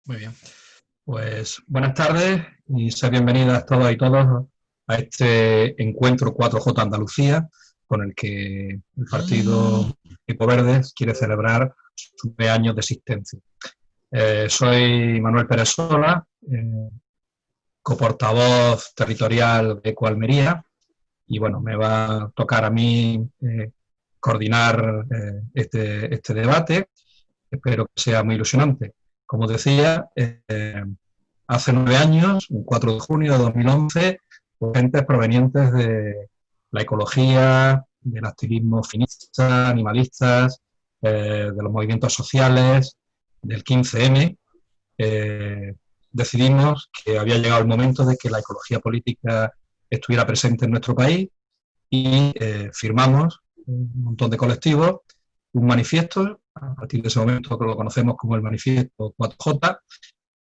Muy bien. Pues buenas tardes y sean bienvenidas todas y todos a este encuentro 4J Andalucía, con el que el partido Equipo Verdes quiere celebrar sus 9 años de existencia. Soy Manuel Pérez Sola, coportavoz territorial de Eco Almería, y bueno, me va a tocar a mí coordinar este debate. Espero que sea muy ilusionante. Como decía, hace 9 años, el 4 de junio de 2011, gentes provenientes de la ecología, del activismo feminista, animalistas, de los movimientos sociales, del 15M, decidimos que había llegado el momento de que la ecología política estuviera presente en nuestro país y firmamos un montón de colectivos un manifiesto, a partir de ese momento que lo conocemos como el manifiesto 4J,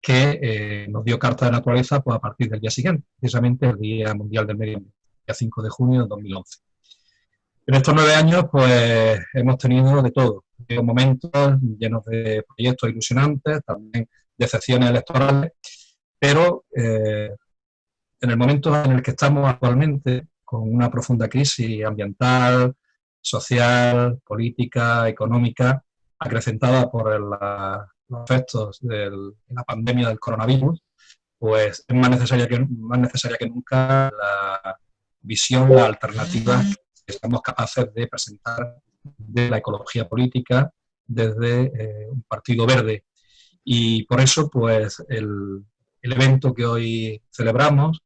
que nos dio carta de naturaleza pues, a partir del día siguiente, precisamente el Día Mundial del Medio Ambiente, el día 5 de junio de 2011. En estos 9 años pues hemos tenido de todo, momentos llenos de proyectos ilusionantes, también decepciones electorales, pero en el momento en el que estamos actualmente, con una profunda crisis ambiental, social, política, económica, acrecentada por los efectos de la pandemia del coronavirus, pues es más necesaria que nunca la visión, la alternativa que estamos capaces de presentar de la ecología política desde un partido verde. Y por eso, pues, el evento que hoy celebramos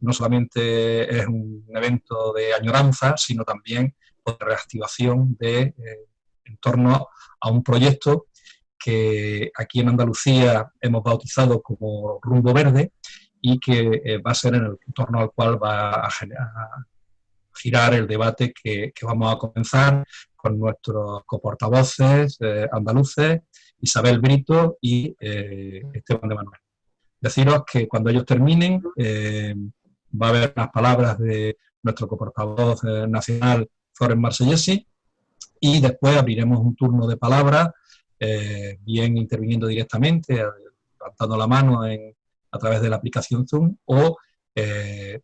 no solamente es un evento de añoranza, sino también de reactivación en torno a un proyecto que aquí en Andalucía hemos bautizado como Rumbo Verde y que va a ser en torno al cual va a girar el debate que vamos a comenzar con nuestros coportavoces andaluces, Isabel Brito y Esteban de Manuel. Deciros que cuando ellos terminen va a haber unas palabras de nuestro coportavoz nacional, Florent Marsellesi, y después abriremos un turno de palabras, bien interviniendo directamente, levantando la mano a través de la aplicación Zoom o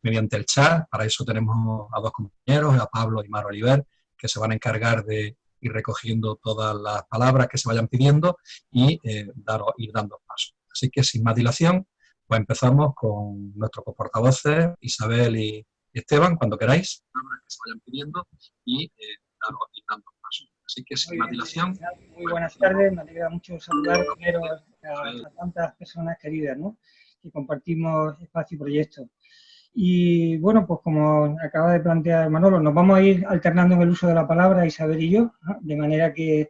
mediante el chat. Para eso tenemos a dos compañeros, a Pablo y Mar Oliver, que se van a encargar de ir recogiendo todas las palabras que se vayan pidiendo y ir dando paso. Así que sin más dilación, pues empezamos con nuestros portavoces, Isabel y Esteban, cuando queráis, palabras que se vayan pidiendo y ir dando paso. Así que sin más dilación. Muy buenas tardes, me alegra mucho saludar primero a tantas personas queridas, ¿no?, que compartimos espacio y proyecto. Y bueno, pues como acaba de plantear Manolo, nos vamos a ir alternando en el uso de la palabra, Isabel y yo, ¿no?, de manera que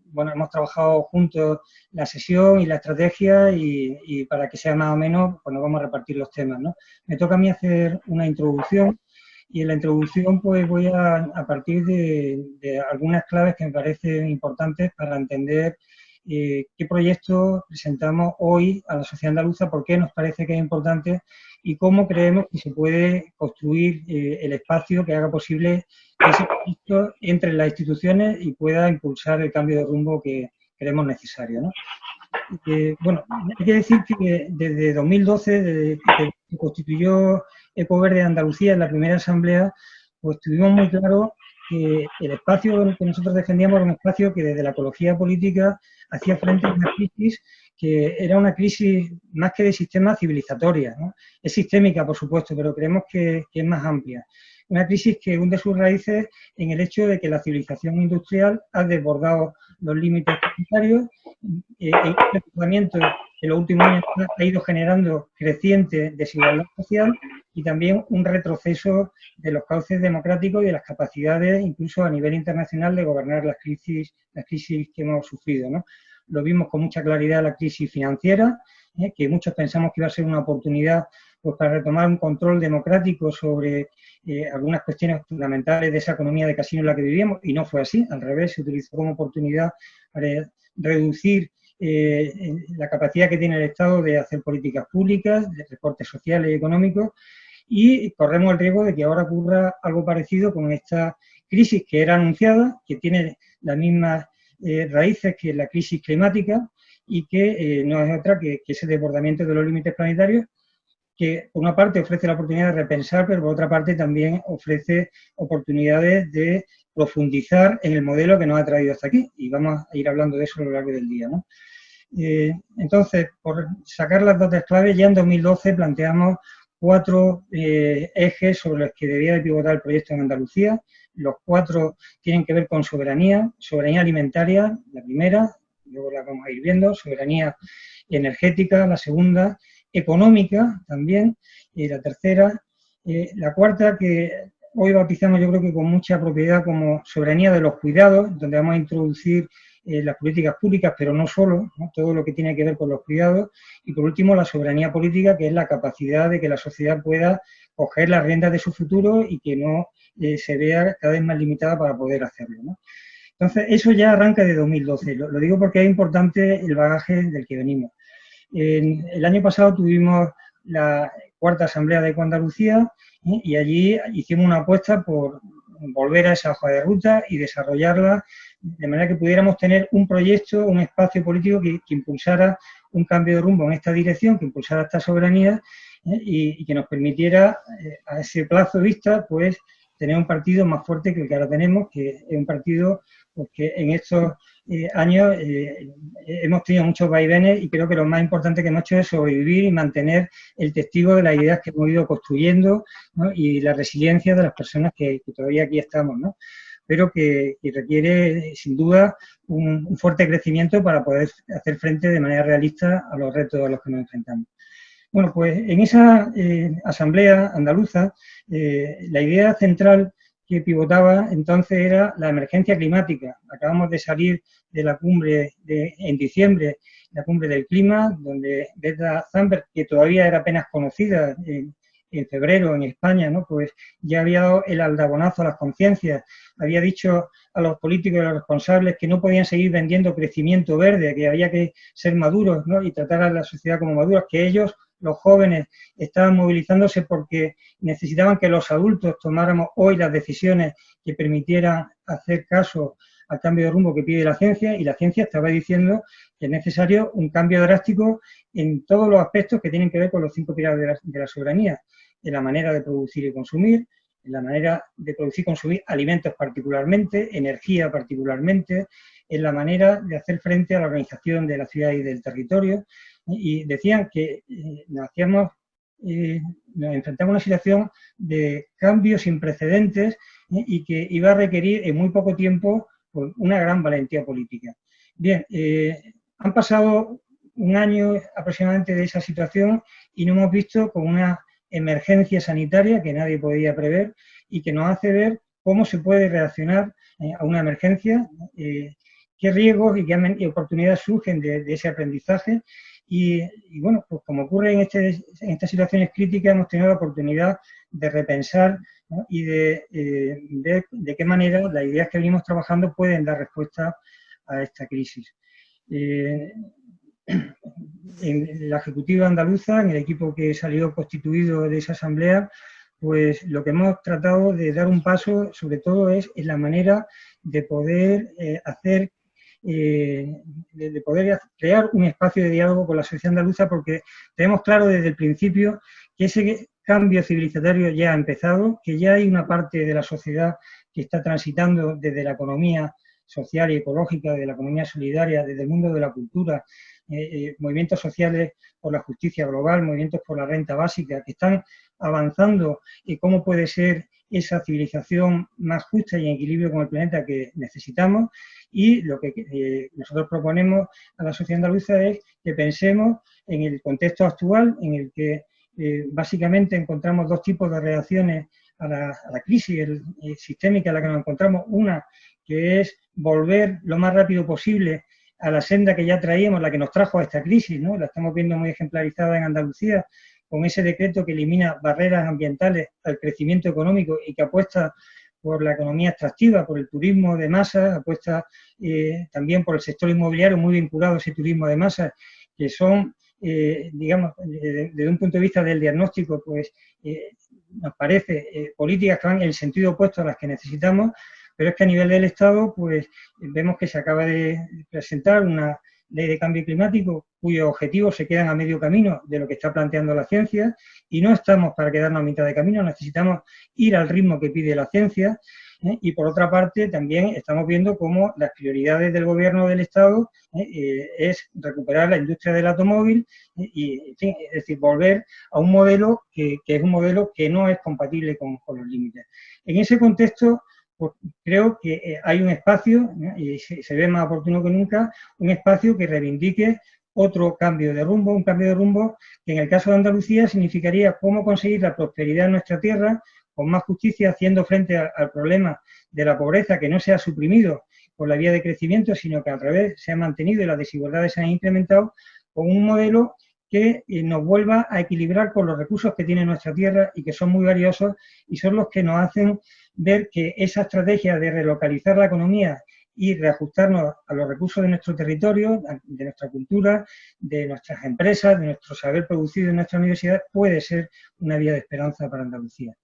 bueno, hemos trabajado juntos la sesión y la estrategia y para que sea más o menos, pues nos vamos a repartir los temas, ¿no? Me toca a mí hacer una introducción y en la introducción pues voy a partir de algunas claves que me parecen importantes para entender qué proyectos presentamos hoy a la sociedad andaluza, por qué nos parece que es importante y cómo creemos que se puede construir el espacio que haga posible que ese proyecto entre en las instituciones y pueda impulsar el cambio de rumbo que creemos necesario, ¿no? Bueno, hay que decir que desde 2012, desde que se constituyó Eco Verde Andalucía en la primera asamblea, pues tuvimos muy claro que el espacio que nosotros defendíamos era un espacio que desde la ecología política hacía frente a una crisis que era una crisis más que de sistema civilizatoria, ¿no? Es sistémica, por supuesto, pero creemos que es más amplia. Una crisis que hunde sus raíces en el hecho de que la civilización industrial ha desbordado los límites planetarios. El desplazamiento en los últimos años ha ido generando creciente desigualdad social y también un retroceso de los cauces democráticos y de las capacidades, incluso a nivel internacional, de gobernar las crisis que hemos sufrido, ¿no? Lo vimos con mucha claridad la crisis financiera, que muchos pensamos que iba a ser una oportunidad pues, para retomar un control democrático sobre algunas cuestiones fundamentales de esa economía de casino en la que vivíamos, y no fue así, al revés, se utilizó como oportunidad para reducir la capacidad que tiene el Estado de hacer políticas públicas, de recortes sociales y económicos, y corremos el riesgo de que ahora ocurra algo parecido con esta crisis que era anunciada, que tiene las mismas raíces que la crisis climática y que no es otra que ese desbordamiento de los límites planetarios, que por una parte ofrece la oportunidad de repensar, pero por otra parte también ofrece oportunidades de profundizar en el modelo que nos ha traído hasta aquí, y vamos a ir hablando de eso a lo largo del día, ¿no? Entonces, por sacar las datas claves, ya en 2012 planteamos 4 ejes sobre los que debía de pivotar el proyecto en Andalucía. Los 4 tienen que ver con soberanía alimentaria, la primera, luego la vamos a ir viendo, soberanía energética, la segunda, económica también, y la tercera, la cuarta, que hoy bautizamos yo creo que con mucha propiedad como soberanía de los cuidados, donde vamos a introducir las políticas públicas, pero no solo, ¿no? Todo lo que tiene que ver con los cuidados. Y por último, la soberanía política, que es la capacidad de que la sociedad pueda coger las riendas de su futuro y que no se vea cada vez más limitada para poder hacerlo, ¿no? Entonces, eso ya arranca de 2012. Lo digo porque es importante el bagaje del que venimos. El año pasado tuvimos la cuarta Asamblea de Ecoandalucía, y allí hicimos una apuesta por volver a esa hoja de ruta y desarrollarla de manera que pudiéramos tener un proyecto, un espacio político que impulsara un cambio de rumbo en esta dirección, que impulsara esta soberanía y que nos permitiera a ese plazo de vista pues tener un partido más fuerte que el que ahora tenemos, que es un partido pues, que en estos años hemos tenido muchos vaivenes y creo que lo más importante que hemos hecho es sobrevivir y mantener el testigo de las ideas que hemos ido construyendo, ¿no? Y la resiliencia de las personas que todavía aquí estamos, ¿no? Pero que requiere sin duda un fuerte crecimiento para poder hacer frente de manera realista a los retos a los que nos enfrentamos. Bueno, pues en esa asamblea andaluza, la idea central que pivotaba entonces era la emergencia climática. Acabamos de salir de la cumbre en diciembre, la cumbre del clima, donde Greta Thunberg, que todavía era apenas conocida en febrero en España, ¿no? Pues ya había dado el aldabonazo a las conciencias, había dicho a los políticos y a los responsables que no podían seguir vendiendo crecimiento verde, que había que ser maduros, ¿no? Y tratar a la sociedad como maduros, que ellos, los jóvenes, estaban movilizándose porque necesitaban que los adultos tomáramos hoy las decisiones que permitieran hacer caso al cambio de rumbo que pide la ciencia, y la ciencia estaba diciendo que es necesario un cambio drástico en todos los aspectos que tienen que ver con los 5 pilares de la soberanía, en la manera de producir y consumir, en la manera de producir y consumir alimentos particularmente, energía particularmente, en la manera de hacer frente a la organización de la ciudad y del territorio, y decían que nos enfrentamos a una situación de cambios sin precedentes y que iba a requerir en muy poco tiempo pues, una gran valentía política. Bien, han pasado un año aproximadamente de esa situación y nos hemos visto con una emergencia sanitaria que nadie podía prever y que nos hace ver cómo se puede reaccionar a una emergencia, qué riesgos y qué oportunidades surgen de ese aprendizaje. Y bueno, pues como ocurre en estas situaciones críticas, hemos tenido la oportunidad de repensar, ¿no? Y de ver de qué manera las ideas que venimos trabajando pueden dar respuesta a esta crisis. En la Ejecutiva andaluza, en el equipo que salió constituido de esa asamblea, pues lo que hemos tratado de dar un paso, sobre todo, es en la manera de poder de poder crear un espacio de diálogo con la sociedad andaluza, porque tenemos claro desde el principio que ese cambio civilizatorio ya ha empezado, que ya hay una parte de la sociedad que está transitando desde la economía social y ecológica, de la economía solidaria, desde el mundo de la cultura, movimientos sociales por la justicia global, movimientos por la renta básica, que están avanzando y cómo puede ser esa civilización más justa y en equilibrio con el planeta que necesitamos. Y lo que nosotros proponemos a la sociedad andaluza es que pensemos en el contexto actual, en el que básicamente encontramos 2 tipos de reacciones a la crisis sistémica en la que nos encontramos. Una, que es volver lo más rápido posible a la senda que ya traíamos, la que nos trajo a esta crisis, ¿no? La estamos viendo muy ejemplarizada en Andalucía, con ese decreto que elimina barreras ambientales al crecimiento económico y que apuesta por la economía extractiva, por el turismo de masas, apuesta también por el sector inmobiliario muy vinculado a ese turismo de masas, que son, digamos, desde un punto de vista del diagnóstico, pues nos parece políticas que van en el sentido opuesto a las que necesitamos, pero es que a nivel del Estado, pues vemos que se acaba de presentar una ley de cambio climático cuyos objetivos se quedan a medio camino de lo que está planteando la ciencia, y no estamos para quedarnos a mitad de camino, necesitamos ir al ritmo que pide la ciencia. Y por otra parte también estamos viendo cómo las prioridades del gobierno del Estado es recuperar la industria del automóvil y, en fin, es decir, volver a un modelo que es un modelo que no es compatible con los límites. En ese contexto, pues, creo que hay un espacio, y se ve más oportuno que nunca, un espacio que reivindique otro cambio de rumbo, un cambio de rumbo que en el caso de Andalucía significaría cómo conseguir la prosperidad en nuestra tierra con más justicia, haciendo frente al problema de la pobreza, que no se ha suprimido por la vía de crecimiento, sino que al revés se ha mantenido y las desigualdades se han incrementado, con un modelo que nos vuelva a equilibrar con los recursos que tiene nuestra tierra y que son muy valiosos y son los que nos hacen ver que esa estrategia de relocalizar la economía y reajustarnos a los recursos de nuestro territorio, de nuestra cultura, de nuestras empresas, de nuestro saber producido en nuestra universidad, puede ser una vía de esperanza para Andalucía.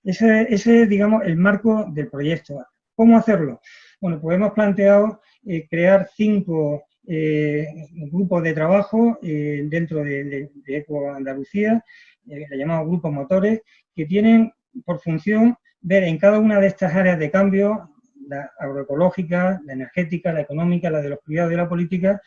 Ese es, digamos, el marco del proyecto. ¿Cómo hacerlo? Bueno, pues hemos planteado crear 5 grupos de trabajo dentro de Eco Andalucía, le llamamos grupos motores, que tienen por función ver en cada una de estas áreas de cambio, la agroecológica, la energética, la económica, la de los cuidados y la política,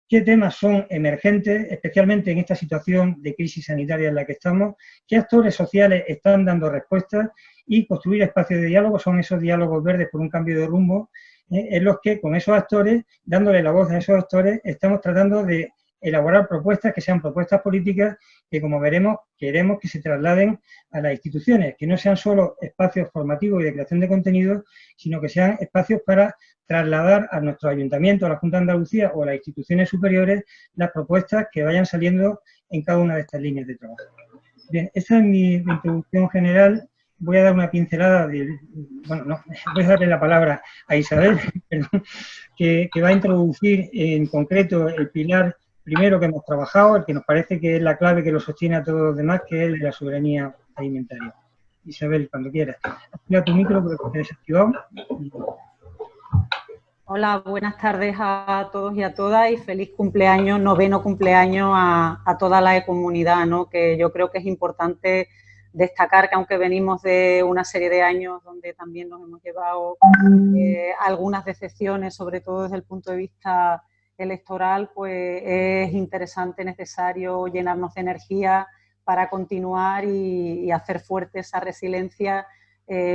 qué temas son emergentes, especialmente en esta situación de crisis sanitaria en la que estamos, qué actores sociales están dando respuestas, y construir espacios de diálogo son esos diálogos verdes por un cambio de rumbo, en los que con esos actores, dándole la voz a esos actores, estamos tratando de elaborar propuestas que sean propuestas políticas que, como veremos, queremos que se trasladen a las instituciones, que no sean solo espacios formativos y de creación de contenidos, sino que sean espacios para trasladar a nuestro ayuntamiento, a la Junta de Andalucía o a las instituciones superiores las propuestas que vayan saliendo en cada una de estas líneas de trabajo. Bien, esa es mi introducción general. Voy a dar una pincelada, voy a darle la palabra a Isabel, perdón, que va a introducir en concreto el pilar primero que hemos trabajado, el que nos parece que es la clave que lo sostiene a todos los demás, que es el de la soberanía alimentaria. Isabel, cuando quieras. Activa tu micro porque te desactivado. Hola, buenas tardes a todos y a todas y feliz cumpleaños, 9º cumpleaños a toda la comunidad, ¿no? Que yo creo que es importante destacar que aunque venimos de una serie de años donde también nos hemos llevado algunas decepciones, sobre todo desde el punto de vista electoral, pues es interesante, necesario llenarnos de energía para continuar y hacer fuerte esa resiliencia,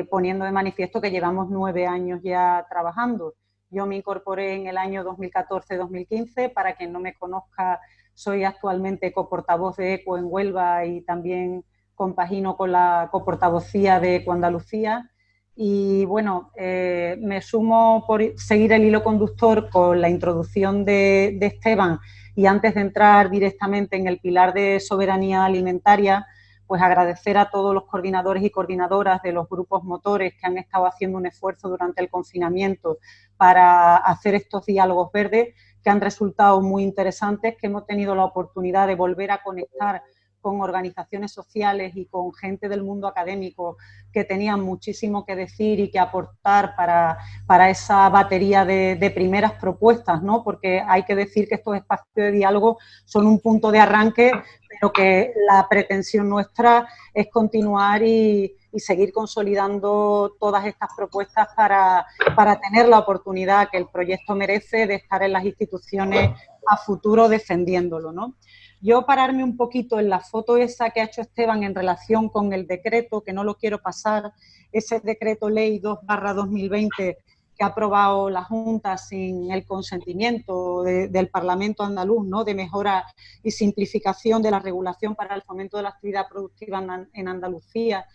poniendo de manifiesto que llevamos 9 años ya trabajando. Yo me incorporé en el año 2014-2015, para quien no me conozca, soy actualmente coportavoz de ECO en Huelva y también compagino con la coportavocía de Eco Andalucía. Y bueno, me sumo por seguir el hilo conductor con la introducción de Esteban, y antes de entrar directamente en el pilar de soberanía alimentaria, pues agradecer a todos los coordinadores y coordinadoras de los grupos motores que han estado haciendo un esfuerzo durante el confinamiento para hacer estos diálogos verdes, que han resultado muy interesantes, que hemos tenido la oportunidad de volver a conectar con organizaciones sociales y con gente del mundo académico que tenían muchísimo que decir y que aportar para esa batería de primeras propuestas, ¿no? Porque hay que decir que estos espacios de diálogo son un punto de arranque, pero que la pretensión nuestra es continuar y seguir consolidando todas estas propuestas para tener la oportunidad que el proyecto merece de estar en las instituciones a futuro defendiéndolo, ¿no? Yo pararme un poquito en la foto esa que ha hecho Esteban en relación con el decreto, que no lo quiero pasar, ese decreto ley 2/2020 que ha aprobado la Junta sin el consentimiento del Parlamento andaluz, ¿no? De mejora y simplificación de la regulación para el fomento de la actividad productiva en Andalucía,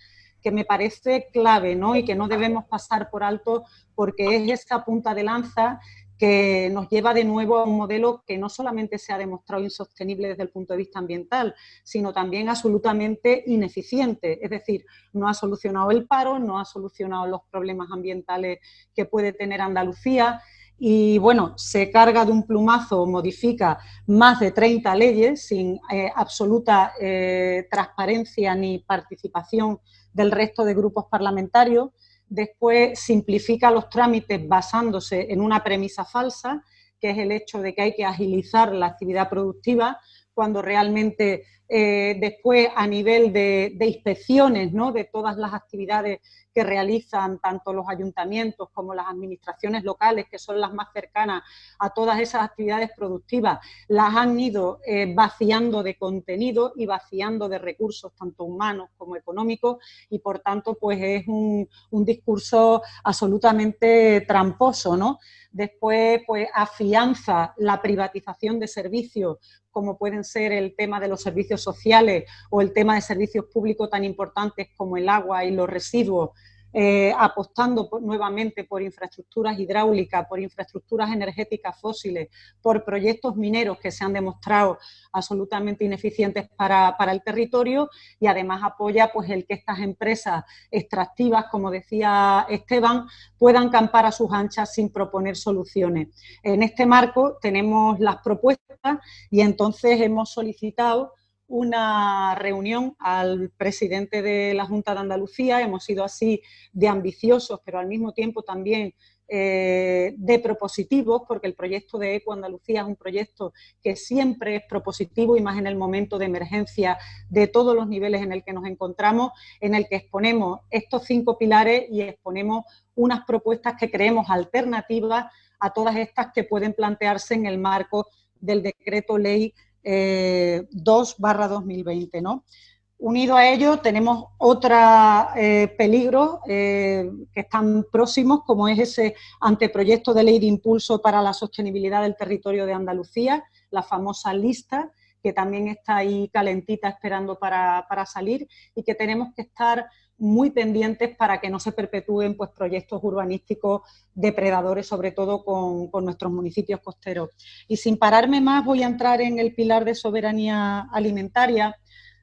que me parece clave, ¿no? Y que no debemos pasar por alto, porque es esa punta de lanza que nos lleva de nuevo a un modelo que no solamente se ha demostrado insostenible desde el punto de vista ambiental, sino también absolutamente ineficiente. Es decir, no ha solucionado el paro, no ha solucionado los problemas ambientales que puede tener Andalucía y, bueno, se carga de un plumazo, modifica más de 30 leyes sin absoluta transparencia ni participación del resto de grupos parlamentarios. Después simplifica los trámites basándose en una premisa falsa, que es el hecho de que hay que agilizar la actividad productiva, cuando realmente después a nivel de inspecciones, ¿no?, de todas las actividades que realizan tanto los ayuntamientos como las administraciones locales, que son las más cercanas a todas esas actividades productivas, las han ido vaciando de contenido y vaciando de recursos tanto humanos como económicos, y por tanto pues es un discurso absolutamente tramposo, ¿no? Después pues afianza la privatización de servicios, como pueden ser el tema de los servicios sociales o el tema de servicios públicos tan importantes como el agua y los residuos, apostando nuevamente por infraestructuras hidráulicas, por infraestructuras energéticas fósiles, por proyectos mineros que se han demostrado absolutamente ineficientes para el territorio, y además apoya pues el que estas empresas extractivas, como decía Esteban, puedan campar a sus anchas sin proponer soluciones. En este marco tenemos las propuestas y entonces hemos solicitado una reunión al presidente de la Junta de Andalucía. Hemos sido así de ambiciosos, pero al mismo tiempo también de propositivos, porque el proyecto de Eco Andalucía es un proyecto que siempre es propositivo, y más en el momento de emergencia de todos los niveles en el que nos encontramos, en el que exponemos estos 5 pilares y exponemos unas propuestas que creemos alternativas a todas estas que pueden plantearse en el marco del decreto ley 2/2020, ¿no? Unido a ello tenemos otros peligros que están próximos, como es ese anteproyecto de ley de impulso para la sostenibilidad del territorio de Andalucía, la famosa lista, que también está ahí calentita esperando para salir, y que tenemos que estar muy pendientes para que no se perpetúen pues proyectos urbanísticos depredadores, sobre todo con nuestros municipios costeros. Y sin pararme más, voy a entrar en el pilar de soberanía alimentaria.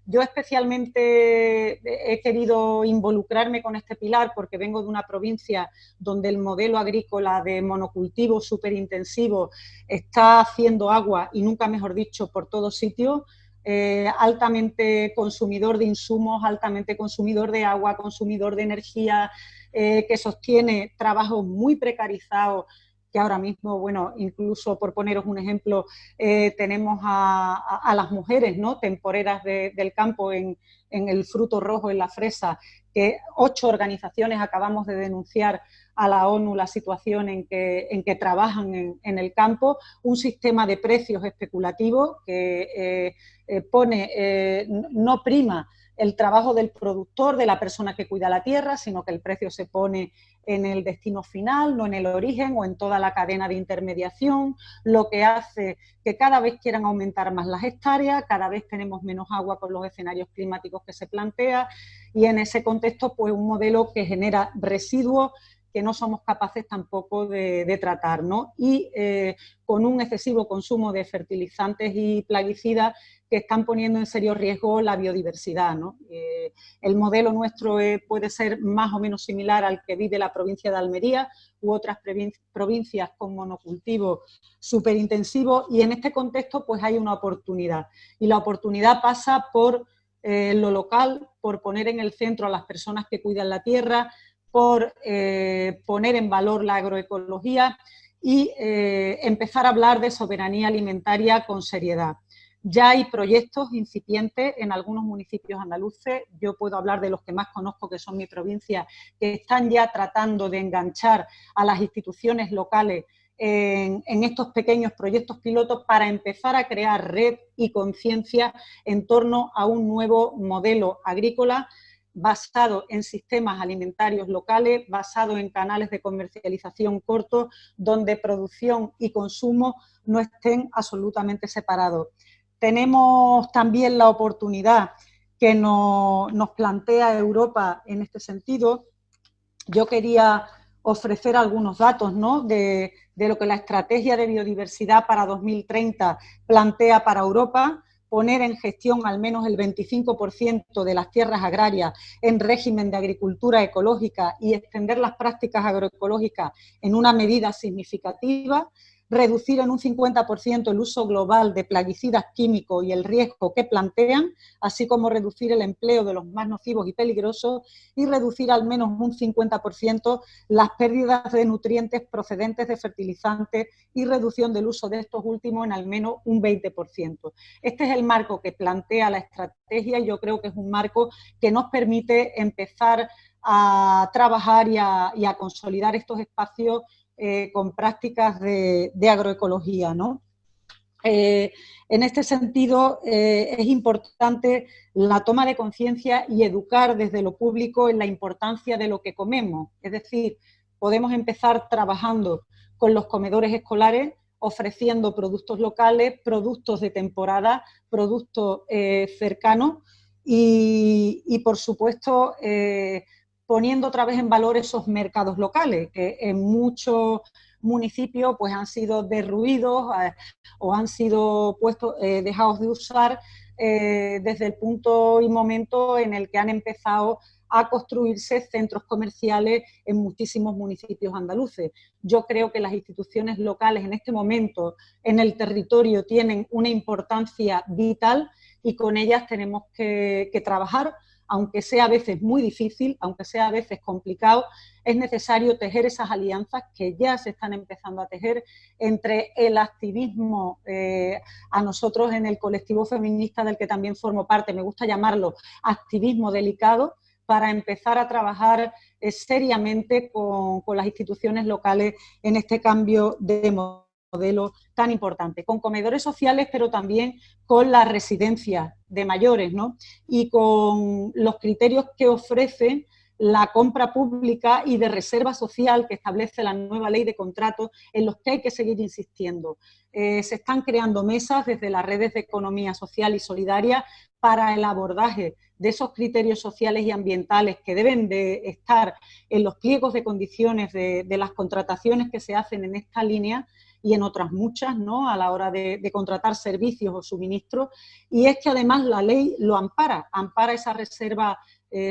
Yo especialmente he querido involucrarme con este pilar porque vengo de una provincia donde el modelo agrícola de monocultivo superintensivo está haciendo agua, y nunca mejor dicho, por todos sitios. Altamente consumidor de insumos, altamente consumidor de agua, consumidor de energía, que sostiene trabajos muy precarizados, que ahora mismo, bueno, incluso por poneros un ejemplo, tenemos a las mujeres, ¿no?, temporeras del campo en el fruto rojo, en la fresa, que 8 organizaciones acabamos de denunciar a la ONU la situación en que trabajan en el campo, un sistema de precios especulativos que no prima el trabajo del productor, de la persona que cuida la tierra, sino que el precio se pone en el destino final, no en el origen o en toda la cadena de intermediación, lo que hace que cada vez quieran aumentar más las hectáreas, cada vez tenemos menos agua con los escenarios climáticos que se plantea, y en ese contexto pues un modelo que genera residuos que no somos capaces tampoco de tratar, ¿no? Y con un excesivo consumo de fertilizantes y plaguicidas que están poniendo en serio riesgo la biodiversidad, ¿no? El modelo nuestro puede ser más o menos similar al que vive la provincia de Almería u otras provincias con monocultivo superintensivo, y en este contexto pues hay una oportunidad, y la oportunidad pasa por lo local, por poner en el centro a las personas que cuidan la tierra, por poner en valor la agroecología y empezar a hablar de soberanía alimentaria con seriedad. Ya hay proyectos incipientes en algunos municipios andaluces, yo puedo hablar de los que más conozco, que son mi provincia, que están ya tratando de enganchar a las instituciones locales en estos pequeños proyectos pilotos para empezar a crear red y conciencia en torno a un nuevo modelo agrícola basado en sistemas alimentarios locales, basado en canales de comercialización cortos, donde producción y consumo no estén absolutamente separados. Tenemos también la oportunidad que nos plantea Europa en este sentido. Yo quería ofrecer algunos datos, ¿no?, de lo que la estrategia de biodiversidad para 2030 plantea para Europa: poner en gestión al menos el 25% de las tierras agrarias en régimen de agricultura ecológica y extender las prácticas agroecológicas en una medida significativa, reducir en un 50% el uso global de plaguicidas químicos y el riesgo que plantean, así como reducir el empleo de los más nocivos y peligrosos y reducir al menos un 50% las pérdidas de nutrientes procedentes de fertilizantes y reducción del uso de estos últimos en al menos un 20%. Este es el marco que plantea la estrategia y yo creo que es un marco que nos permite empezar a trabajar y a consolidar estos espacios con prácticas de agroecología, ¿no? En este sentido, es importante la toma de conciencia y educar desde lo público en la importancia de lo que comemos. Es decir, podemos empezar trabajando con los comedores escolares, ofreciendo productos locales, productos de temporada, productos cercanos y por supuesto, poniendo otra vez en valor esos mercados locales, que en muchos municipios pues, han sido derruidos o han sido dejados de usar desde el punto y momento en el que han empezado a construirse centros comerciales en muchísimos municipios andaluces. Yo creo que las instituciones locales en este momento en el territorio tienen una importancia vital y con ellas tenemos que trabajar, aunque sea a veces muy difícil, aunque sea a veces complicado, es necesario tejer esas alianzas que ya se están empezando a tejer entre el activismo, a nosotros en el colectivo feminista del que también formo parte, me gusta llamarlo activismo delicado, para empezar a trabajar seriamente con las instituciones locales en este cambio de modelo tan importante, con comedores sociales, pero también con las residencias de mayores, ¿no? Y con los criterios que ofrece la compra pública y de reserva social que establece la nueva ley de contratos, en los que hay que seguir insistiendo. Se están creando mesas desde las redes de economía social y solidaria para el abordaje de esos criterios sociales y ambientales que deben de estar en los pliegos de condiciones de las contrataciones que se hacen en esta línea y en otras muchas, ¿no?, a la hora de contratar servicios o suministros, y es que además la ley lo ampara esa reserva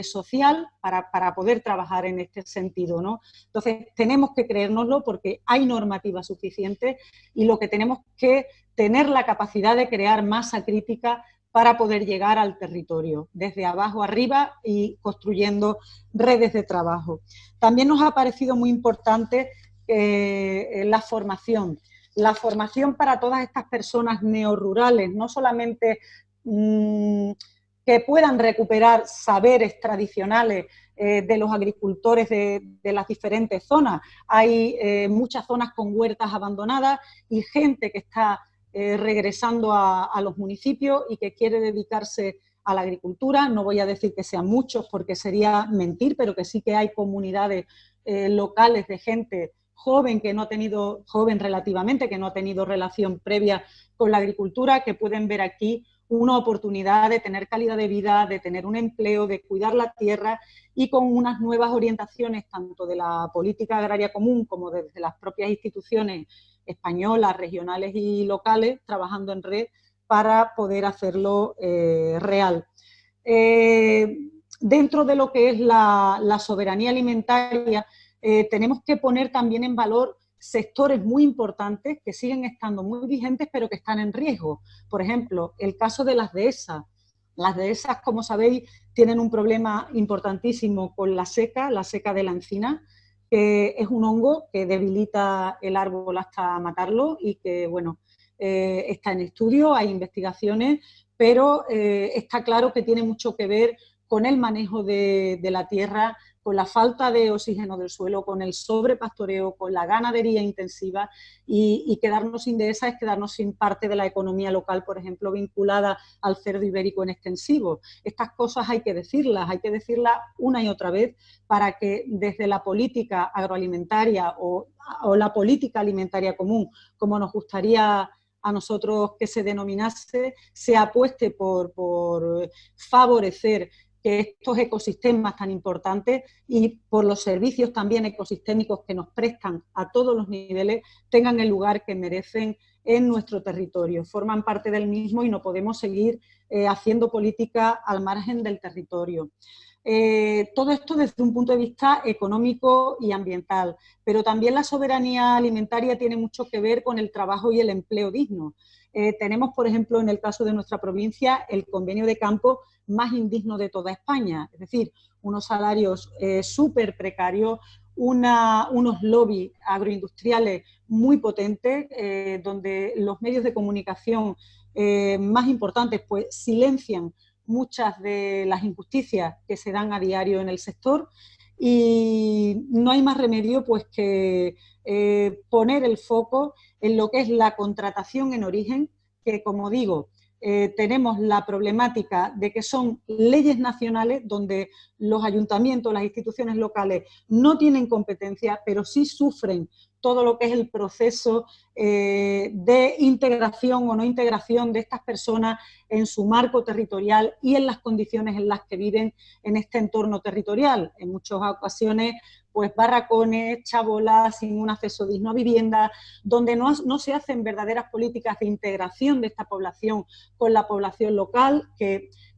social para poder trabajar en este sentido, ¿no? Entonces, tenemos que creérnoslo porque hay normativa suficiente y lo que tenemos que tener la capacidad de crear masa crítica para poder llegar al territorio, desde abajo arriba y construyendo redes de trabajo. También nos ha parecido muy importante la formación para todas estas personas neorurales, no solamente que puedan recuperar saberes tradicionales de los agricultores de las diferentes zonas. Hay muchas zonas con huertas abandonadas y gente que está regresando a los municipios y que quiere dedicarse a la agricultura. No voy a decir que sean muchos porque sería mentir, pero que sí que hay comunidades locales de gente joven relativamente, que no ha tenido relación previa con la agricultura, que pueden ver aquí una oportunidad de tener calidad de vida, de tener un empleo, de cuidar la tierra y con unas nuevas orientaciones tanto de la política agraria común como desde las propias instituciones españolas, regionales y locales, trabajando en red para poder hacerlo real. Dentro de lo que es la soberanía alimentaria, tenemos que poner también en valor sectores muy importantes que siguen estando muy vigentes pero que están en riesgo. Por ejemplo, el caso de las dehesas. Las dehesas, como sabéis, tienen un problema importantísimo con la seca de la encina, que es un hongo que debilita el árbol hasta matarlo y que, bueno, está en estudio, hay investigaciones, pero está claro que tiene mucho que ver con el manejo de la tierra, con la falta de oxígeno del suelo, con el sobrepastoreo, con la ganadería intensiva y quedarnos sin dehesa es quedarnos sin parte de la economía local, por ejemplo, vinculada al cerdo ibérico en extensivo. Estas cosas hay que decirlas una y otra vez para que desde la política agroalimentaria o la política alimentaria común, como nos gustaría a nosotros que se denominase, se apueste por favorecer que estos ecosistemas tan importantes y por los servicios también ecosistémicos que nos prestan a todos los niveles tengan el lugar que merecen en nuestro territorio. Forman parte del mismo y no podemos seguir haciendo política al margen del territorio. todo esto desde un punto de vista económico y ambiental, pero también la soberanía alimentaria tiene mucho que ver con el trabajo y el empleo digno. Tenemos, por ejemplo, en el caso de nuestra provincia, el convenio de campo más indigno de toda España, es decir, unos salarios súper precarios, unos lobbies agroindustriales muy potentes, donde los medios de comunicación más importantes pues silencian muchas de las injusticias que se dan a diario en el sector, y no hay más remedio pues que poner el foco en lo que es la contratación en origen, que como digo, tenemos la problemática de que son leyes nacionales donde los ayuntamientos, las instituciones locales no tienen competencia, pero sí sufren todo lo que es el proceso de integración o no integración de estas personas en su marco territorial y en las condiciones en las que viven en este entorno territorial. En muchas ocasiones, pues barracones, chabolas, sin un acceso digno a vivienda, donde no se hacen verdaderas políticas de integración de esta población con la población local,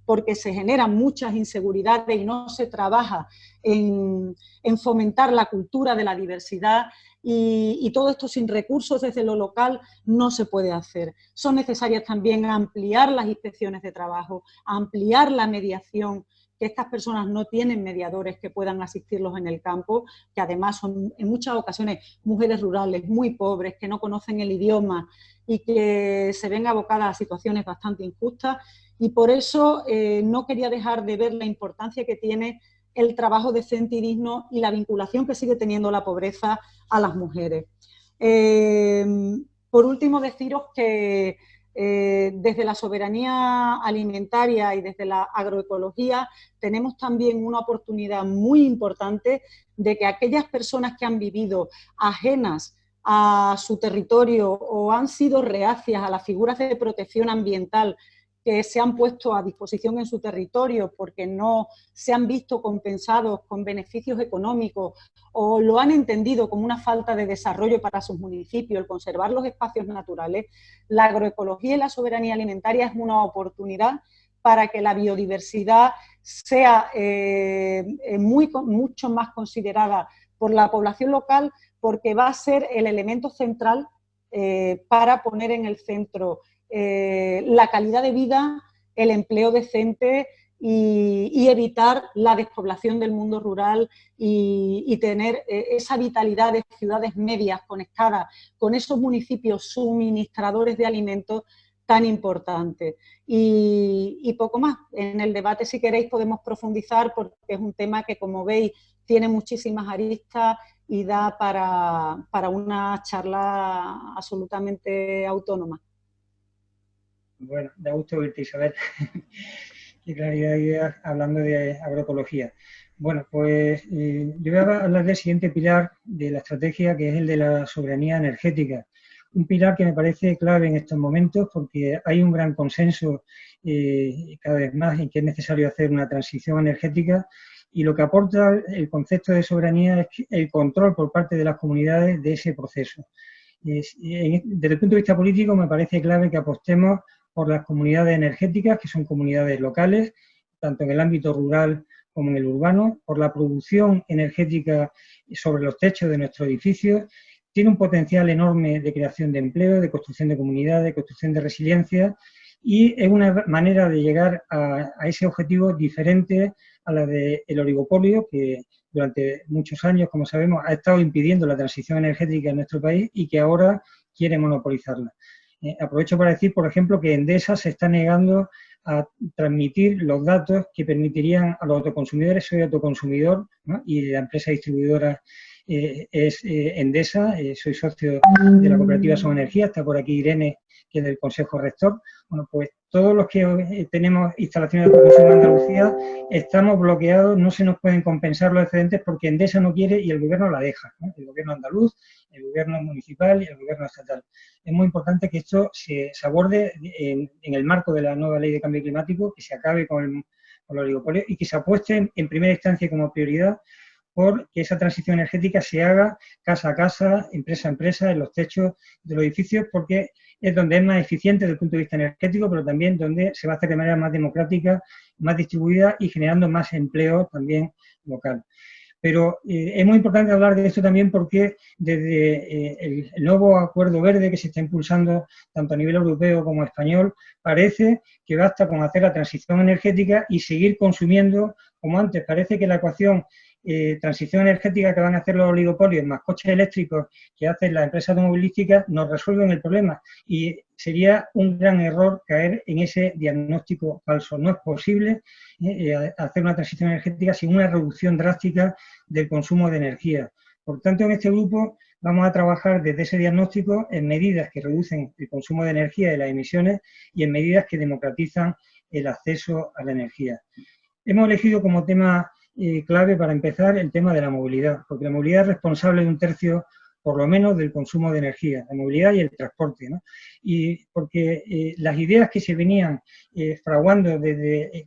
porque se generan muchas inseguridades y no se trabaja en fomentar la cultura de la diversidad, y todo esto sin recursos desde lo local no se puede hacer. Son necesarias también ampliar las inspecciones de trabajo, ampliar la mediación, que estas personas no tienen mediadores que puedan asistirlos en el campo, que además son en muchas ocasiones mujeres rurales muy pobres, que no conocen el idioma y que se ven abocadas a situaciones bastante injustas, y por eso no quería dejar de ver la importancia que tiene el trabajo decente y digno y la vinculación que sigue teniendo la pobreza a las mujeres. Por último, deciros que desde la soberanía alimentaria y desde la agroecología tenemos también una oportunidad muy importante de que aquellas personas que han vivido ajenas a su territorio o han sido reacias a las figuras de protección ambiental que se han puesto a disposición en su territorio porque no se han visto compensados con beneficios económicos o lo han entendido como una falta de desarrollo para sus municipios, el conservar los espacios naturales, la agroecología y la soberanía alimentaria es una oportunidad para que la biodiversidad sea mucho más considerada por la población local, porque va a ser el elemento central para poner en el centro la calidad de vida, el empleo decente y evitar la despoblación del mundo rural y tener esa vitalidad de ciudades medias conectadas con esos municipios suministradores de alimentos tan importantes. Y poco más. En el debate, si queréis, podemos profundizar porque es un tema que, como veis, tiene muchísimas aristas y da para una charla absolutamente autónoma. Bueno, da gusto verte, Isabel. Qué claridad de ideas hablando de agroecología. Bueno, pues yo voy a hablar del siguiente pilar de la estrategia, que es el de la soberanía energética. Un pilar que me parece clave en estos momentos porque hay un gran consenso cada vez más en que es necesario hacer una transición energética, y lo que aporta el concepto de soberanía es el control por parte de las comunidades de ese proceso. Desde el punto de vista político me parece clave que apostemos por las comunidades energéticas, que son comunidades locales, tanto en el ámbito rural como en el urbano, por la producción energética sobre los techos de nuestros edificios. Tiene un potencial enorme de creación de empleo, de construcción de comunidades, de construcción de resiliencia, y es una manera de llegar a ese objetivo diferente a la del oligopolio, que durante muchos años, como sabemos, ha estado impidiendo la transición energética en nuestro país y que ahora quiere monopolizarla. Aprovecho para decir, por ejemplo, que Endesa se está negando a transmitir los datos que permitirían a los autoconsumidores. Soy autoconsumidor, ¿no? Y la empresa distribuidora es Endesa, soy socio de la cooperativa Son Energía, está por aquí Irene, que es del Consejo Rector. Bueno, pues todos los que tenemos instalaciones de autoconsumo en Andalucía estamos bloqueados, no se nos pueden compensar los excedentes porque Endesa no quiere y el gobierno la deja, ¿no? El gobierno andaluz, el gobierno municipal y el gobierno estatal. Es muy importante que esto se aborde en el marco de la nueva ley de cambio climático, que se acabe con el oligopolio y que se apueste en primera instancia como prioridad por que esa transición energética se haga casa a casa, empresa a empresa, en los techos de los edificios, porque es donde es más eficiente desde el punto de vista energético, pero también donde se va a hacer de manera más democrática, más distribuida y generando más empleo también local. Pero es muy importante hablar de esto también porque desde el nuevo Acuerdo Verde que se está impulsando tanto a nivel europeo como español, parece que basta con hacer la transición energética y seguir consumiendo como antes. Parece que la ecuación transición energética que van a hacer los oligopolios más coches eléctricos que hacen las empresas automovilísticas nos resuelven el problema y sería un gran error caer en ese diagnóstico falso. No es posible hacer una transición energética sin una reducción drástica del consumo de energía. Por tanto, en este grupo vamos a trabajar desde ese diagnóstico en medidas que reducen el consumo de energía y las emisiones y en medidas que democratizan el acceso a la energía. Hemos elegido como tema clave para empezar el tema de la movilidad, porque la movilidad es responsable de 1/3 por lo menos del consumo de energía, la movilidad y el transporte, ¿no? Y porque las ideas que se venían fraguando desde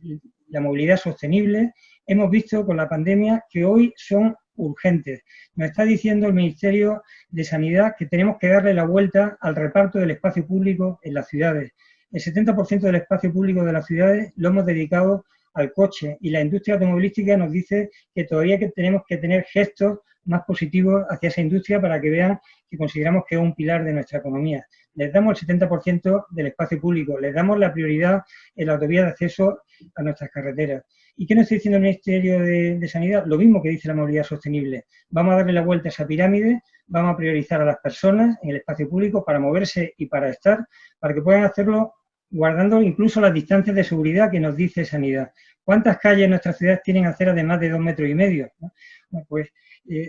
la movilidad sostenible, hemos visto con la pandemia que hoy son urgentes. Nos está diciendo el Ministerio de Sanidad que tenemos que darle la vuelta al reparto del espacio público en las ciudades. El 70% del espacio público de las ciudades lo hemos dedicado al coche y la industria automovilística nos dice que todavía tenemos que tener gestos más positivos hacia esa industria para que vean que consideramos que es un pilar de nuestra economía. Les damos el 70% del espacio público, les damos la prioridad en la autovía de acceso a nuestras carreteras. ¿Y qué nos está diciendo el Ministerio de Sanidad? Lo mismo que dice la movilidad sostenible. Vamos a darle la vuelta a esa pirámide, vamos a priorizar a las personas en el espacio público para moverse y para estar, para que puedan hacerlo guardando incluso las distancias de seguridad que nos dice Sanidad. ¿Cuántas calles en nuestras ciudades tienen aceras de más de 2,5 metros? ¿No? Bueno, pues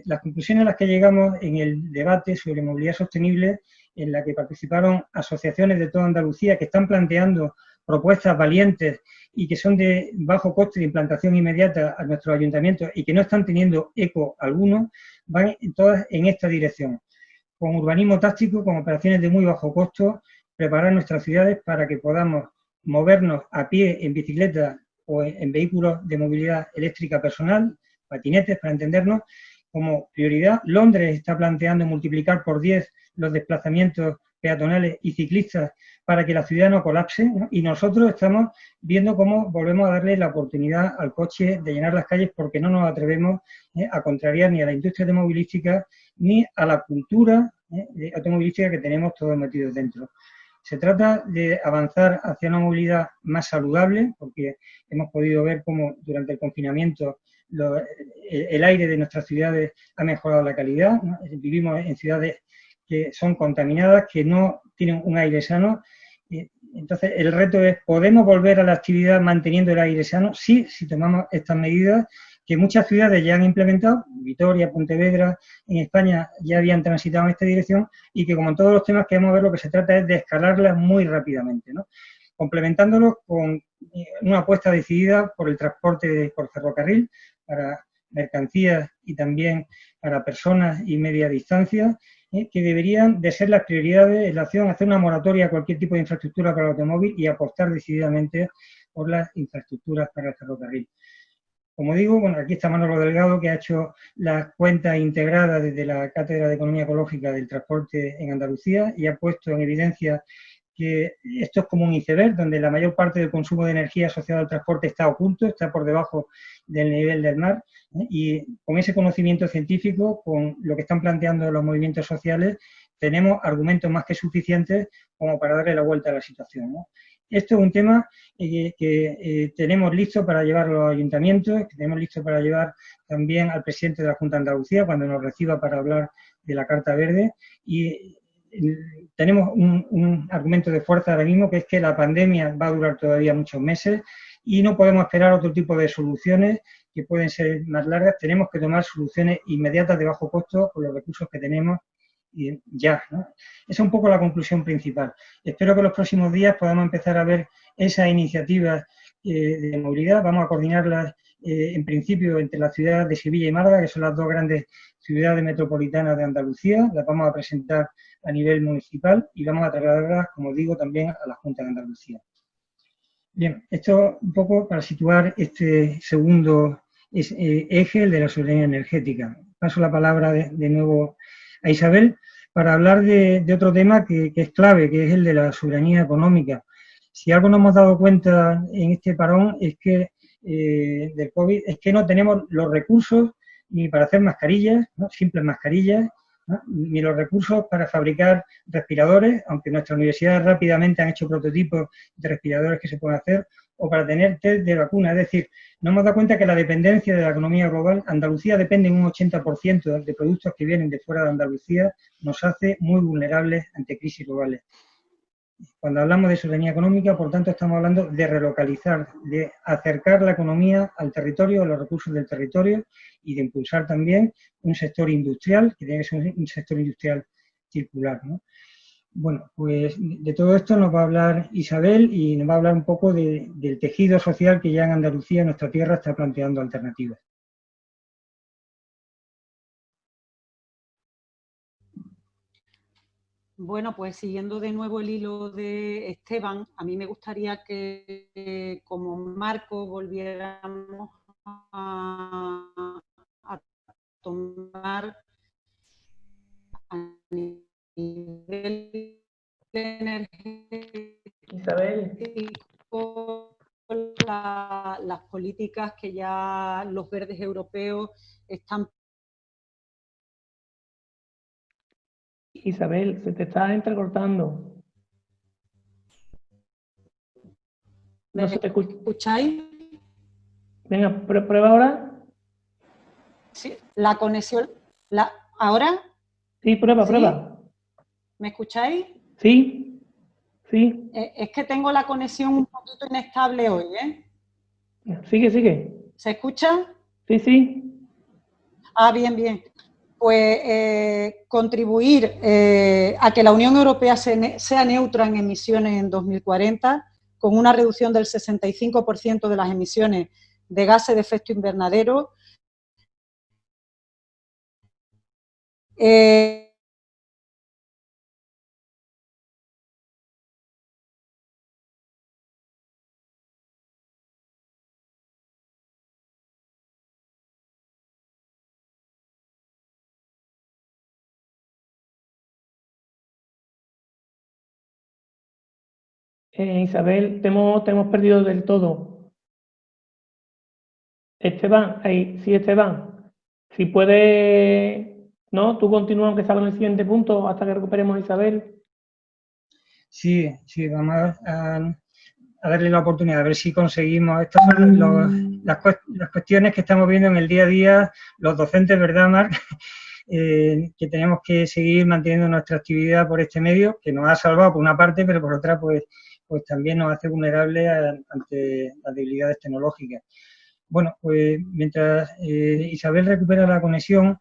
las conclusiones a las que llegamos en el debate sobre movilidad sostenible, en la que participaron asociaciones de toda Andalucía que están planteando propuestas valientes y que son de bajo coste de implantación inmediata a nuestros ayuntamientos y que no están teniendo eco alguno, van todas en esta dirección. Con urbanismo táctico, con operaciones de muy bajo costo, preparar nuestras ciudades para que podamos movernos a pie, en bicicleta o en vehículos de movilidad eléctrica personal, patinetes, para entendernos, como prioridad. Londres está planteando multiplicar por 10 los desplazamientos peatonales y ciclistas para que la ciudad no colapse, ¿no? Y nosotros estamos viendo cómo volvemos a darle la oportunidad al coche de llenar las calles porque no nos atrevemos a contrariar ni a la industria automovilística ni a la cultura automovilística que tenemos todos metidos dentro. Se trata de avanzar hacia una movilidad más saludable, porque hemos podido ver cómo durante el confinamiento el aire de nuestras ciudades ha mejorado la calidad, ¿no? Vivimos en ciudades que son contaminadas, que no tienen un aire sano. Entonces, el reto es, ¿podemos volver a la actividad manteniendo el aire sano? Sí, si tomamos estas medidas que muchas ciudades ya han implementado, Vitoria, Pontevedra, en España ya habían transitado en esta dirección y que como en todos los temas que vamos a ver, lo que se trata es de escalarlas muy rápidamente, ¿no? Complementándolos con una apuesta decidida por el transporte por ferrocarril para mercancías y también para personas y media distancia, que deberían de ser las prioridades en la acción, hacer una moratoria a cualquier tipo de infraestructura para el automóvil y apostar decididamente por las infraestructuras para el ferrocarril. Como digo, bueno, aquí está Manolo Delgado, que ha hecho las cuentas integradas desde la Cátedra de Economía Ecológica del Transporte en Andalucía y ha puesto en evidencia que esto es como un iceberg, donde la mayor parte del consumo de energía asociado al transporte está oculto, está por debajo del nivel del mar, y con ese conocimiento científico, con lo que están planteando los movimientos sociales, tenemos argumentos más que suficientes como para darle la vuelta a la situación, ¿no? Esto es un tema que tenemos listo para llevar a los ayuntamientos, que tenemos listo para llevar también al presidente de la Junta de Andalucía cuando nos reciba para hablar de la Carta Verde, y tenemos un argumento de fuerza ahora mismo, que es que la pandemia va a durar todavía muchos meses y no podemos esperar otro tipo de soluciones que pueden ser más largas. Tenemos que tomar soluciones inmediatas de bajo costo con los recursos que tenemos y ya, ¿no? Esa es un poco la conclusión principal. Espero que en los próximos días podamos empezar a ver esas iniciativas de movilidad. Vamos a coordinarlas en principio entre las ciudades de Sevilla y Málaga, que son las dos grandes ciudades metropolitanas de Andalucía. Las vamos a presentar a nivel municipal y vamos a trasladarlas, como digo, también a la Junta de Andalucía. Bien, esto un poco para situar este segundo eje, el de la soberanía energética. Paso la palabra de nuevo a Isabel para hablar de otro tema que es clave, que es el de la soberanía económica. Si algo nos hemos dado cuenta en este parón es que del COVID es que no tenemos los recursos ni para hacer mascarillas, ¿no? Simples mascarillas, ¿no? Ni los recursos para fabricar respiradores, aunque nuestras universidades rápidamente han hecho prototipos de respiradores que se pueden hacer, o para tener test de vacuna. Es decir, nos hemos dado cuenta que la dependencia de la economía global, Andalucía depende en un 80% de productos que vienen de fuera de Andalucía, nos hace muy vulnerables ante crisis globales. Cuando hablamos de soberanía económica, por tanto, estamos hablando de relocalizar, de acercar la economía al territorio, a los recursos del territorio y de impulsar también un sector industrial, que tiene que ser un sector industrial circular, ¿no? Bueno, pues de todo esto nos va a hablar Isabel y nos va a hablar un poco del tejido social que ya en Andalucía, en nuestra tierra, está planteando alternativas. Bueno, pues siguiendo de nuevo el hilo de Esteban, a mí me gustaría que como marco volviéramos a tomar a nivel energético las políticas que ya los verdes europeos están. Isabel, se te está entrecortando. No se te escucha. ¿Escucháis? Venga, prueba ahora. Sí, la conexión. ¿Ahora? Sí, prueba, ¿Sí? prueba. ¿Me escucháis? Sí, sí. Es que tengo la conexión un poquito inestable hoy, ¿eh? Sigue, sigue. ¿Se escucha? Sí, sí. Ah, bien, bien. Pues contribuir a que la Unión Europea sea neutra en emisiones en 2040, con una reducción del 65% de las emisiones de gases de efecto invernadero. Isabel, te hemos perdido del todo. Esteban, ahí, sí, Esteban. Si puede, ¿no? Tú continúa aunque salga en el siguiente punto hasta que recuperemos a Isabel. Sí, sí, vamos a darle la oportunidad, a ver si conseguimos. Estas son las cuestiones que estamos viendo en el día a día los docentes, ¿verdad, Marc? Que tenemos que seguir manteniendo nuestra actividad por este medio, que nos ha salvado por una parte, pero por otra, pues también nos hace vulnerables ante las debilidades tecnológicas. Bueno, pues mientras Isabel recupera la conexión,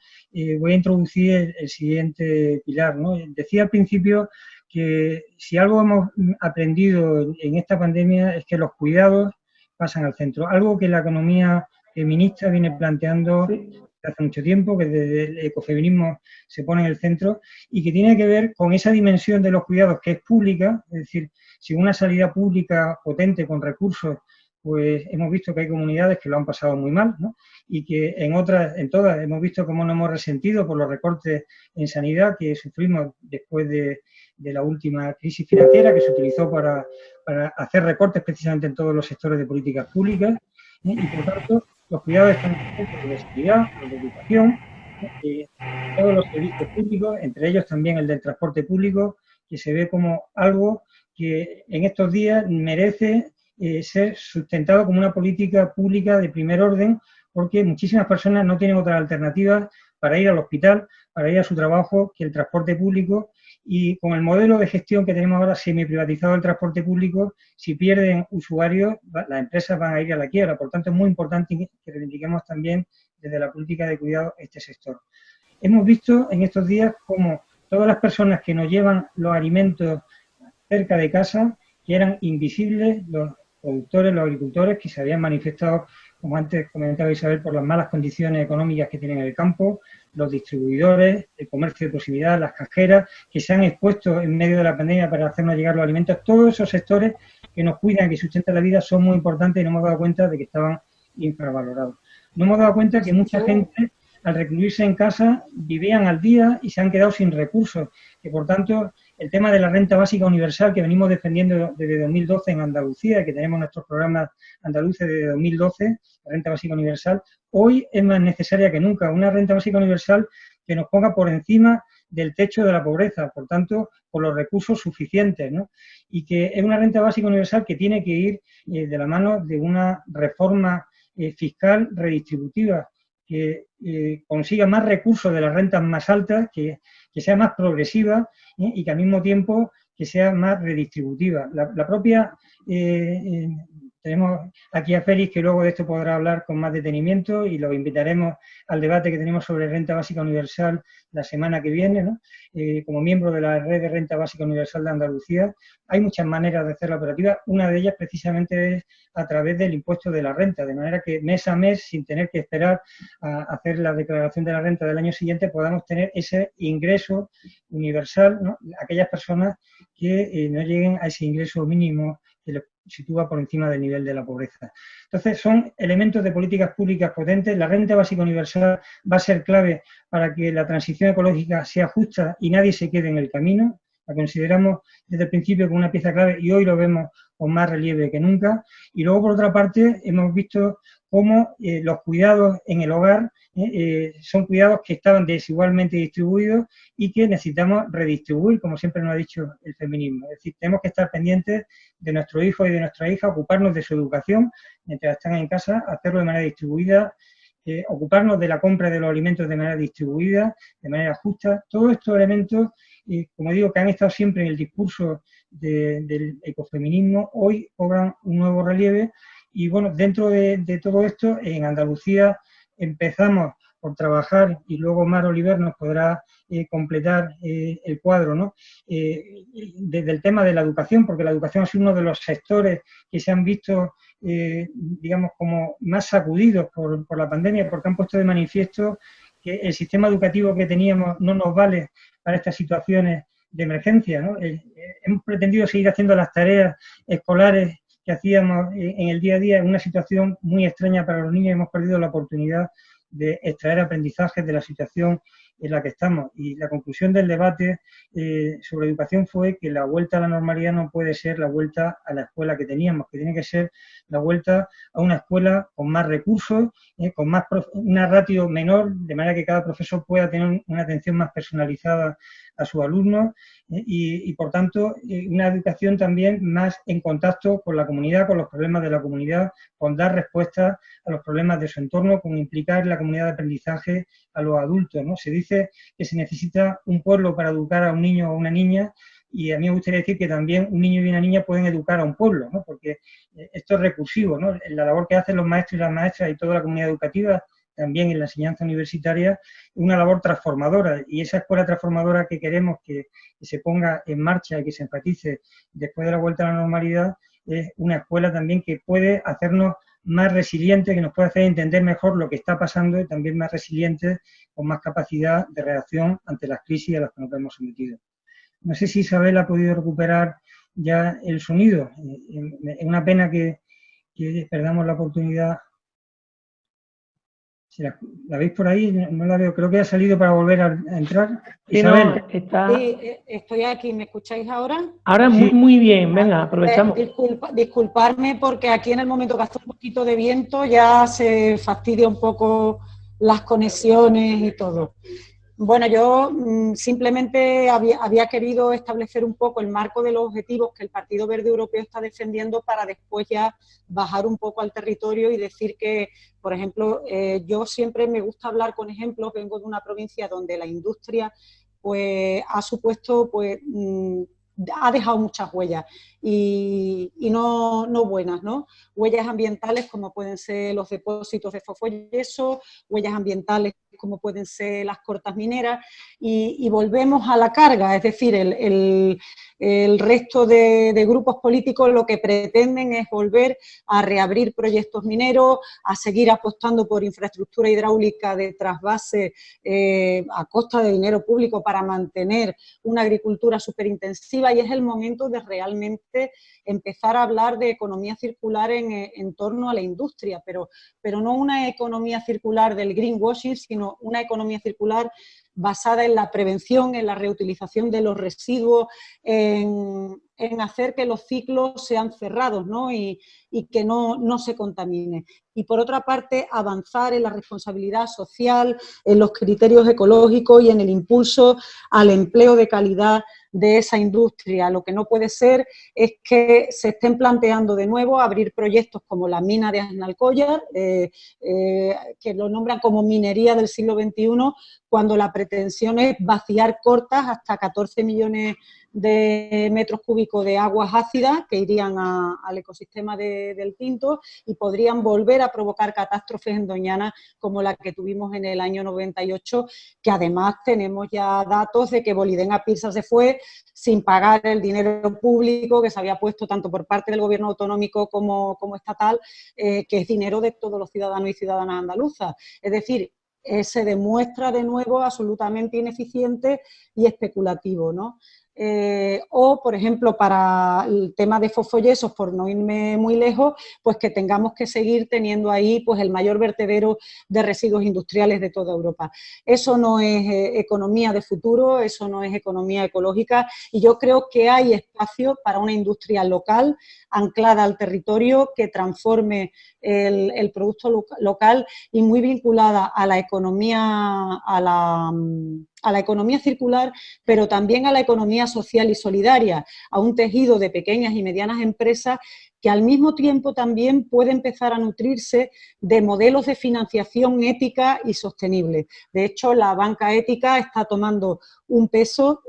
voy a introducir el siguiente pilar, ¿no? Decía al principio que si algo hemos aprendido en esta pandemia es que los cuidados pasan al centro. Algo que la economía feminista viene planteando desde hace mucho tiempo, que desde el ecofeminismo se pone en el centro y que tiene que ver con esa dimensión de los cuidados que es pública, es decir, sin una salida pública potente con recursos, pues hemos visto que hay comunidades que lo han pasado muy mal, ¿no? Y que en todas, hemos visto cómo nos hemos resentido por los recortes en sanidad que sufrimos después de la última crisis financiera, que se utilizó para hacer recortes precisamente en todos los sectores de políticas públicas, y por tanto los cuidados están por de sanidad, por de educación, todos los servicios públicos, entre ellos también el del transporte público, que se ve como algo que en estos días merece ser sustentado como una política pública de primer orden, porque muchísimas personas no tienen otras alternativas para ir al hospital, para ir a su trabajo, que el transporte público. Y con el modelo de gestión que tenemos ahora semi-privatizado del transporte público, si pierden usuarios, las empresas van a ir a la quiebra. Por tanto, es muy importante que reivindiquemos también desde la política de cuidado este sector. Hemos visto en estos días cómo todas las personas que nos llevan los alimentos cerca de casa, que eran invisibles, los productores, los agricultores, que se habían manifestado, como antes comentaba Isabel, por las malas condiciones económicas que tienen en el campo, los distribuidores, el comercio de proximidad, las cajeras, que se han expuesto en medio de la pandemia para hacernos llegar los alimentos. Todos esos sectores que nos cuidan, que sustentan la vida, son muy importantes y nos hemos dado cuenta de que estaban infravalorados. Nos hemos dado cuenta que mucha gente al recluirse en casa, vivían al día y se han quedado sin recursos. Que por tanto, el tema de la renta básica universal que venimos defendiendo desde 2012 en Andalucía, que tenemos nuestros programas andaluces desde 2012, la renta básica universal, hoy es más necesaria que nunca. Una renta básica universal que nos ponga por encima del techo de la pobreza, por tanto, con los recursos suficientes, ¿no? Y que es una renta básica universal que tiene que ir de la mano de una reforma fiscal redistributiva, que consiga más recursos de las rentas más altas, que sea más progresiva y que al mismo tiempo que sea más redistributiva. La propia... tenemos aquí a Félix, que luego de esto podrá hablar con más detenimiento, y lo invitaremos al debate que tenemos sobre renta básica universal la semana que viene, ¿no? Como miembro de la red de renta básica universal de Andalucía. Hay muchas maneras de hacerla operativa. Una de ellas precisamente es a través del impuesto de la renta, de manera que mes a mes, sin tener que esperar a hacer la declaración de la renta del año siguiente, podamos tener ese ingreso universal, ¿no? Aquellas personas que no lleguen a ese ingreso mínimo que les sitúa por encima del nivel de la pobreza. Entonces, son elementos de políticas públicas potentes. La renta básica universal va a ser clave para que la transición ecológica sea justa y nadie se quede en el camino. La consideramos desde el principio como una pieza clave y hoy lo vemos con más relieve que nunca. Y luego, por otra parte, hemos visto cómo los cuidados en el hogar son cuidados que estaban desigualmente distribuidos y que necesitamos redistribuir, como siempre nos ha dicho el feminismo. Es decir, tenemos que estar pendientes de nuestros hijos y de nuestra hija, ocuparnos de su educación mientras están en casa, hacerlo de manera distribuida, ocuparnos de la compra de los alimentos de manera distribuida, de manera justa. Todos estos elementos, como digo, que han estado siempre en el discurso del ecofeminismo, hoy cobran un nuevo relieve. Y bueno, dentro de todo esto, en Andalucía empezamos por trabajar, y luego Mar Oliver nos podrá completar el cuadro, ¿no? Desde el tema de la educación, porque la educación ha sido uno de los sectores que se han visto, digamos, como más sacudidos por la pandemia, porque han puesto de manifiesto que el sistema educativo que teníamos no nos vale para estas situaciones de emergencia, ¿no? Hemos pretendido seguir haciendo las tareas escolares que hacíamos en el día a día en una situación muy extraña para los niños, y hemos perdido la oportunidad de extraer aprendizajes de la situación en la que estamos. Y la conclusión del debate sobre educación fue que la vuelta a la normalidad no puede ser la vuelta a la escuela que teníamos, que tiene que ser la vuelta a una escuela con más recursos, con una ratio menor, de manera que cada profesor pueda tener una atención más personalizada a sus alumnos y por tanto, una educación también más en contacto con la comunidad, con los problemas de la comunidad, con dar respuestas a los problemas de su entorno, con implicar en la comunidad de aprendizaje a los adultos, ¿no? Se dice que se necesita un pueblo para educar a un niño o a una niña, y a mí me gustaría decir que también un niño y una niña pueden educar a un pueblo, ¿no? Porque esto es recursivo, ¿no? La labor que hacen los maestros y las maestras y toda la comunidad educativa, también en la enseñanza universitaria, es una labor transformadora, y esa escuela transformadora que queremos que se ponga en marcha y que se enfatice después de la vuelta a la normalidad es una escuela también que puede hacernos más resilientes, que nos puede hacer entender mejor lo que está pasando, y también más resilientes, con más capacidad de reacción ante las crisis a las que nos hemos sometido. No sé si Isabel ha podido recuperar ya el sonido. Es una pena que perdamos la oportunidad. Si la veis por ahí, no la veo. Creo que ha salido para volver a entrar. Isabel. No, está... Sí, estoy aquí. ¿Me escucháis ahora? Ahora Sí. muy bien. Venga, aprovechamos. Disculparme porque aquí en el momento que hace un poquito de viento ya se fastidia un poco las conexiones y todo. Bueno, yo simplemente había querido establecer un poco el marco de los objetivos que el Partido Verde Europeo está defendiendo, para después ya bajar un poco al territorio y decir que, por ejemplo, yo siempre me gusta hablar con ejemplos. Vengo de una provincia donde la industria pues ha supuesto, pues ha dejado muchas huellas y no buenas, ¿no? Huellas ambientales como pueden ser los depósitos de fosfoyeso, huellas ambientales como pueden ser las cortas mineras, y volvemos a la carga, es decir, el resto de grupos políticos lo que pretenden es volver a reabrir proyectos mineros, a seguir apostando por infraestructura hidráulica de trasvase a costa de dinero público para mantener una agricultura superintensiva, y es el momento de realmente empezar a hablar de economía circular en torno a la industria, pero no una economía circular del greenwashing, sino sino una economía circular basada en la prevención, en la reutilización de los residuos, en hacer que los ciclos sean cerrados, ¿no? y que no se contamine. Y por otra parte, avanzar en la responsabilidad social, en los criterios ecológicos y en el impulso al empleo de calidad de esa industria. Lo que no puede ser es que se estén planteando de nuevo abrir proyectos como la mina de Aznalcóllar, que lo nombran como minería del siglo XXI, cuando la pretensión es vaciar cortas hasta 14 millones de metros cúbicos de aguas ácidas que irían al ecosistema del Tinto y podrían volver a provocar catástrofes en Doñana como la que tuvimos en el año 98, que además tenemos ya datos de que Boliden a Pirsa se fue sin pagar el dinero público que se había puesto tanto por parte del gobierno autonómico como estatal, que es dinero de todos los ciudadanos y ciudadanas andaluzas. Es decir, se demuestra de nuevo absolutamente ineficiente y especulativo, ¿no? O, por ejemplo, para el tema de fosfoyesos, por no irme muy lejos, pues que tengamos que seguir teniendo ahí pues el mayor vertedero de residuos industriales de toda Europa. Eso no es economía de futuro, eso no es economía ecológica, y yo creo que hay espacio para una industria local, anclada al territorio, que transforme el producto local y muy vinculada a la economía, a la economía circular, pero también a la economía social y solidaria, a un tejido de pequeñas y medianas empresas que al mismo tiempo también puede empezar a nutrirse de modelos de financiación ética y sostenible. De hecho, la banca ética está tomando un peso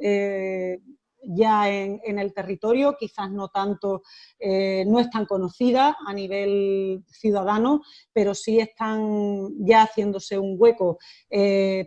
ya en el territorio, quizás no tanto, no es tan conocida a nivel ciudadano, pero sí están ya haciéndose un hueco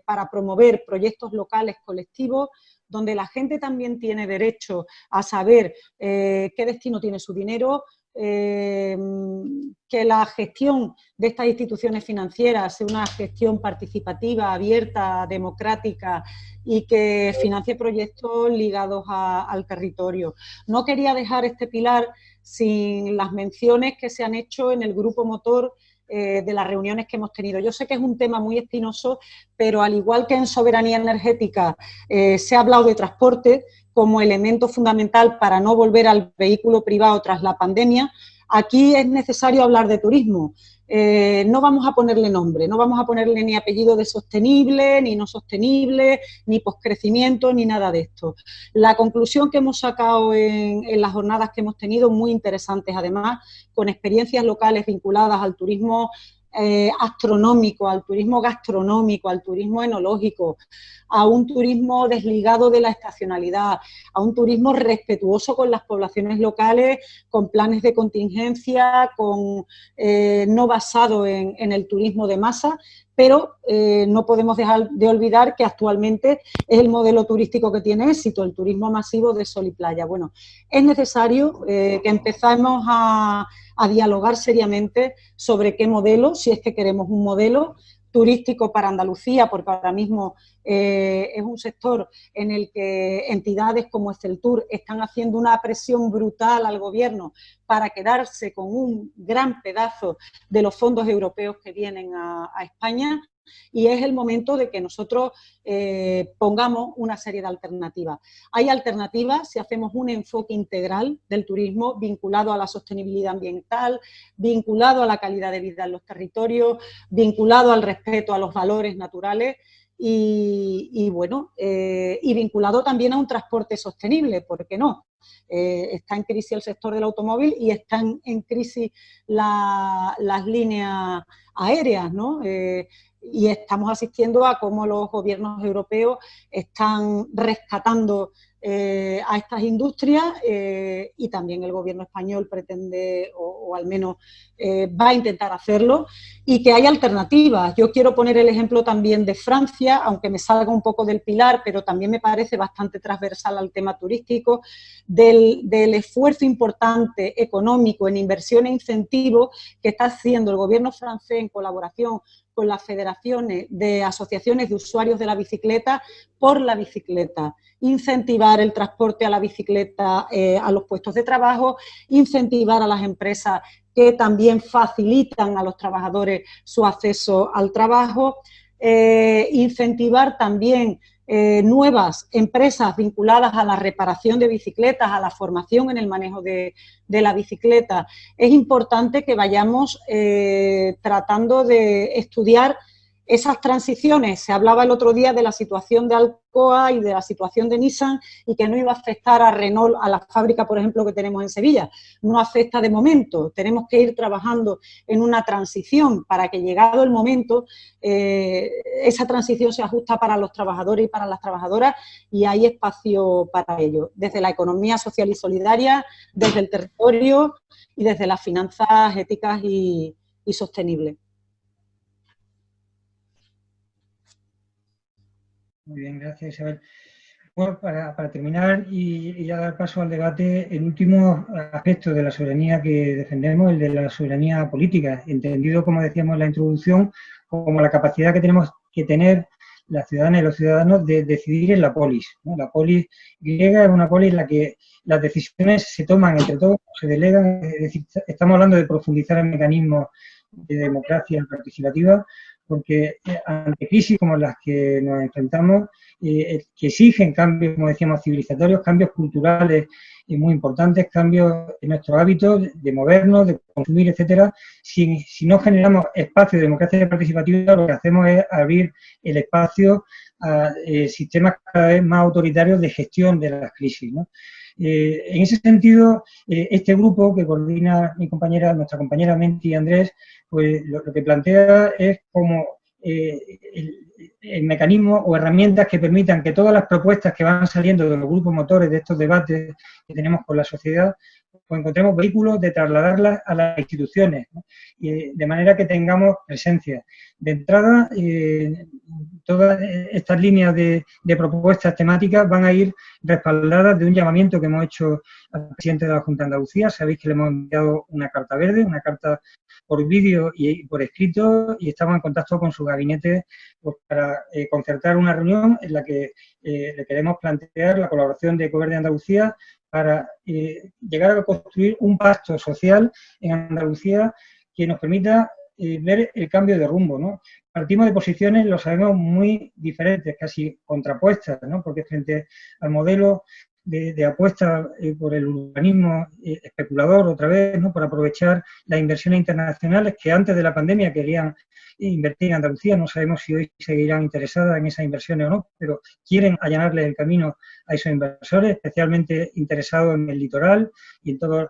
para promover proyectos locales colectivos, donde la gente también tiene derecho a saber qué destino tiene su dinero, que la gestión de estas instituciones financieras sea una gestión participativa, abierta, democrática y que financie proyectos ligados al territorio. No quería dejar este pilar sin las menciones que se han hecho en el grupo motor de las reuniones que hemos tenido. Yo sé que es un tema muy espinoso, pero al igual que en soberanía energética se ha hablado de transporte como elemento fundamental para no volver al vehículo privado tras la pandemia, aquí es necesario hablar de turismo. No vamos a ponerle nombre, no vamos a ponerle ni apellido de sostenible, ni no sostenible, ni poscrecimiento, ni nada de esto. La conclusión que hemos sacado en las jornadas que hemos tenido, muy interesantes además, con experiencias locales vinculadas al turismo astronómico, al turismo gastronómico, al turismo enológico, a un turismo desligado de la estacionalidad, a un turismo respetuoso con las poblaciones locales, con planes de contingencia, no basado en el turismo de masa, pero no podemos dejar de olvidar que actualmente es el modelo turístico que tiene éxito, el turismo masivo de sol y playa. Bueno, es necesario que empezamos a dialogar seriamente sobre qué modelo, si es que queremos un modelo turístico para Andalucía, porque ahora mismo es un sector en el que entidades como Exceltur están haciendo una presión brutal al gobierno para quedarse con un gran pedazo de los fondos europeos que vienen a España. Y es el momento de que nosotros pongamos una serie de alternativas. Hay alternativas si hacemos un enfoque integral del turismo vinculado a la sostenibilidad ambiental, vinculado a la calidad de vida en los territorios, vinculado al respeto a los valores naturales y vinculado también a un transporte sostenible, ¿por qué no? Está en crisis el sector del automóvil y están en crisis las líneas aéreas, ¿no? Y estamos asistiendo a cómo los gobiernos europeos están rescatando a estas industrias y también el gobierno español pretende, o al menos va a intentar hacerlo, y que hay alternativas. Yo quiero poner el ejemplo también de Francia, aunque me salga un poco del pilar, pero también me parece bastante transversal al tema turístico, del esfuerzo importante económico en inversión e incentivo que está haciendo el gobierno francés en colaboración con las federaciones de asociaciones de usuarios de la bicicleta por la bicicleta, incentivar el transporte a la bicicleta a los puestos de trabajo, incentivar a las empresas que también facilitan a los trabajadores su acceso al trabajo, incentivar también nuevas empresas vinculadas a la reparación de bicicletas, a la formación en el manejo de la bicicleta. Es importante que vayamos tratando de estudiar esas transiciones. Se hablaba el otro día de la situación de Alcoa y de la situación de Nissan y que no iba a afectar a Renault, a la fábrica, por ejemplo, que tenemos en Sevilla. No afecta de momento. Tenemos que ir trabajando en una transición para que, llegado el momento, esa transición se ajusta para los trabajadores y para las trabajadoras y hay espacio para ello. Desde la economía social y solidaria, desde el territorio y desde las finanzas éticas y sostenibles. Muy bien, gracias, Isabel. Bueno, para terminar y ya dar paso al debate, el último aspecto de la soberanía que defendemos, el de la soberanía política, entendido, como decíamos en la introducción, como la capacidad que tenemos que tener las ciudadanas y los ciudadanos de decidir en la polis, ¿no? La polis griega es una polis en la que las decisiones se toman entre todos, se delegan, es decir, estamos hablando de profundizar en mecanismos de democracia participativa, porque ante crisis como las que nos enfrentamos, que exigen cambios, como decíamos, civilizatorios, cambios culturales muy importantes, cambios en nuestros hábitos de movernos, de consumir, etcétera. Si no generamos espacio de democracia participativa, lo que hacemos es abrir el espacio a sistemas cada vez más autoritarios de gestión de las crisis, ¿no? En ese sentido, este grupo que coordina nuestra compañera Menti y Andrés, pues lo que plantea es como el mecanismo o herramientas que permitan que todas las propuestas que van saliendo de los grupos motores de estos debates que tenemos con la sociedad, pues encontremos vehículos de trasladarlas a las instituciones, ¿no? De manera que tengamos presencia. De entrada, todas estas líneas de propuestas temáticas van a ir respaldadas de un llamamiento que hemos hecho al presidente de la Junta de Andalucía. Sabéis que le hemos enviado una carta verde, una carta por vídeo y por escrito, y estamos en contacto con su gabinete pues, para concertar una reunión en la que le queremos plantear la colaboración de Govern de Andalucía para llegar a construir un pacto social en Andalucía que nos permita ver el cambio de rumbo, ¿no? Partimos de posiciones, lo sabemos, muy diferentes, casi contrapuestas, ¿no? Porque frente al modelo de apuesta por el urbanismo especulador, otra vez, ¿no? Por aprovechar las inversiones internacionales que antes de la pandemia querían invertir en Andalucía, no sabemos si hoy seguirán interesadas en esas inversiones o no, pero quieren allanarle el camino a esos inversores, especialmente interesados en el litoral y en todos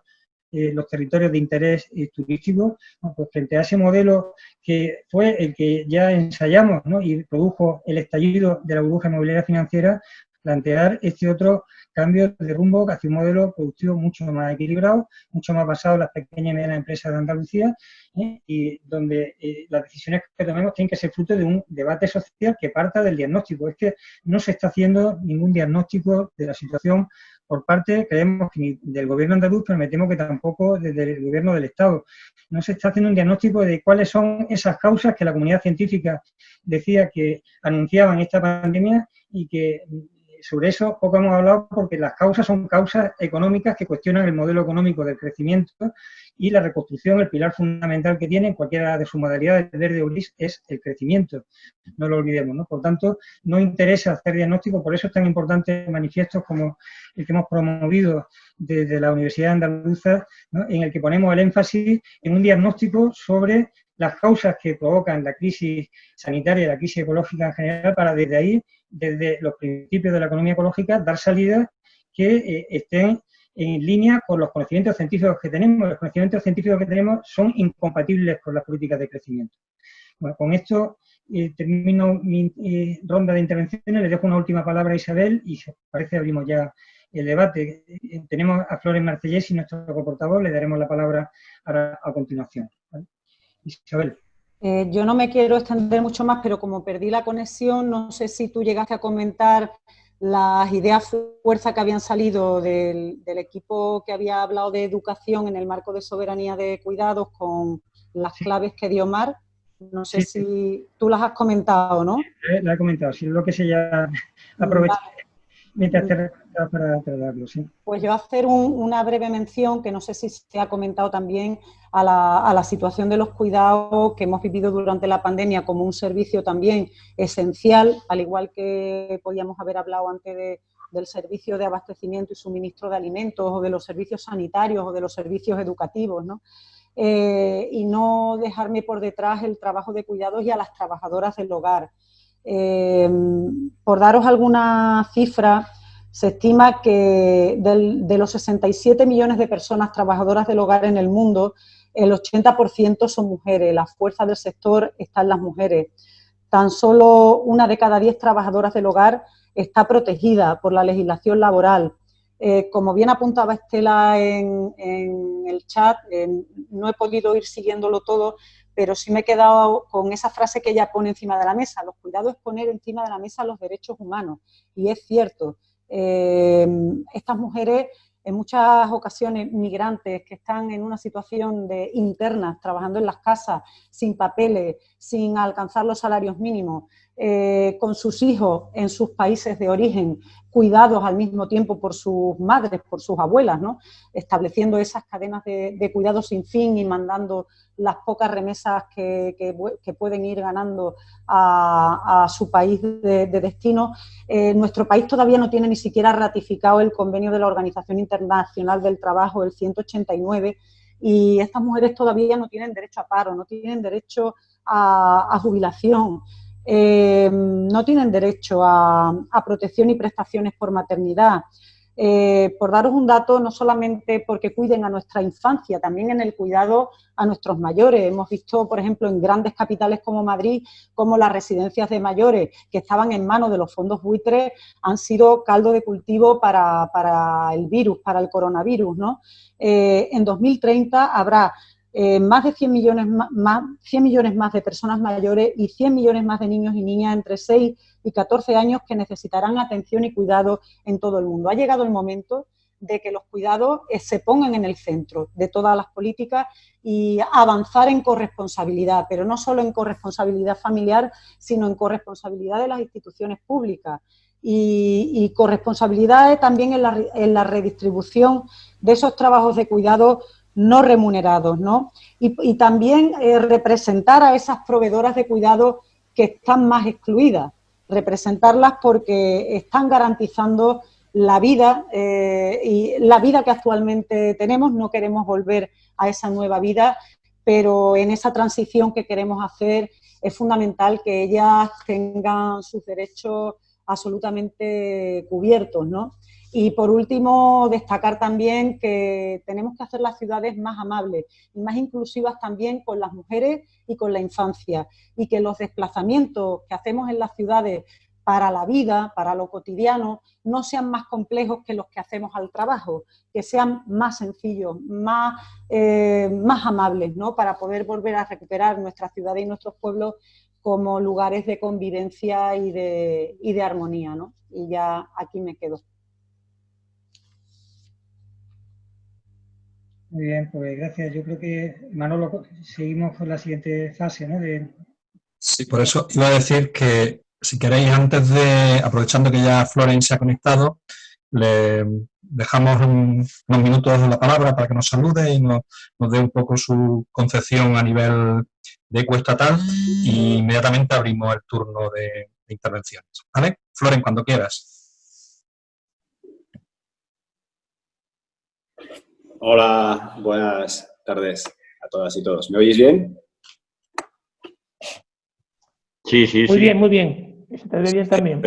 los territorios de interés turístico. ¿No? Pues frente a ese modelo que fue el que ya ensayamos, ¿no? Y produjo el estallido de la burbuja inmobiliaria financiera, plantear este otro cambio de rumbo hacia un modelo productivo mucho más equilibrado, mucho más basado en las pequeñas y medianas empresas de Andalucía, y donde las decisiones que tomemos tienen que ser fruto de un debate social que parta del diagnóstico. Es que no se está haciendo ningún diagnóstico de la situación por parte, creemos, que ni del gobierno andaluz, pero me temo que tampoco desde el gobierno del Estado. No se está haciendo un diagnóstico de cuáles son esas causas que la comunidad científica decía que anunciaban esta pandemia y que sobre eso poco hemos hablado porque las causas son causas económicas que cuestionan el modelo económico del crecimiento y la reconstrucción, el pilar fundamental que tiene en cualquiera de sus modalidades, verde o gris, es el crecimiento. No lo olvidemos, ¿no? Por tanto, no interesa hacer diagnóstico, por eso es tan importante manifiestos como el que hemos promovido desde la Universidad Andaluza, ¿no? En el que ponemos el énfasis en un diagnóstico sobre las causas que provocan la crisis sanitaria y la crisis ecológica en general, para desde ahí, desde los principios de la economía ecológica, dar salidas que estén en línea con los conocimientos científicos que tenemos. Los conocimientos científicos que tenemos son incompatibles con las políticas de crecimiento. Bueno, con esto termino mi ronda de intervenciones. Le dejo una última palabra a Isabel y, si os parece, abrimos ya el debate. Tenemos a Flores Marcellés y nuestro coportavoz. Le daremos la palabra a continuación, ¿vale? Isabel. Yo no me quiero extender mucho más, pero como perdí la conexión, no sé si tú llegaste a comentar las ideas fuerza que habían salido del equipo que había hablado de educación en el marco de soberanía de cuidados con las claves que dio Mar. No sé si tú las has comentado, ¿no? La he comentado, si es lo que se ya aprovecha. Mientras te para darlo, sí. Pues yo hacer una breve mención, que no sé si se ha comentado también, a la situación de los cuidados que hemos vivido durante la pandemia como un servicio también esencial, al igual que podíamos haber hablado antes del servicio de abastecimiento y suministro de alimentos, o de los servicios sanitarios, o de los servicios educativos, ¿no? Y no dejarme por detrás el trabajo de cuidados y a las trabajadoras del hogar. Por daros alguna cifra, se estima que de los 67 millones de personas trabajadoras del hogar en el mundo, el 80% son mujeres. La fuerza del sector está en las mujeres. Tan solo 1 de cada 10 trabajadoras del hogar está protegida por la legislación laboral. Como bien apuntaba Estela en el chat, no he podido ir siguiéndolo todo, pero sí me he quedado con esa frase que ella pone encima de la mesa. Los cuidados es poner encima de la mesa los derechos humanos. Y es cierto, estas mujeres, en muchas ocasiones migrantes, que están en una situación de internas, trabajando en las casas, sin papeles, sin alcanzar los salarios mínimos, con sus hijos en sus países de origen, cuidados al mismo tiempo por sus madres, por sus abuelas, ¿no? Estableciendo esas cadenas de cuidados sin fin y mandando las pocas remesas que pueden ir ganando a su país de destino. Nuestro país todavía no tiene ni siquiera ratificado el convenio de la Organización Internacional del Trabajo, el 189, y estas mujeres todavía no tienen derecho a paro, no tienen derecho a jubilación, no tienen derecho a protección y prestaciones por maternidad. Por daros un dato, no solamente porque cuiden a nuestra infancia, también en el cuidado a nuestros mayores. Hemos visto, por ejemplo, en grandes capitales como Madrid, como las residencias de mayores que estaban en manos de los fondos buitres han sido caldo de cultivo para el virus, para el coronavirus, ¿no? En 2030 habrá más de 100 millones más de personas mayores y 100 millones más de niños y niñas entre 6 y 14 años que necesitarán atención y cuidado en todo el mundo. Ha llegado el momento de que los cuidados se pongan en el centro de todas las políticas y avanzar en corresponsabilidad, pero no solo en corresponsabilidad familiar, sino en corresponsabilidad de las instituciones públicas y corresponsabilidad también en la redistribución de esos trabajos de cuidado no remunerados, ¿no? Y también representar a esas proveedoras de cuidado que están más excluidas, representarlas porque están garantizando la vida y la vida que actualmente tenemos. No queremos volver a esa nueva vida, pero en esa transición que queremos hacer es fundamental que ellas tengan sus derechos absolutamente cubiertos, ¿no? Y por último, destacar también que tenemos que hacer las ciudades más amables y más inclusivas también con las mujeres y con la infancia, y que los desplazamientos que hacemos en las ciudades para la vida, para lo cotidiano, no sean más complejos que los que hacemos al trabajo, que sean más sencillos, más amables, ¿no? Para poder volver a recuperar nuestras ciudades y nuestros pueblos como lugares de convivencia y de armonía, ¿no? Y ya aquí me quedo. Muy bien, pues gracias. Yo creo que, Manolo, seguimos con la siguiente fase, ¿no? Sí, por eso iba a decir que, si queréis, antes de, aprovechando que ya Floren se ha conectado, le dejamos unos minutos la palabra para que nos salude y nos dé un poco su concepción a nivel de ecoestatal, y inmediatamente abrimos el turno de intervenciones. ¿Vale? Floren, cuando quieras. Hola, buenas tardes a todas y todos. ¿Me oís bien? Sí. Muy bien, muy bien. Se te ve bien también.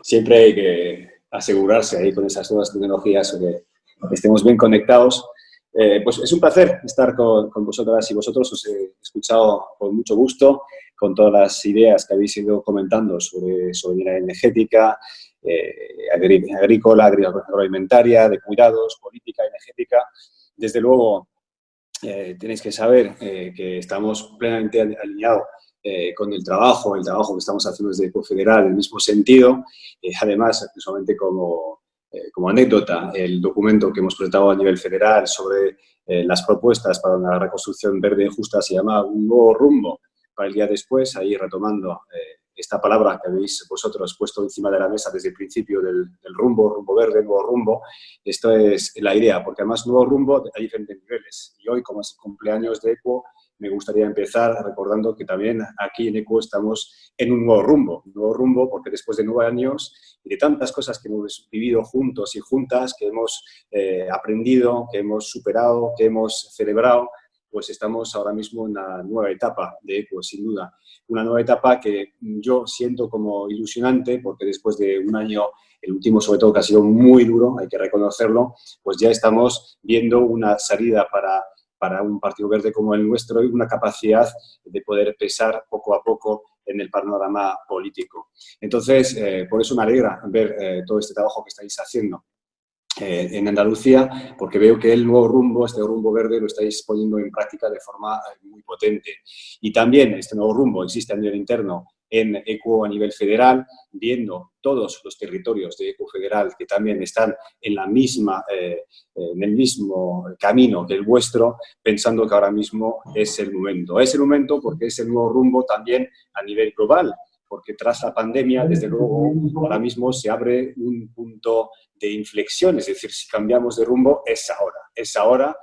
Siempre hay que asegurarse ahí con esas nuevas tecnologías que estemos bien conectados. Pues es un placer estar con vosotras y vosotros. Os he escuchado con mucho gusto, con todas las ideas que habéis ido comentando sobre soberanía energética, agrícola, agroalimentaria, de cuidados, política energética. Desde luego, tenéis que saber que estamos plenamente alineados con el trabajo que estamos haciendo desde Ecofederal en el mismo sentido. Además, solamente como anécdota, el documento que hemos presentado a nivel federal sobre las propuestas para una reconstrucción verde y justa se llama Un nuevo rumbo para el día después, ahí retomando esta palabra que habéis vosotros puesto encima de la mesa desde el principio del rumbo verde, nuevo rumbo. Esto es la idea, porque además nuevo rumbo a diferentes niveles. Y hoy, como es el cumpleaños de EQUO, me gustaría empezar recordando que también aquí en EQUO estamos en un nuevo rumbo porque después de 9 años y de tantas cosas que hemos vivido juntos y juntas, que hemos aprendido, que hemos superado, que hemos celebrado, pues estamos ahora mismo en una nueva etapa de EQUO, sin duda. Una nueva etapa que yo siento como ilusionante, porque después de un año, el último sobre todo que ha sido muy duro, hay que reconocerlo, pues ya estamos viendo una salida para un Partido Verde como el nuestro y una capacidad de poder pesar poco a poco en el panorama político. Entonces, por eso me alegra ver todo este trabajo que estáis haciendo en Andalucía, porque veo que el nuevo rumbo, este rumbo verde, lo estáis poniendo en práctica de forma muy potente. Y también este nuevo rumbo existe a nivel interno en EQUO a nivel federal, viendo todos los territorios de EQUO federal que también están en el mismo camino que el vuestro, pensando que ahora mismo es el momento. Es el momento porque es el nuevo rumbo también a nivel global, porque tras la pandemia, desde luego, ahora mismo se abre un punto de inflexión, es decir, si cambiamos de rumbo, es ahora,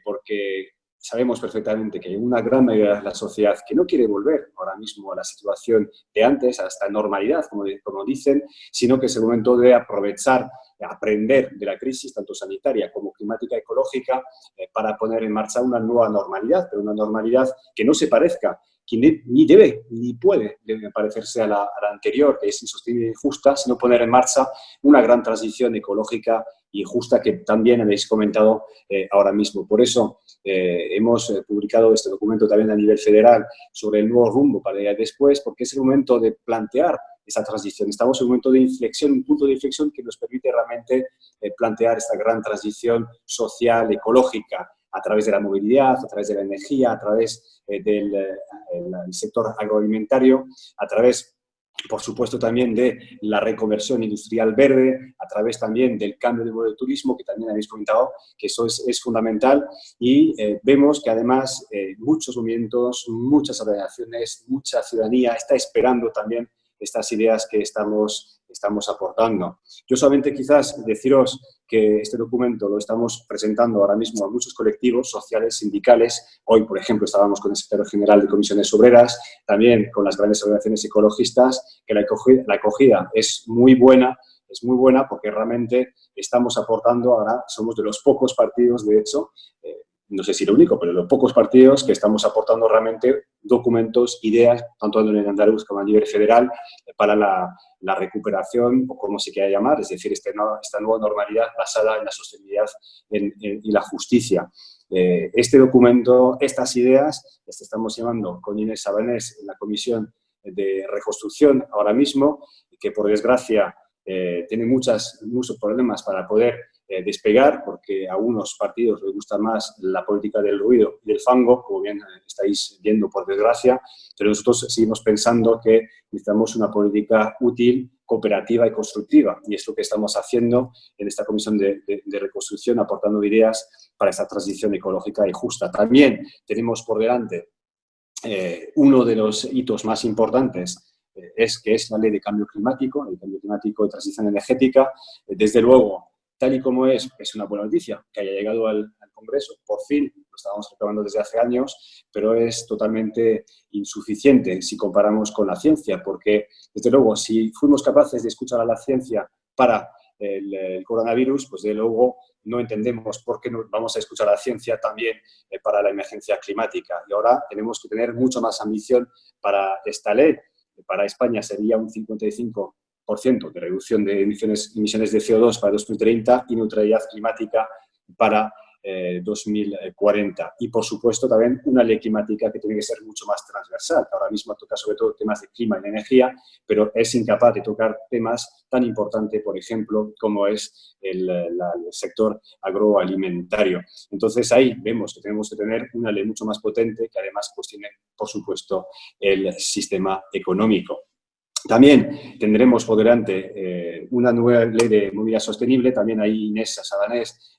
porque sabemos perfectamente que hay una gran mayoría de la sociedad que no quiere volver ahora mismo a la situación de antes, a esta normalidad, como dicen, sino que es el momento de aprovechar, de aprender de la crisis, tanto sanitaria como climática, ecológica, para poner en marcha una nueva normalidad, pero una normalidad que no se parezca, que ni debe ni puede parecerse a la anterior, que es insostenible y injusta, sino poner en marcha una gran transición ecológica y justa que también habéis comentado ahora mismo. Por eso hemos publicado este documento también a nivel federal sobre el nuevo rumbo para ir después, porque es el momento de plantear esa transición. Estamos en un momento de inflexión, un punto de inflexión que nos permite realmente plantear esta gran transición social, ecológica, a través de la movilidad, a través de la energía, a través del sector agroalimentario, a través, por supuesto, también de la reconversión industrial verde, a través también del cambio de modelo de turismo, que también habéis comentado, que eso es fundamental. Y vemos que además muchos movimientos, muchas organizaciones, mucha ciudadanía está esperando también estas ideas que estamos aportando. Yo solamente quizás deciros que este documento lo estamos presentando ahora mismo a muchos colectivos sociales, sindicales. Hoy, por ejemplo, estábamos con el secretario general de Comisiones Obreras, también con las grandes organizaciones ecologistas, que la acogida es muy buena porque realmente estamos aportando, ahora somos de los pocos partidos, de hecho, no sé si lo único, pero los pocos partidos que estamos aportando realmente documentos, ideas, tanto en andaluz como a nivel federal, para la recuperación, o como se quiera llamar, es decir, esta nueva normalidad basada en la sostenibilidad y la justicia. Este documento, estas ideas, las estamos llevando con Inés Sabanés en la Comisión de Reconstrucción ahora mismo, que por desgracia tiene muchos problemas para poder despegar, porque a unos partidos les gusta más la política del ruido y del fango, como bien estáis viendo por desgracia, pero nosotros seguimos pensando que necesitamos una política útil, cooperativa y constructiva, y es lo que estamos haciendo en esta comisión de reconstrucción, aportando ideas para esta transición ecológica y justa. También tenemos por delante uno de los hitos más importantes, que es la ley de cambio climático y transición energética. Desde luego, tal y como es una buena noticia que haya llegado al Congreso, por fin, lo estábamos reclamando desde hace años, pero es totalmente insuficiente si comparamos con la ciencia, porque, desde luego, si fuimos capaces de escuchar a la ciencia para el coronavirus, pues, desde luego, no entendemos por qué no vamos a escuchar a la ciencia también para la emergencia climática. Y ahora tenemos que tener mucho más ambición para esta ley. Para España sería un 55% de reducción de emisiones de CO2 para 2030 y neutralidad climática para 2040. Y, por supuesto, también una ley climática que tiene que ser mucho más transversal, que ahora mismo toca sobre todo temas de clima y de energía, pero es incapaz de tocar temas tan importantes, por ejemplo, como es el sector agroalimentario. Entonces, ahí vemos que tenemos que tener una ley mucho más potente, que además pues tiene, por supuesto, el sistema económico. También tendremos por delante una nueva ley de movilidad sostenible. También ahí Inés Sabanés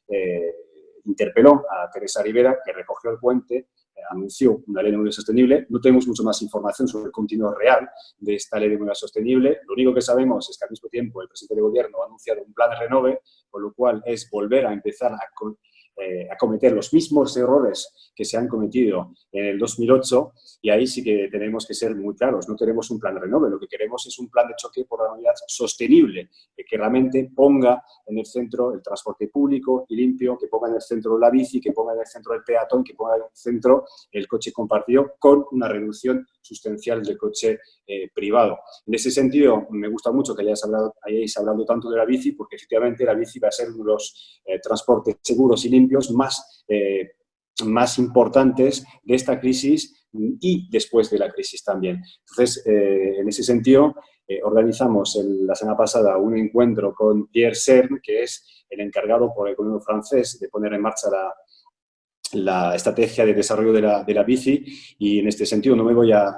interpeló a Teresa Rivera, que recogió el puente anunció una ley de movilidad sostenible. No tenemos mucho más información sobre el contenido real de esta ley de movilidad sostenible. Lo único que sabemos es que al mismo tiempo el presidente del gobierno ha anunciado un plan de renove, con lo cual es volver a empezar a cometer los mismos errores que se han cometido en el 2008, y ahí sí que tenemos que ser muy claros. No queremos un plan de renove, lo que queremos es un plan de choque por la movilidad sostenible, que realmente ponga en el centro el transporte público y limpio, que ponga en el centro la bici, que ponga en el centro el peatón, que ponga en el centro el coche compartido, con una reducción sustancial del coche privado. En ese sentido, me gusta mucho que hayáis hablado tanto de la bici, porque efectivamente la bici va a ser uno de los transportes seguros y limpios más importantes de esta crisis y después de la crisis también. Entonces, en ese sentido, organizamos la semana pasada un encuentro con Pierre Cern, que es el encargado por el gobierno francés de poner en marcha la estrategia de desarrollo de la bici, y en este sentido no me voy a...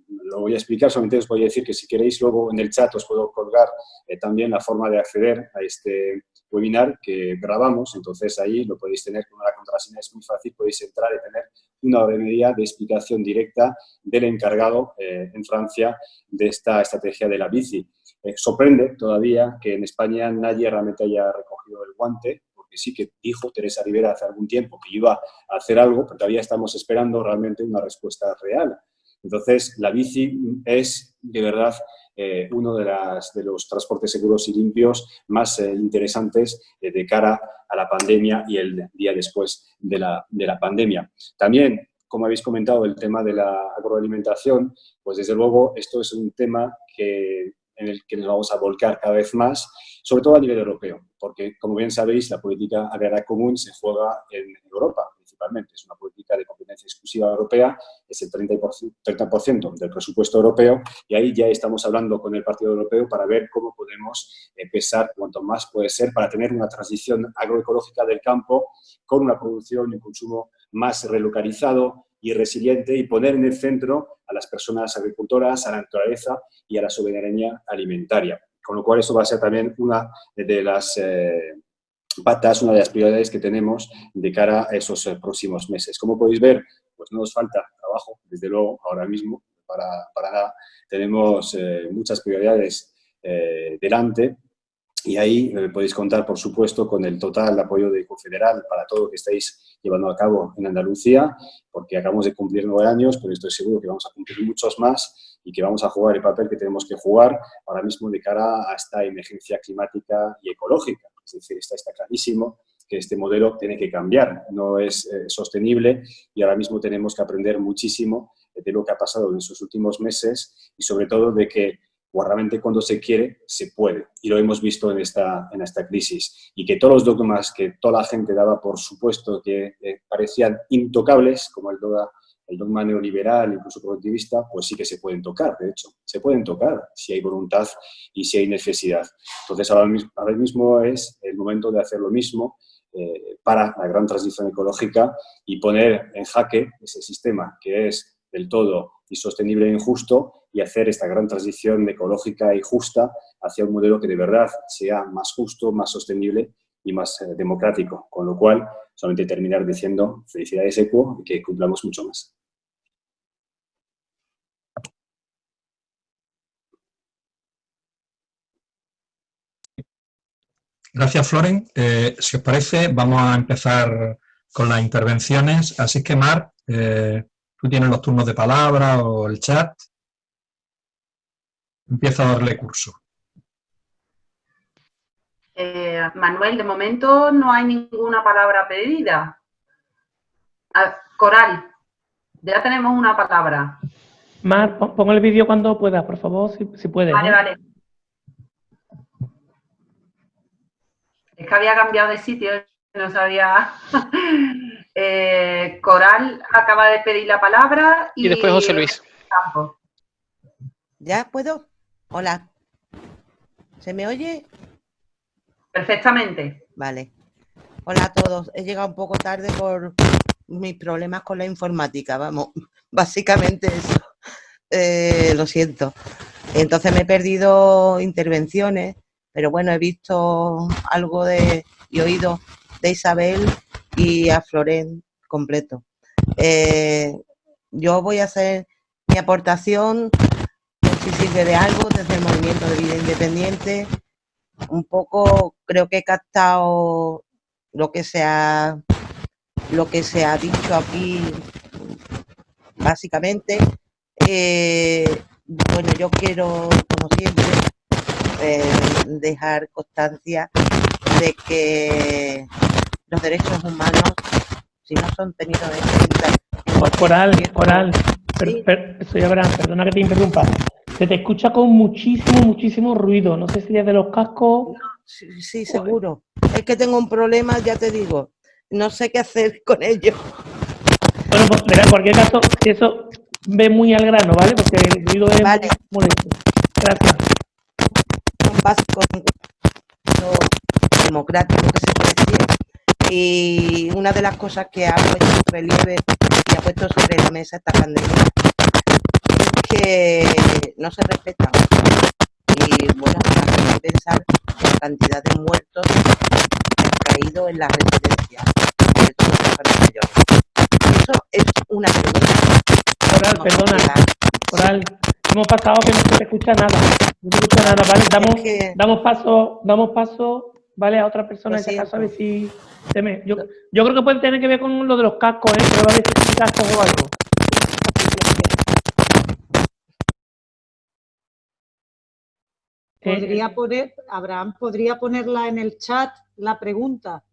Lo voy a explicar, solamente os voy a decir que si queréis luego en el chat os puedo colgar también la forma de acceder a este webinar que grabamos, entonces ahí lo podéis tener con una contraseña, es muy fácil, podéis entrar y tener una hora y media de explicación directa del encargado en Francia de esta estrategia de la bici. Sorprende todavía que en España nadie realmente haya recogido el guante, porque sí que dijo Teresa Rivera hace algún tiempo que iba a hacer algo, pero todavía estamos esperando realmente una respuesta real. Entonces, la bici es, de verdad, uno de los transportes seguros y limpios más interesantes de cara a la pandemia y el día después de la pandemia. También, como habéis comentado, el tema de la agroalimentación, pues desde luego esto es un tema en el que nos vamos a volcar cada vez más, sobre todo a nivel europeo, porque, como bien sabéis, la política agraria común se juega en Europa, principalmente. Es una política de competencia exclusiva europea, es el 30% del presupuesto europeo, y ahí ya estamos hablando con el Partido Europeo para ver cómo podemos empezar cuanto más puede ser para tener una transición agroecológica del campo con una producción y un consumo más relocalizado y resiliente, y poner en el centro a las personas agricultoras, a la naturaleza y a la soberanía alimentaria. Con lo cual, eso va a ser también una de las patas, una de las prioridades que tenemos de cara a esos próximos meses. Como podéis ver, pues no nos falta trabajo, desde luego, ahora mismo, para nada. Tenemos muchas prioridades delante, y ahí podéis contar, por supuesto, con el total apoyo de Confederal para todo lo que estáis llevando a cabo en Andalucía, porque acabamos de cumplir 9 años, pero estoy seguro que vamos a cumplir muchos más y que vamos a jugar el papel que tenemos que jugar ahora mismo de cara a esta emergencia climática y ecológica. Es decir, está clarísimo que este modelo tiene que cambiar, no es sostenible, y ahora mismo tenemos que aprender muchísimo de lo que ha pasado en estos últimos meses, y sobre todo de que realmente cuando se quiere, se puede. Y lo hemos visto en esta crisis. Y que todos los dogmas que toda la gente daba por supuesto que parecían intocables, como el dogma neoliberal, incluso productivista, pues sí que se pueden tocar, de hecho. Se pueden tocar si hay voluntad y si hay necesidad. Entonces, ahora mismo es el momento de hacer lo mismo para la gran transición ecológica y poner en jaque ese sistema que es del todo insostenible e injusto, y hacer esta gran transición ecológica y justa hacia un modelo que de verdad sea más justo, más sostenible y más democrático. Con lo cual, solamente terminar diciendo felicidades ECO y que cumplamos mucho más. Gracias, Floren. Si os parece, vamos a empezar con las intervenciones. Así que, Mar, tú tienes los turnos de palabra o el chat. Empieza a darle curso. Manuel, de momento no hay ninguna palabra pedida. Coral, ya tenemos una palabra. Mar, pon el vídeo cuando puedas, por favor, si puedes. Vale, vale. Es que había cambiado de sitio, no sabía. Coral acaba de pedir la palabra. Y después José Luis. Campos. ¿Ya puedo? Hola. ¿Se me oye? Perfectamente. Vale. Hola a todos. He llegado un poco tarde por mis problemas con la informática, vamos. Básicamente eso. Lo siento. Entonces me he perdido intervenciones, pero bueno, he visto algo y oído de Isabel y a Floren completo. Yo voy a hacer mi aportación, si sirve de algo, desde el Movimiento de Vida Independiente. Un poco creo que he captado lo que se ha dicho aquí, básicamente. Bueno, yo quiero, como siempre, dejar constancia de que los derechos humanos, si no son tenidos en cuenta... Coral, ¿sí? soy Abraham, perdona que te interrumpa. Se te escucha con muchísimo ruido. No sé si es de los cascos. No, sí, seguro. Es que tengo un problema, ya te digo. No sé qué hacer con ello. Bueno, pues verá, en cualquier caso, eso ve muy al grano, ¿vale? Porque el ruido es Vale. muy molesto. Gracias. Son básicos democrático que se puede decir. Y una de las cosas que ha puesto en relieve y ha puesto sobre la mesa esta pandemia es que no se respetan. Y bueno, hay que pensar en la cantidad de muertos que han caído en las residencias, sobre todo personas mayores. Eso es una pregunta. Coral, perdona. Coral, hemos pasado que no se te escucha nada. No se escucha nada, ¿vale? Damos paso, ¿vale? A otra persona, en este caso, a ver si... Yo creo que puede tener que ver con lo de los cascos, ¿eh? Pero a ver si tiene cascos o algo. Abraham, ¿podría ponerla en el chat la pregunta?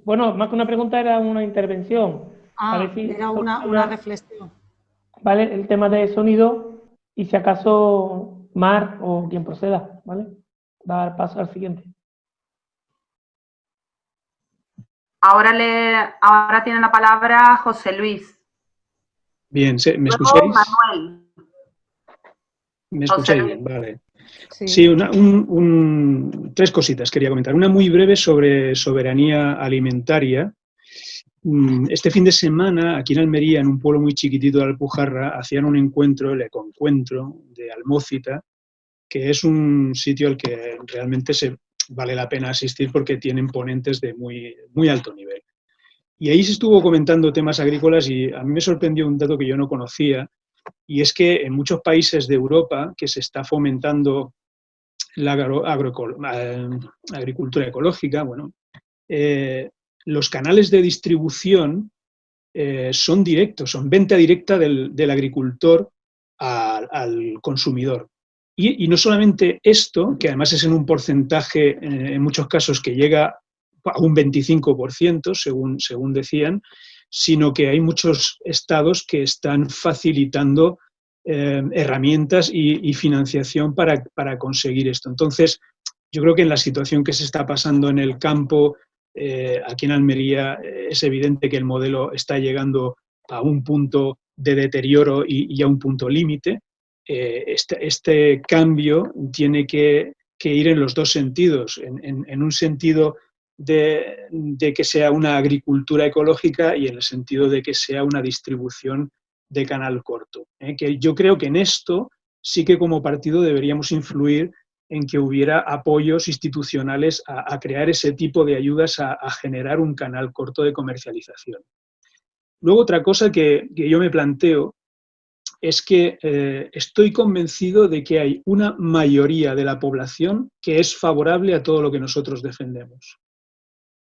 Bueno, más que una pregunta era una intervención. Ah, a ver si era una reflexión. Vale, el tema de sonido y si acaso Mar o quien proceda, ¿vale? Dar paso al siguiente. Ahora tiene la palabra José Luis. Bien, ¿me Luego, escucháis? Manuel. ¿Me escucháis bien? Vale. Sí, Sí, tres cositas quería comentar. Una muy breve sobre soberanía alimentaria. Este fin de semana, aquí en Almería, en un pueblo muy chiquitito de Alpujarra, hacían un encuentro, el Ecoencuentro de Almócita, que es un sitio al que realmente vale la pena asistir porque tienen ponentes de muy alto nivel. Y ahí se estuvo comentando temas agrícolas y a mí me sorprendió un dato que yo no conocía, y es que en muchos países de Europa que se está fomentando la agricultura ecológica, bueno, los canales de distribución son directos, son venta directa del agricultor al consumidor. Y no solamente esto, que además es en un porcentaje, en muchos casos, que llega a un 25%, según decían, sino que hay muchos estados que están facilitando herramientas y financiación para conseguir esto. Entonces, yo creo que en la situación que se está pasando en el campo, aquí en Almería, es evidente que el modelo está llegando a un punto de deterioro y a un punto límite. Este cambio tiene que ir en los dos sentidos, en un sentido de que sea una agricultura ecológica y en el sentido de que sea una distribución de canal corto. Que yo creo que en esto sí que como partido deberíamos influir en que hubiera apoyos institucionales a crear ese tipo de ayudas a generar un canal corto de comercialización. Luego otra cosa que yo me planteo es que estoy convencido de que hay una mayoría de la población que es favorable a todo lo que nosotros defendemos.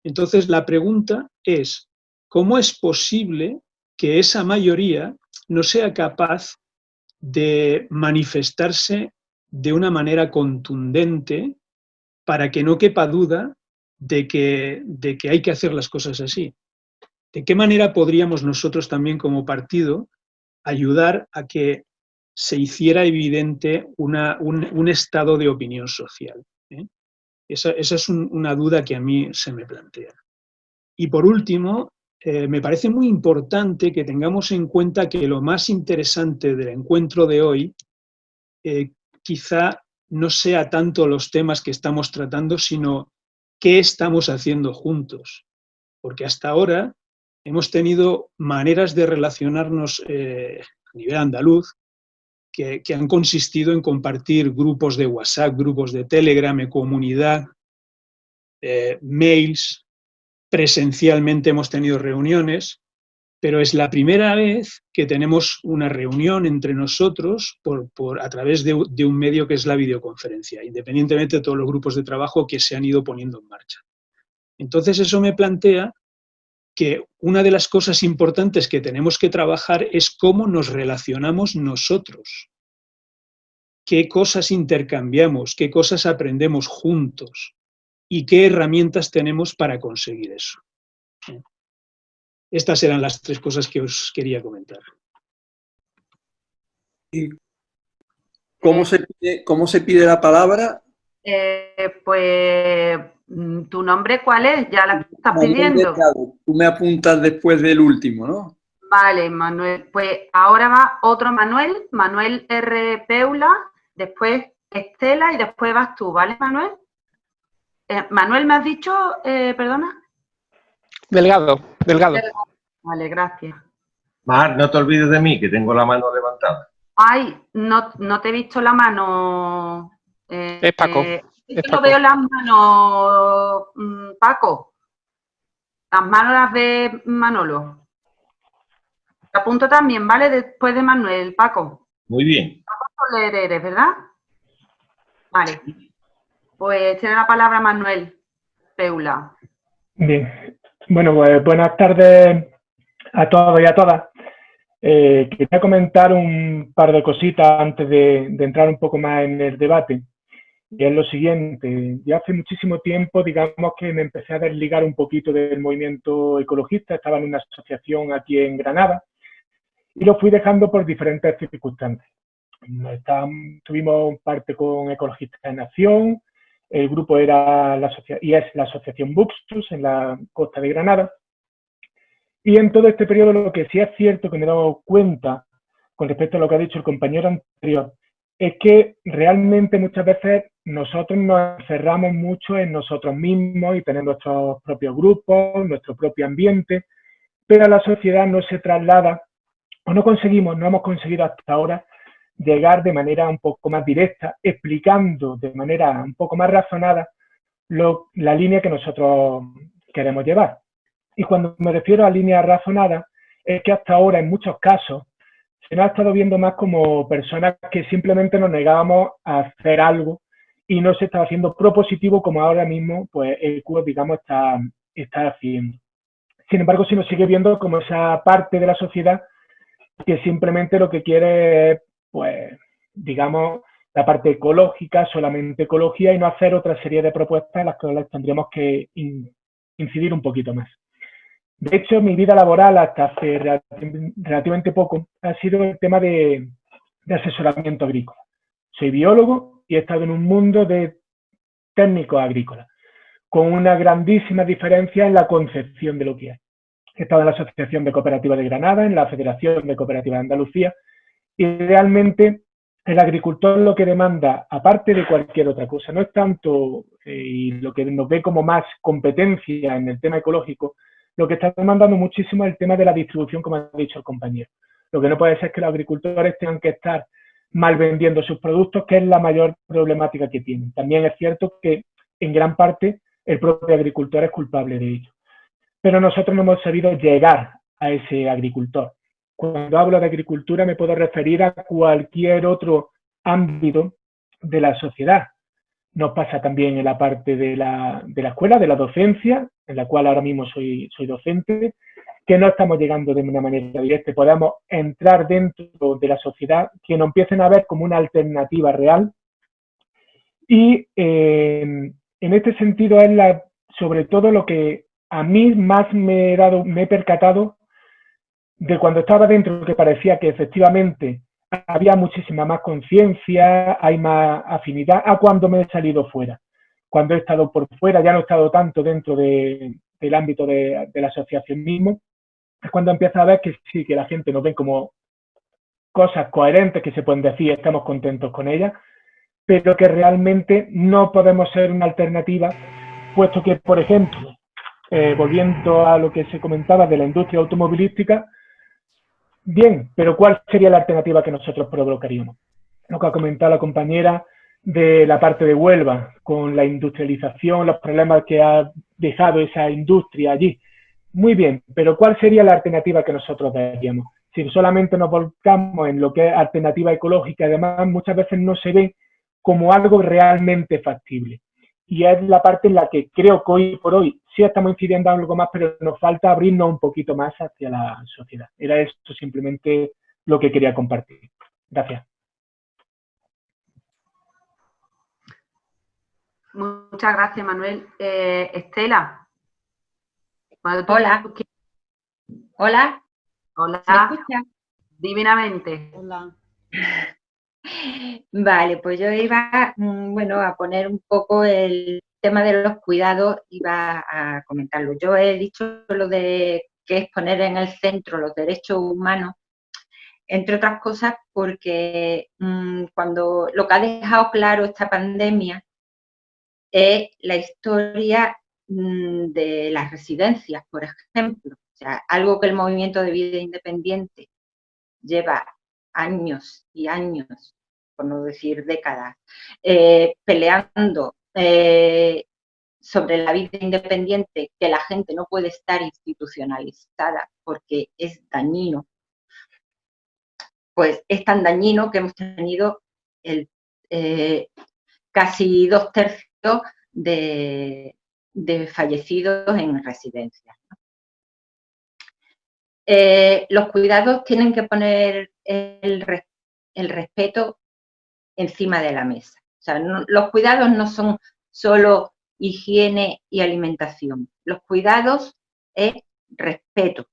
Entonces, la pregunta es, ¿cómo es posible que esa mayoría no sea capaz de manifestarse de una manera contundente para que no quepa duda de que hay que hacer las cosas así? ¿De qué manera podríamos nosotros también como partido ayudar a que se hiciera evidente un estado de opinión social? Esa es una duda que a mí se me plantea. Y por último, me parece muy importante que tengamos en cuenta que lo más interesante del encuentro de hoy quizá no sea tanto los temas que estamos tratando, sino qué estamos haciendo juntos. Porque hasta ahora hemos tenido maneras de relacionarnos a nivel andaluz que han consistido en compartir grupos de WhatsApp, grupos de Telegram, comunidad, mails. Presencialmente hemos tenido reuniones, pero es la primera vez que tenemos una reunión entre nosotros a través de un medio que es la videoconferencia, independientemente de todos los grupos de trabajo que se han ido poniendo en marcha. Entonces eso me plantea que una de las cosas importantes que tenemos que trabajar es cómo nos relacionamos nosotros, qué cosas intercambiamos, qué cosas aprendemos juntos y qué herramientas tenemos para conseguir eso. Estas eran las 3 cosas que os quería comentar. ¿Y cómo se pide la palabra? Pues, ¿tu nombre cuál es? Ya la estás pidiendo. Tú me apuntas después del último, ¿no? Vale, Manuel. Pues ahora va otro Manuel, Manuel R. Peula, después Estela y después vas tú, ¿vale, Manuel? Manuel, ¿me has dicho, perdona? Delgado. Vale, gracias. Mar, no te olvides de mí, que tengo la mano levantada. Ay, no te he visto la mano. Es Paco. Yo no veo las manos, Paco. Las manos las ve Manolo. Te apunto también, ¿vale? Después de Manuel, Paco. Muy bien. Paco Soler eres, ¿verdad? Vale. Pues tiene la palabra Manuel Peula. Bien. Bueno, pues buenas tardes a todos y a todas. Quería comentar un par de cositas antes de entrar un poco más en el debate. Y es lo siguiente, ya hace muchísimo tiempo, digamos, que me empecé a desligar un poquito del movimiento ecologista. Estaba en una asociación aquí en Granada y lo fui dejando por diferentes circunstancias. Tuvimos parte con Ecologistas en Acción, el grupo era la asociación Buxus en la costa de Granada. Y en todo este periodo lo que sí es cierto que me he dado cuenta, con respecto a lo que ha dicho el compañero anterior, es que realmente muchas veces nosotros nos encerramos mucho en nosotros mismos y tenemos nuestros propios grupos, nuestro propio ambiente, pero a la sociedad no se traslada, o no hemos conseguido hasta ahora llegar de manera un poco más directa, explicando de manera un poco más razonada la línea que nosotros queremos llevar. Y cuando me refiero a líneas razonadas, es que hasta ahora en muchos casos se nos ha estado viendo más como personas que simplemente nos negábamos a hacer algo y no se estaba haciendo propositivo como ahora mismo pues el CUES, digamos, está haciendo. Sin embargo, se nos sigue viendo como esa parte de la sociedad que simplemente lo que quiere es, pues, digamos, la parte ecológica, solamente ecología, y no hacer otra serie de propuestas en las que tendríamos que incidir un poquito más. De hecho, mi vida laboral hasta hace relativamente poco ha sido el tema de asesoramiento agrícola. Soy biólogo y he estado en un mundo de técnicos agrícolas, con una grandísima diferencia en la concepción de lo que es. He estado en la Asociación de Cooperativas de Granada, en la Federación de Cooperativas de Andalucía, y realmente el agricultor lo que demanda, aparte de cualquier otra cosa, no es tanto, y lo que nos ve como más competencia en el tema ecológico, lo que está demandando muchísimo es el tema de la distribución, como ha dicho el compañero. Lo que no puede ser es que los agricultores tengan que estar mal vendiendo sus productos, que es la mayor problemática que tienen. También es cierto que en gran parte el propio agricultor es culpable de ello. Pero nosotros no hemos sabido llegar a ese agricultor. Cuando hablo de agricultura me puedo referir a cualquier otro ámbito de la sociedad. Nos pasa también en la parte de la escuela, de la docencia, en la cual ahora mismo soy docente, que no estamos llegando de una manera directa. Podemos entrar dentro de la sociedad, que nos empiecen a ver como una alternativa real. Y en este sentido es sobre todo lo que a mí más me he percatado de cuando estaba dentro, que parecía que efectivamente había muchísima más conciencia, hay más afinidad, a cuando me he salido fuera. Cuando he estado por fuera, ya no he estado tanto dentro del ámbito de la asociación mismo, es cuando empieza a ver que sí, que la gente nos ve como cosas coherentes que se pueden decir, estamos contentos con ellas, pero que realmente no podemos ser una alternativa, puesto que, por ejemplo, volviendo a lo que se comentaba de la industria automovilística, bien, pero ¿cuál sería la alternativa que nosotros provocaríamos? Lo que ha comentado la compañera de la parte de Huelva, con la industrialización, los problemas que ha dejado esa industria allí. muy bien, pero ¿cuál sería la alternativa que nosotros daríamos? Si solamente nos volcamos en lo que es alternativa ecológica, además muchas veces no se ve como algo realmente factible. Y es la parte en la que creo que hoy por hoy sí estamos incidiendo algo más, pero nos falta abrirnos un poquito más hacia la sociedad. Era esto simplemente lo que quería compartir. Gracias. Muchas gracias, Manuel. Estela. Hola. Hola. Hola. ¿Me escuchas? Divinamente. Hola. Vale, pues yo iba, bueno, a poner un poco el tema de los cuidados, iba a comentarlo. Yo he dicho lo de que es poner en el centro los derechos humanos, entre otras cosas porque cuando lo que ha dejado claro esta pandemia es la historia de las residencias, por ejemplo. O sea, algo que el movimiento de vida independiente lleva años y años, por no decir décadas, peleando sobre la vida independiente, que la gente no puede estar institucionalizada porque es dañino. Pues es tan dañino que hemos tenido casi 2/3 de fallecidos en residencias. Los cuidados tienen que poner el respeto encima de la mesa. O sea, los cuidados no son solo higiene y alimentación. Los cuidados es respeto.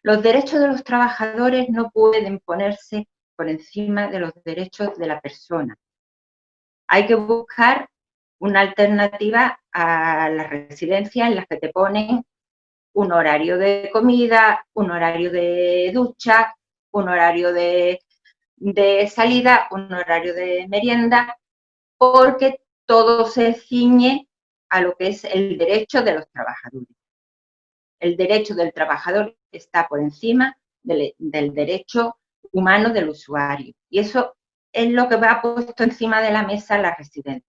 Los derechos de los trabajadores no pueden ponerse por encima de los derechos de la persona. Hay que buscar una alternativa a las residencias en las que te ponen un horario de comida, un horario de ducha, un horario de salida, un horario de merienda, porque todo se ciñe a lo que es el derecho de los trabajadores. El derecho del trabajador está por encima del derecho humano del usuario. Y eso es lo que va puesto encima de la mesa la residencia.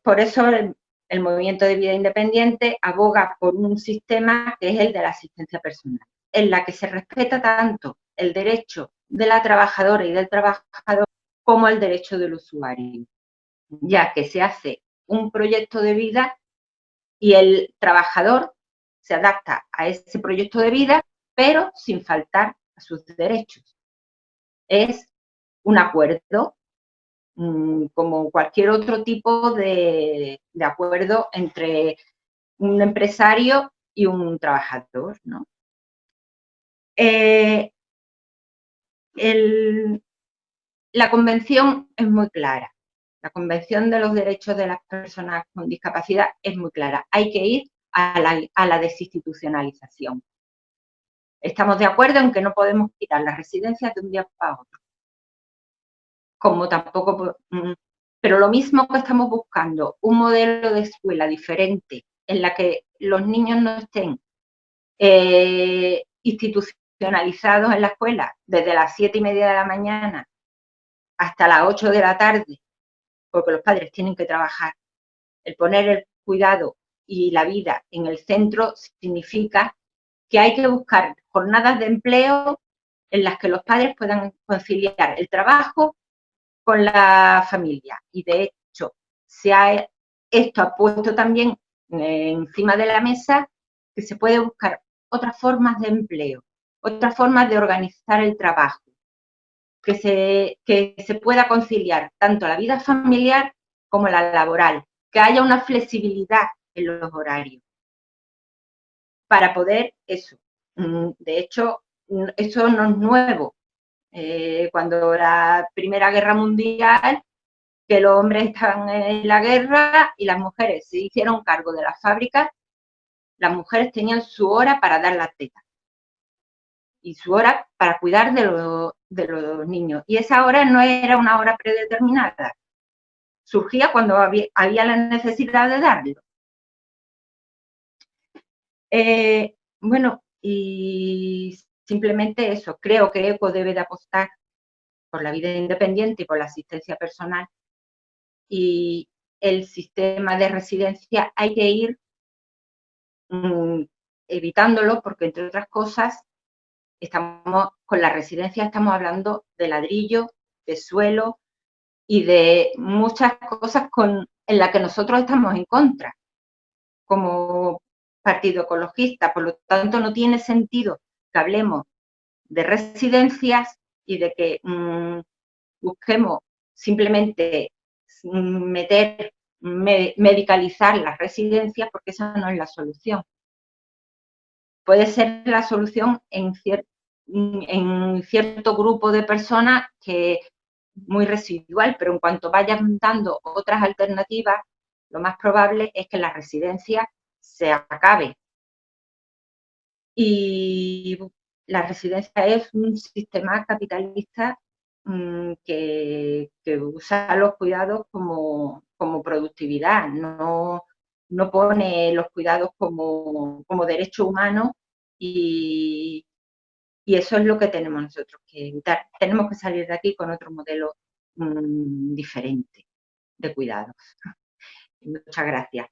Por eso el movimiento de vida independiente aboga por un sistema que es el de la asistencia personal, en la que se respeta tanto el derecho de la trabajadora y del trabajador como el derecho del usuario, ya que se hace un proyecto de vida y el trabajador se adapta a ese proyecto de vida, pero sin faltar a sus derechos. Es un acuerdo, como cualquier otro tipo de acuerdo entre un empresario y un trabajador, ¿no? La convención es muy clara. La Convención de los Derechos de las Personas con Discapacidad es muy clara. Hay que ir a la desinstitucionalización. Estamos de acuerdo en que no podemos quitar las residencias de un día para otro. Como tampoco... Pero lo mismo que estamos buscando, un modelo de escuela diferente en la que los niños no estén institucionalizados en la escuela desde las 7:30 de la mañana hasta las 8 de la tarde, porque los padres tienen que trabajar. El poner el cuidado y la vida en el centro significa que hay que buscar jornadas de empleo en las que los padres puedan conciliar el trabajo con la familia. Y de hecho, esto ha puesto también encima de la mesa que se puede buscar otras formas de empleo, otras formas de organizar el trabajo, que se pueda conciliar tanto la vida familiar como la laboral, que haya una flexibilidad en los horarios para poder eso. De hecho, eso no es nuevo. Cuando la Primera Guerra Mundial, que los hombres estaban en la guerra y las mujeres se hicieron cargo de las fábricas, las mujeres tenían su hora para dar la teta y su hora para cuidar de los niños. Y esa hora no era una hora predeterminada. Surgía cuando había la necesidad de darlo. Bueno, y simplemente eso. Creo que ECO debe de apostar por la vida independiente y por la asistencia personal. Y el sistema de residencia hay que ir evitándolo, porque entre otras cosas, con la residencia estamos hablando de ladrillo, de suelo y de muchas cosas en las que nosotros estamos en contra como partido ecologista. Por lo tanto, no tiene sentido que hablemos de residencias y de que busquemos simplemente medicalizar las residencias, porque esa no es la solución. Puede ser la solución en cierto grupo de personas que muy residual, pero en cuanto vayan dando otras alternativas, lo más probable es que la residencia se acabe. Y la residencia es un sistema capitalista que usa los cuidados como productividad, no pone los cuidados como derecho humano, y eso es lo que tenemos nosotros que evitar. Tenemos que salir de aquí con otro modelo diferente de cuidados. Muchas gracias.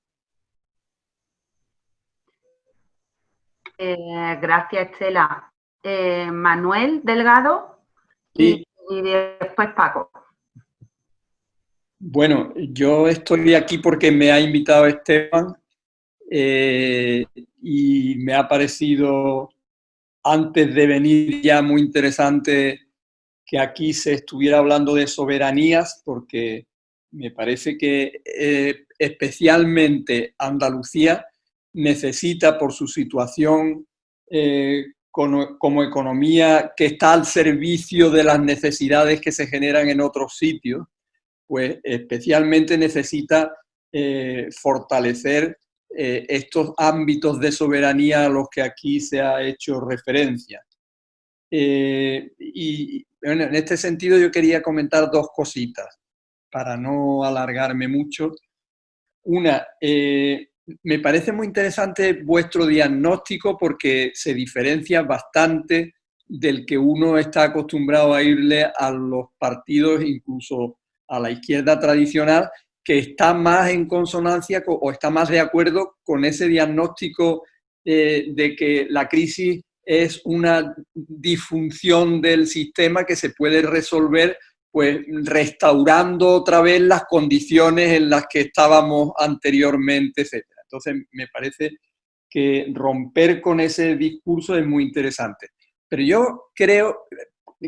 Gracias, Estela. Manuel Delgado y después Paco. Bueno, yo estoy aquí porque me ha invitado Esteban y me ha parecido, antes de venir, ya muy interesante que aquí se estuviera hablando de soberanías, porque me parece que especialmente Andalucía necesita, por su situación como economía que está al servicio de las necesidades que se generan en otros sitios, pues especialmente necesita fortalecer estos ámbitos de soberanía a los que aquí se ha hecho referencia. Y bueno, en este sentido yo quería comentar dos cositas, para no alargarme mucho. Una, me parece muy interesante vuestro diagnóstico porque se diferencia bastante del que uno está acostumbrado a irle a los partidos, incluso a la izquierda tradicional, que está más en consonancia o está más de acuerdo con ese diagnóstico de que la crisis es una disfunción del sistema que se puede resolver pues restaurando otra vez las condiciones en las que estábamos anteriormente, etc. Entonces, me parece que romper con ese discurso es muy interesante. Pero yo creo,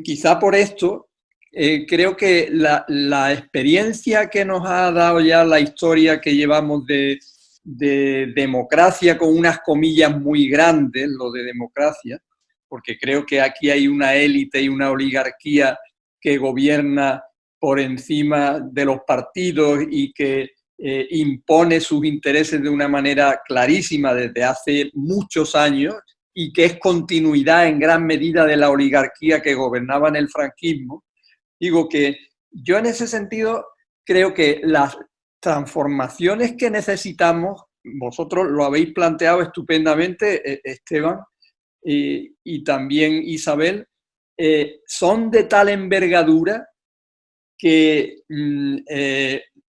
quizá por esto, creo que la experiencia que nos ha dado ya la historia que llevamos de democracia, con unas comillas muy grandes, lo de democracia, porque creo que aquí hay una élite y una oligarquía que gobierna por encima de los partidos y que impone sus intereses de una manera clarísima desde hace muchos años y que es continuidad en gran medida de la oligarquía que gobernaba en el franquismo. Digo que yo en ese sentido creo que las transformaciones que necesitamos, vosotros lo habéis planteado estupendamente, Esteban, y también Isabel, son de tal envergadura que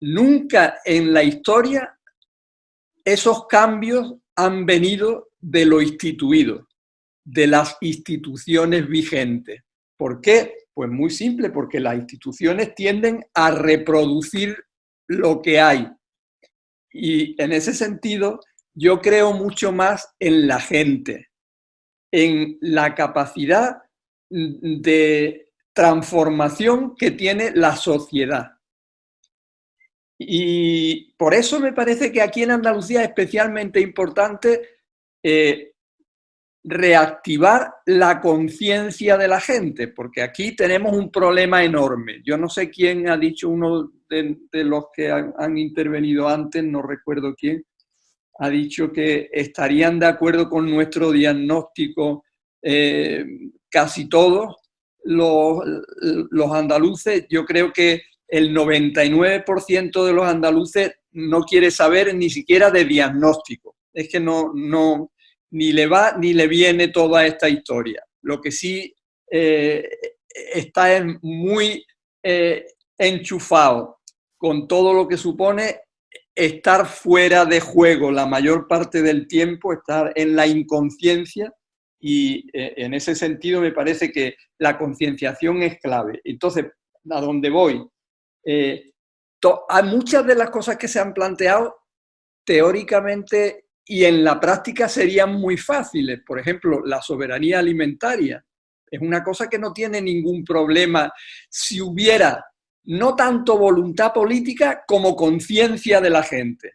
nunca en la historia esos cambios han venido de lo instituido, de las instituciones vigentes. ¿Por qué? Pues muy simple, porque las instituciones tienden a reproducir lo que hay. Y en ese sentido, yo creo mucho más en la gente, en la capacidad de transformación que tiene la sociedad. Y por eso me parece que aquí en Andalucía es especialmente importante reactivar la conciencia de la gente, porque aquí tenemos un problema enorme. Yo no sé quién ha dicho, uno de los que han intervenido antes, no recuerdo quién, ha dicho que estarían de acuerdo con nuestro diagnóstico casi todos los andaluces. Yo creo que el 99% de los andaluces no quiere saber ni siquiera de diagnóstico. Es que ni le va ni le viene toda esta historia. Lo que sí está muy enchufado con todo lo que supone estar fuera de juego la mayor parte del tiempo, estar en la inconsciencia, y en ese sentido me parece que la concienciación es clave. Entonces, a donde voy, hay muchas de las cosas que se han planteado teóricamente y en la práctica serían muy fáciles. Por ejemplo, la soberanía alimentaria es una cosa que no tiene ningún problema si hubiera no tanto voluntad política como conciencia de la gente.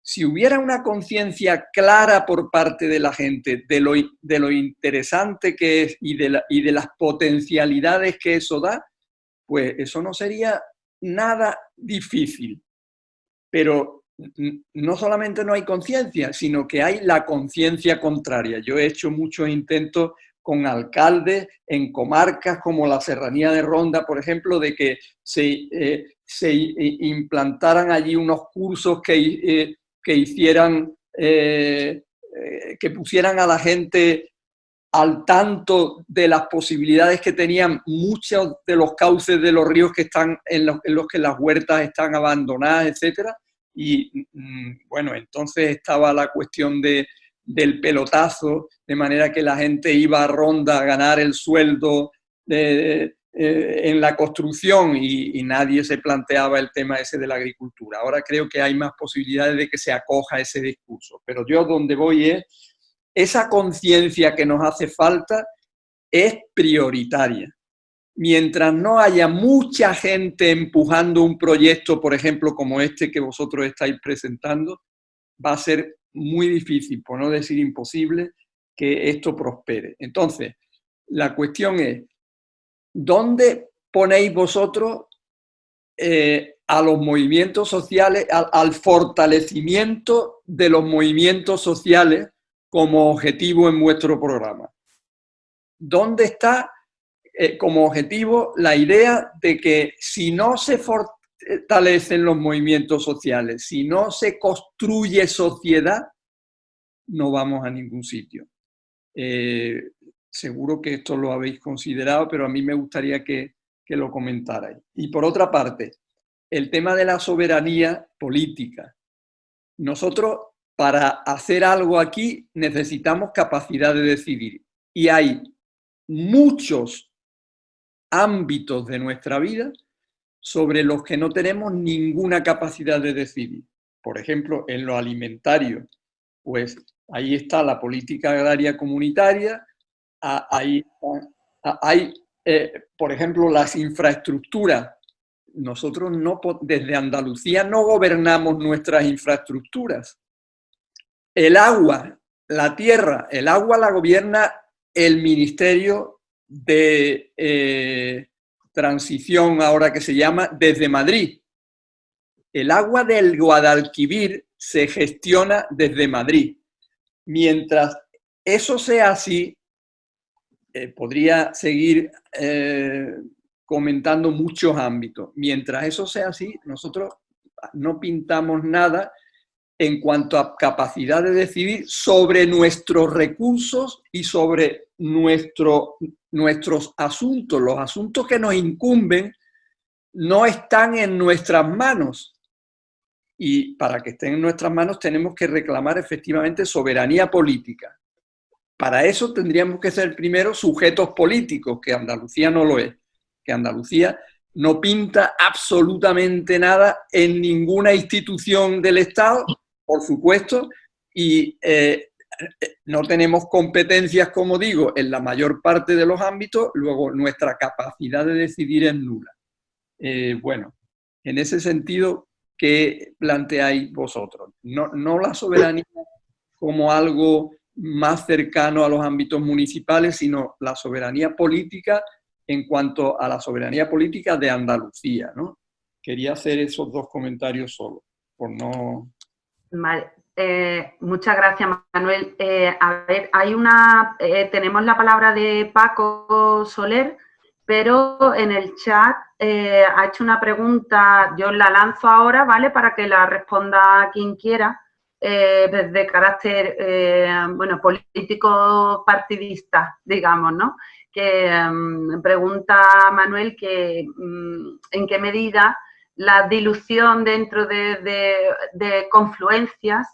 Si hubiera una conciencia clara por parte de la gente de lo interesante que es y de las potencialidades que eso da, pues eso no sería nada difícil. Pero no solamente no hay conciencia, sino que hay la conciencia contraria. Yo he hecho muchos intentos con alcaldes en comarcas como la Serranía de Ronda, por ejemplo, de que se implantaran allí unos cursos que hicieran, que pusieran a la gente al tanto de las posibilidades que tenían muchos de los cauces de los ríos que están en los que las huertas están abandonadas, etcétera. Y bueno, entonces estaba la cuestión del pelotazo, de manera que la gente iba a Ronda a ganar el sueldo en la construcción y nadie se planteaba el tema ese de la agricultura. Ahora creo que hay más posibilidades de que se acoja ese discurso. Pero yo donde voy es, esa conciencia que nos hace falta es prioritaria. Mientras no haya mucha gente empujando un proyecto, por ejemplo, como este que vosotros estáis presentando, va a ser muy difícil, por no decir imposible, que esto prospere. Entonces, la cuestión es, ¿dónde ponéis vosotros a los movimientos sociales, al fortalecimiento de los movimientos sociales como objetivo en vuestro programa? ¿Dónde está como objetivo la idea de que si no se fortalecen los movimientos sociales, si no se construye sociedad, no vamos a ningún sitio? Seguro que esto lo habéis considerado, pero a mí me gustaría que lo comentarais. Y por otra parte, el tema de la soberanía política. Nosotros, para hacer algo aquí, necesitamos capacidad de decidir. Y hay muchos ámbitos de nuestra vida sobre los que no tenemos ninguna capacidad de decidir. Por ejemplo, en lo alimentario, pues ahí está la política agraria comunitaria, hay, por ejemplo, las infraestructuras. Nosotros desde Andalucía no gobernamos nuestras infraestructuras. El agua, la tierra, el agua la gobierna el Ministerio de Transición, ahora que se llama, desde Madrid. El agua del Guadalquivir se gestiona desde Madrid. Mientras eso sea así, podría seguir comentando muchos ámbitos. Mientras eso sea así, nosotros no pintamos nada en cuanto a capacidad de decidir sobre nuestros recursos y sobre nuestros asuntos. Los asuntos que nos incumben no están en nuestras manos. Y para que estén en nuestras manos tenemos que reclamar efectivamente soberanía política. Para eso tendríamos que ser primero sujetos políticos, que Andalucía no lo es. Que Andalucía no pinta absolutamente nada en ninguna institución del Estado, por supuesto, y no tenemos competencias, como digo, en la mayor parte de los ámbitos. Luego nuestra capacidad de decidir es nula. Bueno, en ese sentido, ¿qué planteáis vosotros? No la soberanía como algo más cercano a los ámbitos municipales, sino la soberanía política en cuanto a la soberanía política de Andalucía, ¿no? Quería hacer esos dos comentarios solo, por no... Vale. Muchas gracias, Manuel. A ver, tenemos la palabra de Paco Soler, pero en el chat ha hecho una pregunta, yo la lanzo ahora, ¿vale? Para que la responda quien quiera, de carácter, bueno, político partidista, digamos, ¿no? Que pregunta Manuel que en qué medida la dilución dentro de confluencias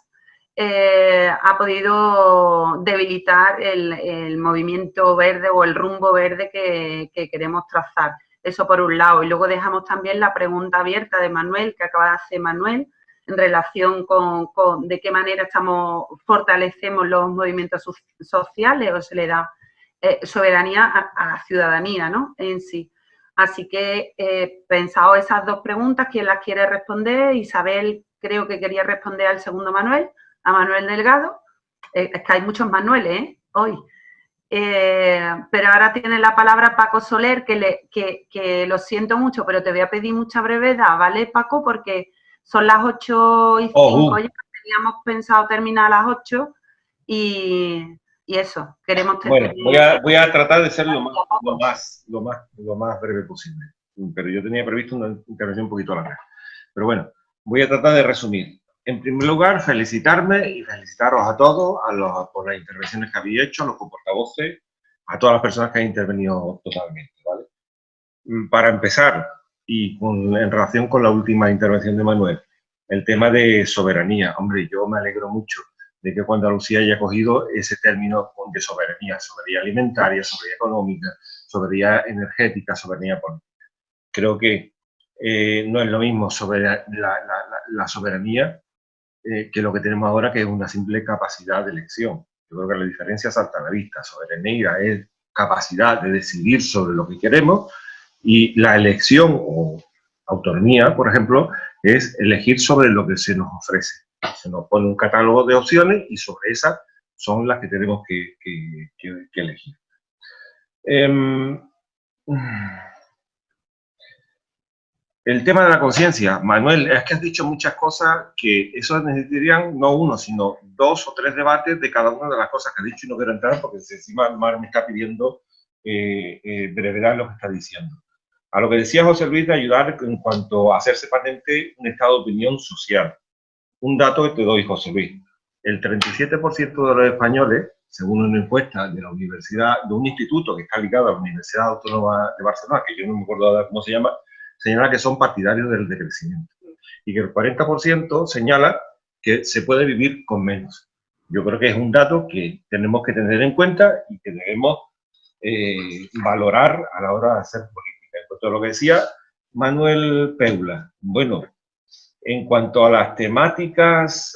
ha podido debilitar el movimiento verde o el rumbo verde que queremos trazar. Eso por un lado. Y luego dejamos también la pregunta abierta de Manuel, que acaba de hacer Manuel, en relación con de qué manera fortalecemos los movimientos sociales o se le da soberanía a la ciudadanía, ¿no?, en sí. Así que pensado esas dos preguntas, ¿quién las quiere responder? Isabel creo que quería responder al segundo Manuel, a Manuel Delgado. Es que hay muchos Manueles hoy. Pero ahora tiene la palabra Paco Soler, que lo siento mucho, pero te voy a pedir mucha brevedad, ¿vale, Paco? Porque son las 8:05, ya teníamos pensado terminar a las 8 y eso, queremos terminar. Bueno, voy a tratar de ser lo más breve posible, pero yo tenía previsto una intervención un poquito larga. Pero bueno, voy a tratar de resumir. En primer lugar, felicitarme y felicitaros a todos por las intervenciones que habéis hecho, a los portavoces, a todas las personas que han intervenido totalmente, ¿vale? Para empezar, y en relación con la última intervención de Manuel, el tema de soberanía. Hombre, yo me alegro mucho de que cuando Andalucía haya cogido ese término de soberanía alimentaria, soberanía económica, soberanía energética, soberanía política. Creo que no es lo mismo la soberanía que lo que tenemos ahora, que es una simple capacidad de elección. Yo creo que la diferencia salta a la vista. Soberanía es capacidad de decidir sobre lo que queremos y la elección o autonomía, por ejemplo, es elegir sobre lo que se nos ofrece. Se nos pone un catálogo de opciones y sobre esas son las que tenemos que elegir. El tema de la conciencia, Manuel, es que has dicho muchas cosas que eso necesitarían no uno, sino 2 o 3 debates de cada una de las cosas que has dicho y no quiero entrar porque encima Mar me está pidiendo brevedad en lo que está diciendo. A lo que decía José Luis de ayudar en cuanto a hacerse patente un estado de opinión social. Un dato que te doy, José Luis. El 37% de los españoles, según una encuesta de la universidad, de un instituto que está ligado a la Universidad Autónoma de Barcelona, que yo no me acuerdo ahora cómo se llama, señala que son partidarios del decrecimiento. Y que el 40% señala que se puede vivir con menos. Yo creo que es un dato que tenemos que tener en cuenta y que debemos valorar a la hora de hacer política. En cuanto a lo que decía Manuel Peula, bueno, en cuanto a las temáticas,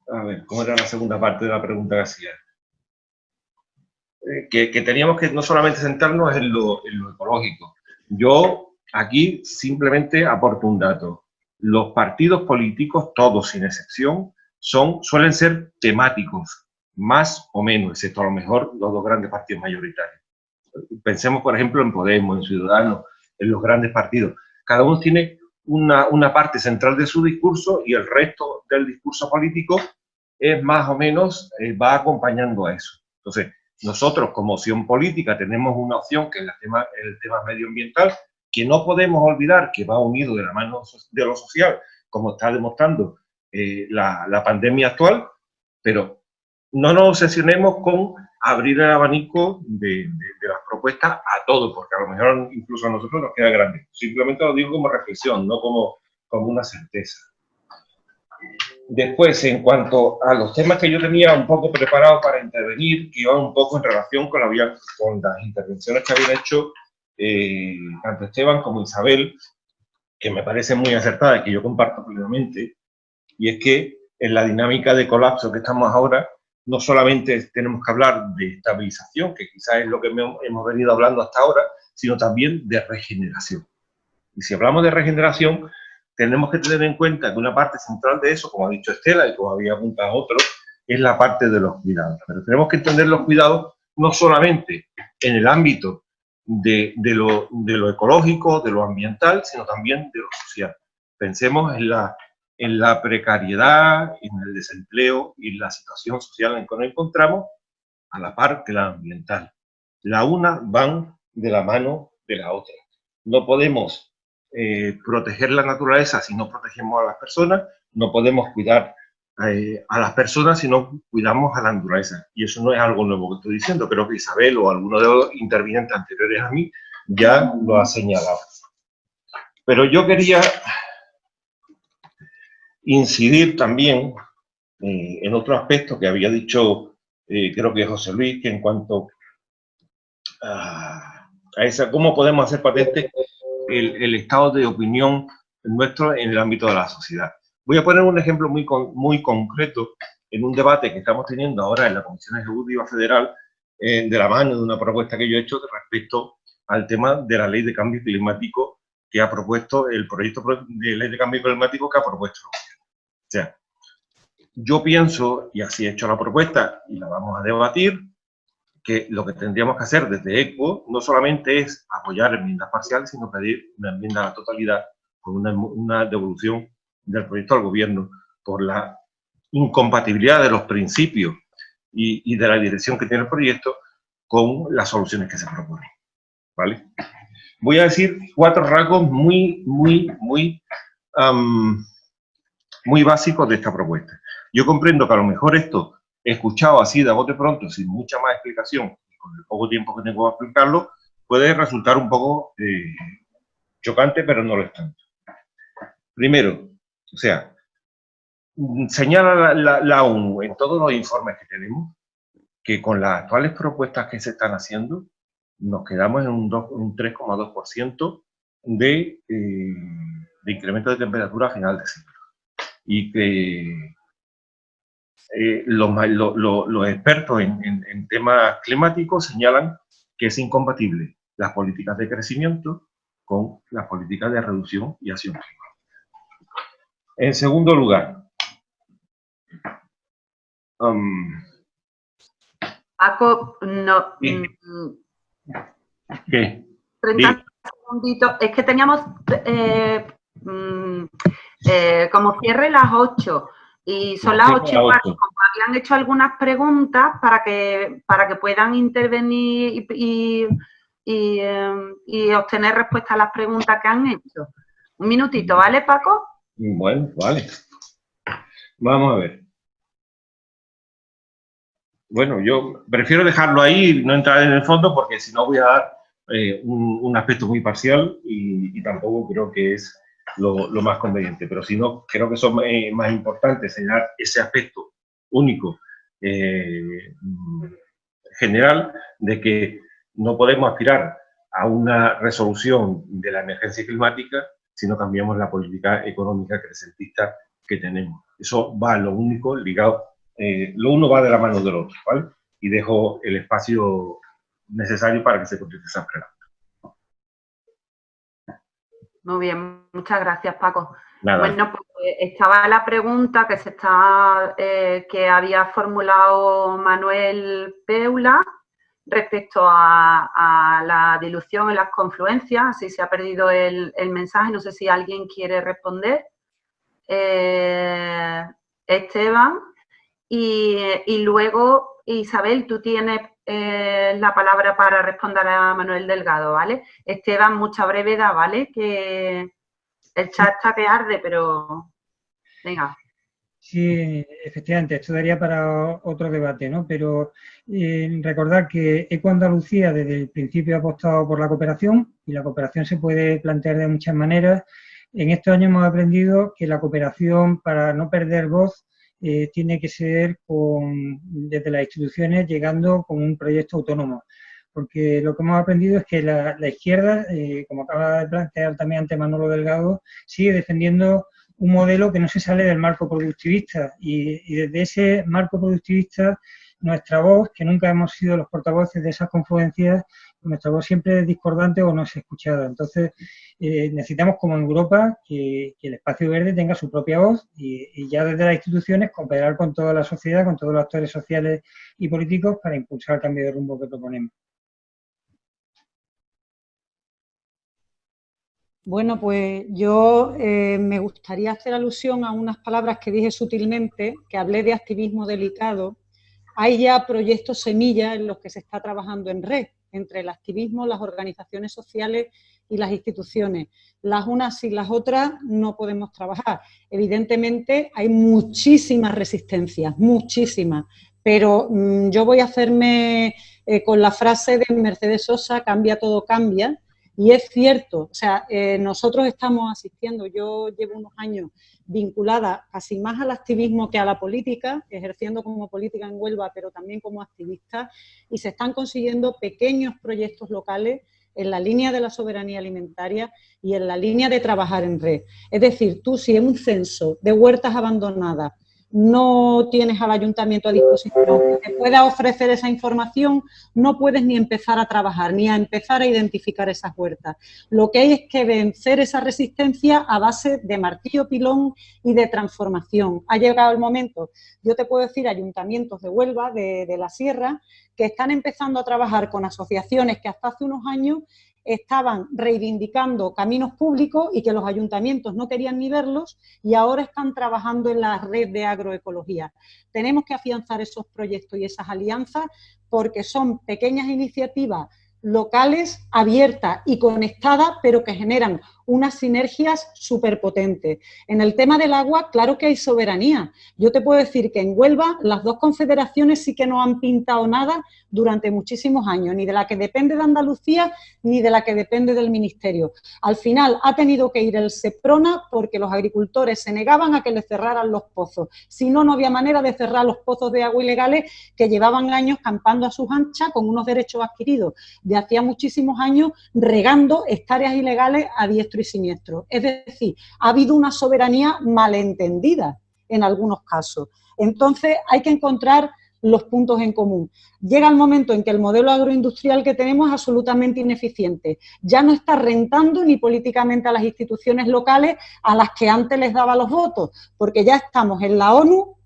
a ver, ¿cómo era la segunda parte de la pregunta que hacía? Que teníamos que no solamente centrarnos en lo ecológico. Yo aquí simplemente aporto un dato. Los partidos políticos, todos sin excepción, suelen ser temáticos, más o menos, excepto a lo mejor los 2 grandes partidos mayoritarios. Pensemos, por ejemplo, en Podemos, en Ciudadanos, en los grandes partidos. Cada uno tiene una parte central de su discurso y el resto del discurso político es más o menos, va acompañando a eso. Entonces, nosotros como opción política tenemos una opción que es el tema medioambiental, que no podemos olvidar que va unido de la mano de lo social, como está demostrando la pandemia actual, pero no nos obsesionemos con abrir el abanico de las propuestas a todo, porque a lo mejor incluso a nosotros nos queda grande. Simplemente lo digo como reflexión, no como una certeza. Después, en cuanto a los temas que yo tenía un poco preparados para intervenir, que iban un poco en relación con las intervenciones que habían hecho tanto Esteban como Isabel, que me parecen muy acertadas y que yo comparto plenamente, y es que en la dinámica de colapso que estamos ahora, no solamente tenemos que hablar de estabilización, que quizás es lo que hemos venido hablando hasta ahora, sino también de regeneración. Y si hablamos de regeneración, tenemos que tener en cuenta que una parte central de eso, como ha dicho Estela y como había apuntado otro, es la parte de los cuidados. Pero tenemos que entender los cuidados no solamente en el ámbito de lo ecológico, de lo ambiental, sino también de lo social. Pensemos en la precariedad, en el desempleo y en la situación social en que nos encontramos, a la par que la ambiental. La una van de la mano de la otra. No podemos proteger la naturaleza si no protegemos a las personas, no podemos cuidar a las personas si no cuidamos a la naturaleza. Y eso no es algo nuevo que estoy diciendo, creo que Isabel o alguno de los intervinientes anteriores a mí ya lo ha señalado. Pero yo quería incidir también en otro aspecto que había dicho, creo que José Luis, que en cuanto a cómo podemos hacer patente el estado de opinión nuestro en el ámbito de la sociedad. Voy a poner un ejemplo muy concreto en un debate que estamos teniendo ahora en la Comisión Ejecutiva Federal, de la mano de una propuesta que yo he hecho respecto al tema de la Ley de Cambio Climático que ha propuesto, el proyecto de Ley de Cambio Climático que ha propuesto el gobierno. O sea, yo pienso, y así he hecho la propuesta, y la vamos a debatir, que lo que tendríamos que hacer desde ECO no solamente es apoyar enmiendas parciales, sino pedir una enmienda a la totalidad con una devolución del proyecto al gobierno por la incompatibilidad de los principios y de la dirección que tiene el proyecto con las soluciones que se proponen, ¿vale? Voy a decir 4 rasgos muy básicos de esta propuesta. Yo comprendo que a lo mejor esto, escuchado así de bote pronto, sin mucha más explicación, con el poco tiempo que tengo para explicarlo, puede resultar un poco chocante, pero no lo es tanto. Primero, o sea, señala la ONU en todos los informes que tenemos que con las actuales propuestas que se están haciendo nos quedamos en un 3,2% de incremento de temperatura a final de siglo. Y que los expertos en temas climáticos señalan que es incompatible las políticas de crecimiento con las políticas de reducción y acción climática. En segundo lugar, Paco, no. ¿Qué? 30 segunditos. Es que teníamos como cierre las 8 y son las 8:15. Como habían hecho algunas preguntas para que puedan intervenir y obtener respuesta a las preguntas que han hecho. Un minutito, ¿vale, Paco? Bueno, vale. Vamos a ver. Bueno, yo prefiero dejarlo ahí y no entrar en el fondo porque si no voy a dar un aspecto muy parcial y tampoco creo que es lo más conveniente. Pero si no, creo que son más importantes señalar ese aspecto único, general, de que no podemos aspirar a una resolución de la emergencia climática si no cambiamos la política económica crecentista que tenemos. Eso va a lo único ligado. Lo uno va de la mano del otro, ¿vale? Y dejo el espacio necesario para que se conteste esa pregunta. Muy bien, muchas gracias, Paco. Nada. Bueno, pues estaba la pregunta que había formulado Manuel Peula respecto a la dilución en las confluencias, así se ha perdido el mensaje, no sé si alguien quiere responder. Esteban. Y luego, Isabel, tú tienes la palabra para responder a Manuel Delgado, ¿vale? Esteban, mucha brevedad, ¿vale? Que el chat está que arde, pero venga. Sí, efectivamente, esto daría para otro debate, ¿no? Pero recordar que ECO Andalucía desde el principio ha apostado por la cooperación y la cooperación se puede plantear de muchas maneras. En estos años hemos aprendido que la cooperación, para no perder voz, tiene que ser desde las instituciones llegando con un proyecto autónomo. Porque lo que hemos aprendido es que la izquierda, como acaba de plantear también ante Manolo Delgado, sigue defendiendo un modelo que no se sale del marco productivista y desde ese marco productivista nuestra voz, que nunca hemos sido los portavoces de esas confluencias, nuestra voz siempre es discordante o no es escuchada. Entonces, necesitamos como en Europa que el espacio verde tenga su propia voz y ya desde las instituciones cooperar con toda la sociedad, con todos los actores sociales y políticos para impulsar el cambio de rumbo que proponemos. Bueno, pues yo me gustaría hacer alusión a unas palabras que dije sutilmente, que hablé de activismo delicado. Hay ya proyectos semilla en los que se está trabajando en red, entre el activismo, las organizaciones sociales y las instituciones. Las unas sin las otras no podemos trabajar. Evidentemente hay muchísimas resistencias, muchísimas, pero yo voy a hacerme con la frase de Mercedes Sosa, cambia todo cambia, Y es cierto, o sea, nosotros estamos asistiendo, yo llevo unos años vinculada casi más al activismo que a la política, ejerciendo como política en Huelva, pero también como activista, y se están consiguiendo pequeños proyectos locales en la línea de la soberanía alimentaria y en la línea de trabajar en red. Es decir, tú si en un censo de huertas abandonadas no tienes al ayuntamiento a disposición que te pueda ofrecer esa información, no puedes ni empezar a trabajar, ni a empezar a identificar esas huertas. Lo que hay es que vencer esa resistencia a base de martillo pilón y de transformación. Ha llegado el momento, yo te puedo decir, ayuntamientos de Huelva, de la Sierra, que están empezando a trabajar con asociaciones que hasta hace unos años estaban reivindicando caminos públicos y que los ayuntamientos no querían ni verlos, y ahora están trabajando en la red de agroecología. Tenemos que afianzar esos proyectos y esas alianzas porque son pequeñas iniciativas locales, abiertas y conectadas, pero que generan unas sinergias súper potentes. En el tema del agua, claro que hay soberanía. Yo te puedo decir que en Huelva las dos confederaciones sí que no han pintado nada durante muchísimos años, ni de la que depende de Andalucía, ni de la que depende del Ministerio. Al final ha tenido que ir el Seprona porque los agricultores se negaban a que les cerraran los pozos. Si no, no había manera de cerrar los pozos de agua ilegales que llevaban años campando a sus anchas con unos derechos adquiridos de hacía muchísimos años, regando hectáreas ilegales a diestro y siniestro. Es decir, ha habido una soberanía malentendida en algunos casos. Entonces hay que encontrar los puntos en común. Llega el momento en que el modelo agroindustrial que tenemos es absolutamente ineficiente. Ya no está rentando ni políticamente a las instituciones locales a las que antes les daba los votos, porque ya estamos en la ONU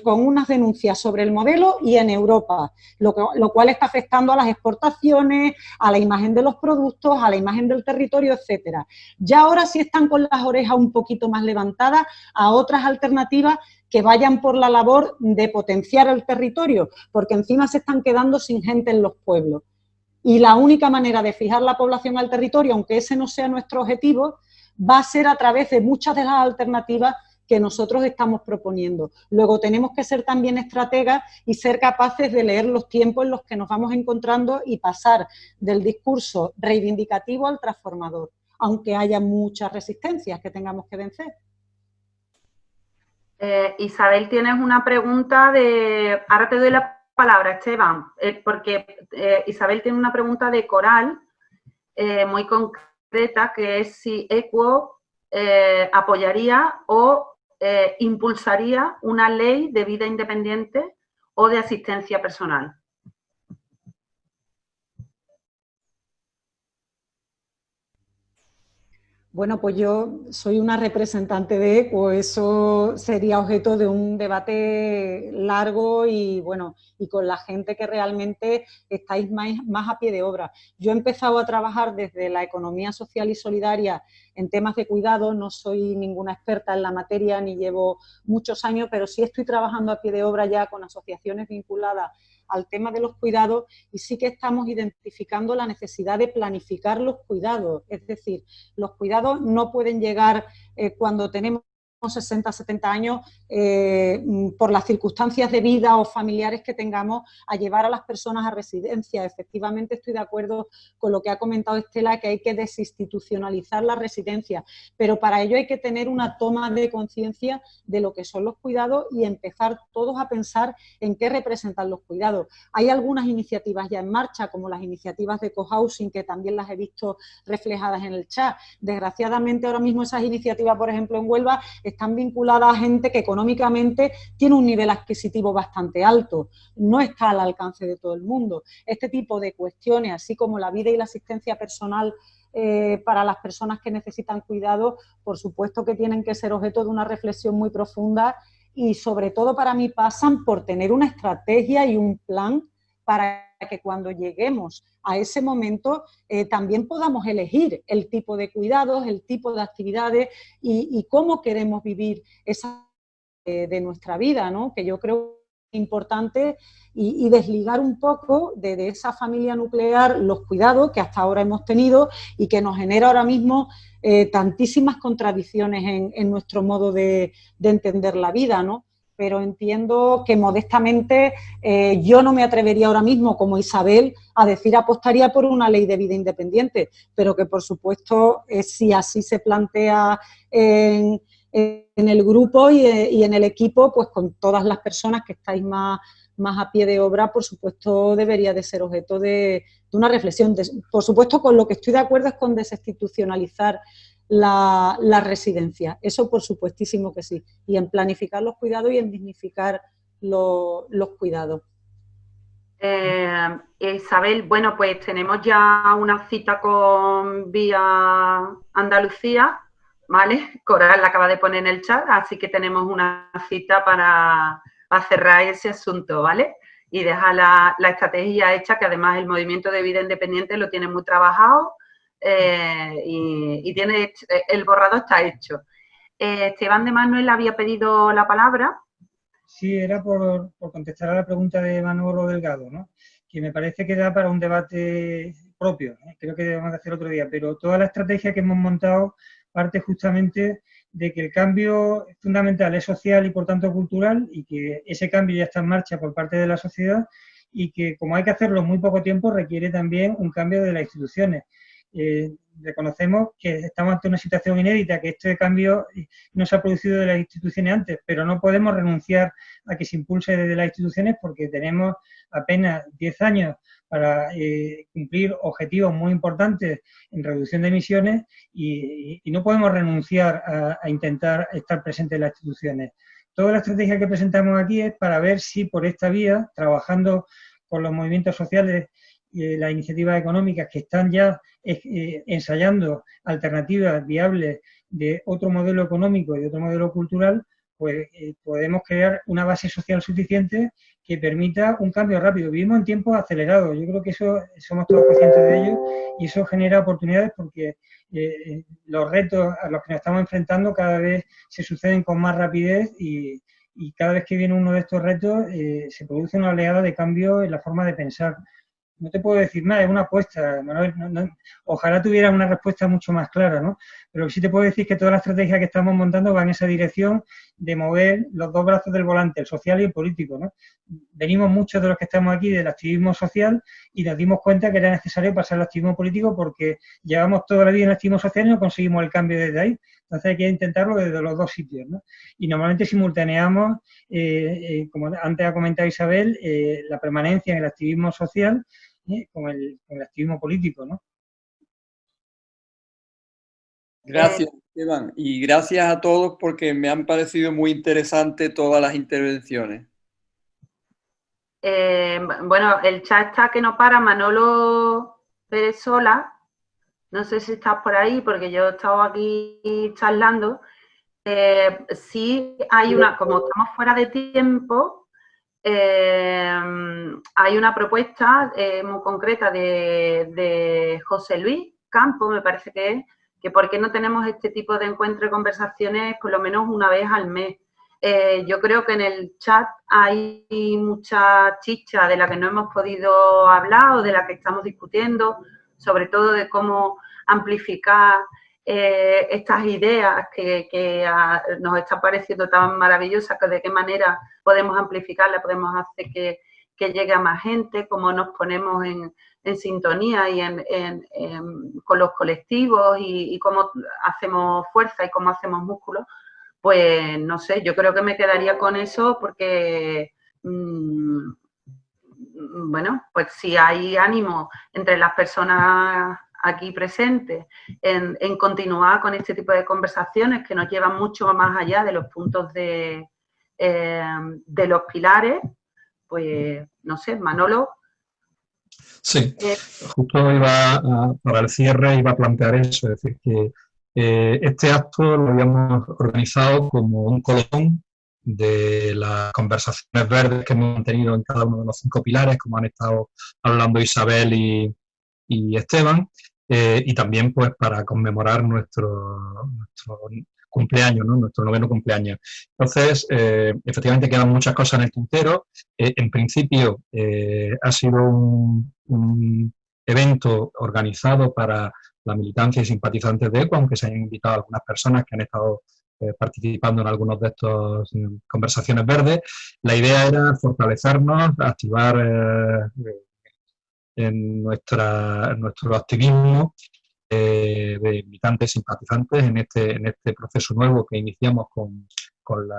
con unas denuncias sobre el modelo y en Europa, lo cual está afectando a las exportaciones, a la imagen de los productos, a la imagen del territorio, etcétera. Ya ahora sí están con las orejas un poquito más levantadas a otras alternativas que vayan por la labor de potenciar el territorio, porque encima se están quedando sin gente en los pueblos. Y la única manera de fijar la población al territorio, aunque ese no sea nuestro objetivo, va a ser a través de muchas de las alternativas que nosotros estamos proponiendo. Luego tenemos que ser también estrategas y ser capaces de leer los tiempos en los que nos vamos encontrando y pasar del discurso reivindicativo al transformador, aunque haya muchas resistencias que tengamos que vencer. Isabel, tienes una pregunta de... Ahora te doy la palabra, Esteban, porque Isabel tiene una pregunta de Coral muy concreta, que es si ECUO apoyaría o impulsaría una ley de vida independiente o de asistencia personal. Bueno, pues yo soy una representante de ECUO, eso sería objeto de un debate largo y, bueno, y con la gente que realmente estáis más a pie de obra. Yo he empezado a trabajar desde la economía social y solidaria en temas de cuidado, no soy ninguna experta en la materia ni llevo muchos años, pero sí estoy trabajando a pie de obra ya con asociaciones vinculadas al tema de los cuidados y sí que estamos identificando la necesidad de planificar los cuidados. Es decir, los cuidados no pueden llegar cuando tenemos 60, 70 años, por las circunstancias de vida o familiares que tengamos, a llevar a las personas a residencia. Efectivamente estoy de acuerdo con lo que ha comentado Estela, que hay que desinstitucionalizar la residencia, pero para ello hay que tener una toma de conciencia de lo que son los cuidados y empezar todos a pensar en qué representan los cuidados. Hay algunas iniciativas ya en marcha, como las iniciativas de cohousing, que también las he visto reflejadas en el chat. Desgraciadamente ahora mismo esas iniciativas, por ejemplo en Huelva, están vinculadas a gente que económicamente tiene un nivel adquisitivo bastante alto, no está al alcance de todo el mundo. Este tipo de cuestiones, así como la vida y la asistencia personal para las personas que necesitan cuidado, por supuesto que tienen que ser objeto de una reflexión muy profunda y sobre todo para mí pasan por tener una estrategia y un plan para que cuando lleguemos a ese momento también podamos elegir el tipo de cuidados, el tipo de actividades y cómo queremos vivir esa de nuestra vida, ¿no? Que yo creo importante y desligar un poco de esa familia nuclear los cuidados que hasta ahora hemos tenido y que nos genera ahora mismo tantísimas contradicciones en nuestro modo de entender la vida, ¿no? pero entiendo que modestamente yo no me atrevería ahora mismo, como Isabel, a decir apostaría por una ley de vida independiente, pero que por supuesto si así se plantea en el grupo y en el equipo, pues con todas las personas que estáis más a pie de obra, por supuesto debería de ser objeto de una reflexión. Por supuesto, con lo que estoy de acuerdo es con desinstitucionalizar la residencia, eso por supuestísimo que sí, y en planificar los cuidados y en dignificar los cuidados. Isabel, bueno, pues tenemos ya una cita con Vía Andalucía, ¿vale? Coral la acaba de poner en el chat, así que tenemos una cita para cerrar ese asunto, ¿vale? Y dejar la estrategia hecha, que además el Movimiento de Vida Independiente lo tiene muy trabajado, y tiene el borrador está hecho. Esteban de Manuel había pedido la palabra. Sí, era por contestar a la pregunta de Manolo Delgado, ¿no? Que me parece que da para un debate propio, ¿eh? Creo que debemos de hacer otro día, pero toda la estrategia que hemos montado parte justamente de que el cambio fundamental es social y por tanto cultural, y que ese cambio ya está en marcha por parte de la sociedad, y que como hay que hacerlo en muy poco tiempo requiere también un cambio de las instituciones. Reconocemos que estamos ante una situación inédita, que este cambio no se ha producido de las instituciones antes, pero no podemos renunciar a que se impulse desde las instituciones porque tenemos apenas 10 años para cumplir objetivos muy importantes en reducción de emisiones y no podemos renunciar a intentar estar presentes en las instituciones. Toda la estrategia que presentamos aquí es para ver si por esta vía, trabajando con los movimientos sociales, las iniciativas económicas que están ya ensayando alternativas viables de otro modelo económico y de otro modelo cultural, pues podemos crear una base social suficiente que permita un cambio rápido. Vivimos en tiempos acelerados, yo creo que eso somos todos conscientes de ello, y eso genera oportunidades porque los retos a los que nos estamos enfrentando cada vez se suceden con más rapidez y cada vez que viene uno de estos retos se produce una oleada de cambio en la forma de pensar. No te puedo decir más, es una apuesta, Manuel. Ojalá tuviera una respuesta mucho más clara, ¿no? Pero sí te puedo decir que toda la estrategia que estamos montando va en esa dirección de mover los dos brazos del volante, el social y el político, ¿no? Venimos muchos de los que estamos aquí del activismo social y nos dimos cuenta que era necesario pasar al activismo político porque llevamos toda la vida en el activismo social y no conseguimos el cambio desde ahí. Entonces hay que intentarlo desde los dos sitios, ¿no? Y normalmente simultaneamos, como antes ha comentado Isabel, la permanencia en el activismo social con el activismo político, ¿no? Gracias, Esteban, y gracias a todos porque me han parecido muy interesantes todas las intervenciones. Bueno, el chat está que no para. Manolo Pérez Sola, no sé si estás por ahí porque yo he estado aquí charlando. Sí hay una, como estamos fuera de tiempo, hay una propuesta muy concreta de José Luis Campos, me parece que por qué no tenemos este tipo de encuentros y conversaciones por lo menos una vez al mes. Yo creo que en el chat hay mucha chicha de la que no hemos podido hablar o de la que estamos discutiendo, sobre todo de cómo amplificar estas ideas que nos están pareciendo tan maravillosas, que de qué manera podemos amplificarlas, podemos hacer que llegue a más gente, cómo nos ponemos en sintonía y con los colectivos y cómo hacemos fuerza y cómo hacemos músculo. Pues no sé, yo creo que me quedaría con eso porque, bueno, pues si hay ánimo entre las personas aquí presentes en continuar con este tipo de conversaciones que nos llevan mucho más allá de los puntos de los pilares, pues no sé, Manolo. Sí, justo para el cierre iba a plantear eso, es decir, que este acto lo habíamos organizado como un colofón de las conversaciones verdes que hemos mantenido en cada uno de los 5 pilares, como han estado hablando Isabel y Esteban, y también pues para conmemorar nuestro cumpleaños, ¿no? Nuestro 9º cumpleaños. Entonces, efectivamente quedan muchas cosas en el tintero. En principio, ha sido un evento organizado para la militancia y simpatizantes de ECO, aunque se hayan invitado algunas personas que han estado participando en algunos de estos conversaciones verdes. La idea era fortalecernos, activar en nuestro activismo de militantes simpatizantes en este proceso nuevo que iniciamos con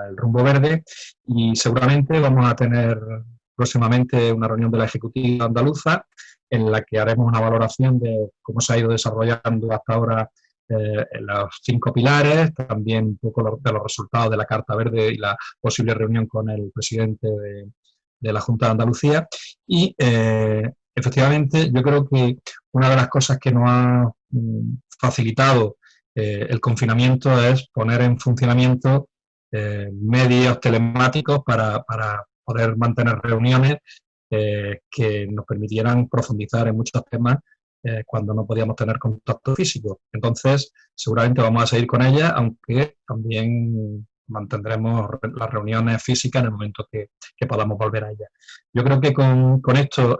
el Rumbo Verde, y seguramente vamos a tener próximamente una reunión de la Ejecutiva andaluza en la que haremos una valoración de cómo se ha ido desarrollando hasta ahora los 5 pilares, también un poco de los resultados de la Carta Verde y la posible reunión con el presidente de la Junta de Andalucía. Y efectivamente yo creo que una de las cosas que nos ha facilitado el confinamiento es poner en funcionamiento medios telemáticos para poder mantener reuniones que nos permitieran profundizar en muchos temas cuando no podíamos tener contacto físico. Entonces, seguramente vamos a seguir con ellas, aunque también mantendremos las reuniones físicas en el momento que podamos volver a ellas. Yo creo que con esto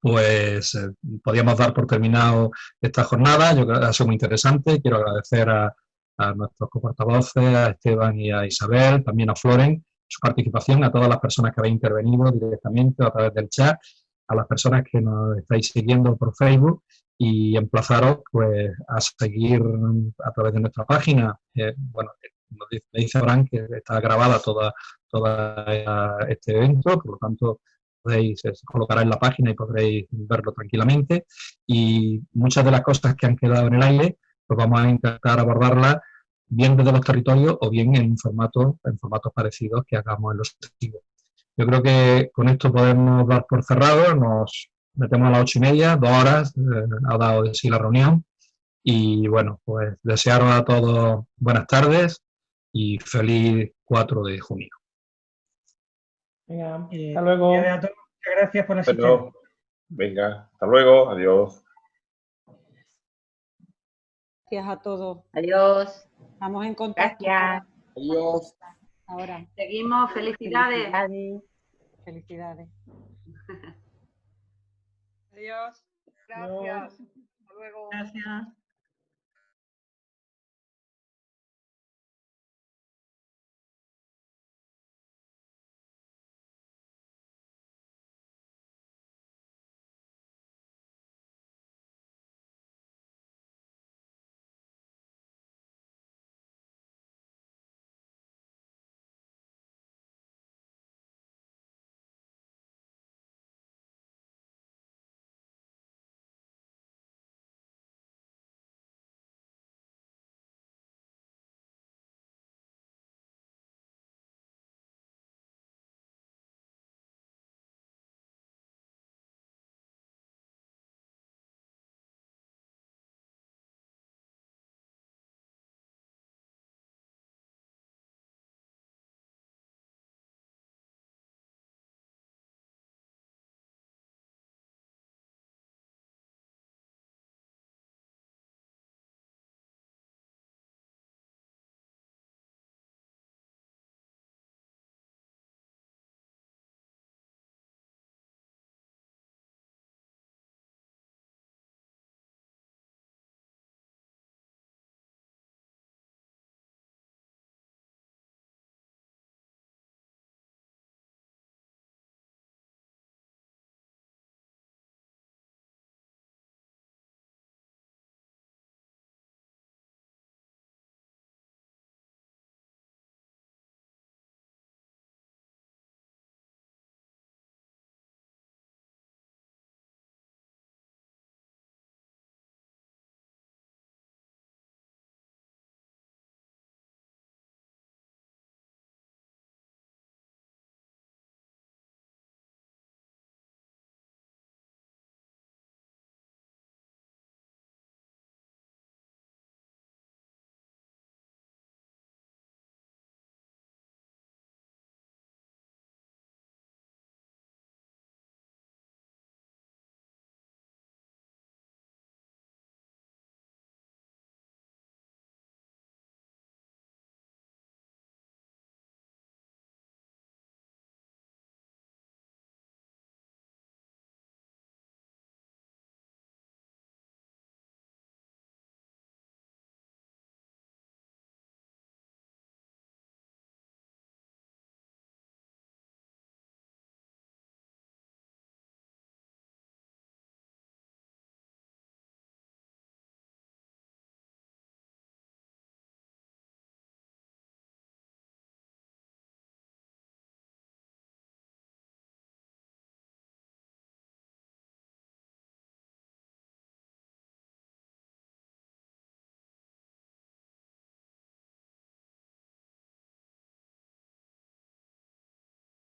podíamos dar por terminado esta jornada. Yo creo que ha sido muy interesante. Quiero agradecer a nuestros coportavoces, a Esteban y a Isabel, también a Floren, su participación, a todas las personas que habéis intervenido directamente o a través del chat, a las personas que nos estáis siguiendo por Facebook, y emplazaros pues a seguir a través de nuestra página. Me dice Abraham que está grabada toda este evento, por lo tanto se colocará en la página y podréis verlo tranquilamente, y muchas de las cosas que han quedado en el aire pues vamos a intentar abordarlas bien desde los territorios o bien en formatos parecidos que hagamos en los testigos. Yo creo que con esto podemos dar por cerrado. Nos metemos a las 8:30, 2 horas, ha dado de sí la reunión, y bueno, pues desearos a todos buenas tardes y feliz 4 de junio. Venga, hasta luego. Muchas gracias por asistir. Bueno, venga, hasta luego, adiós. Gracias a todos. Adiós. Estamos en contacto. Gracias. Adiós. Ahora. Seguimos, felicidades. Felicidades. Adiós. Gracias. Hasta luego. Gracias.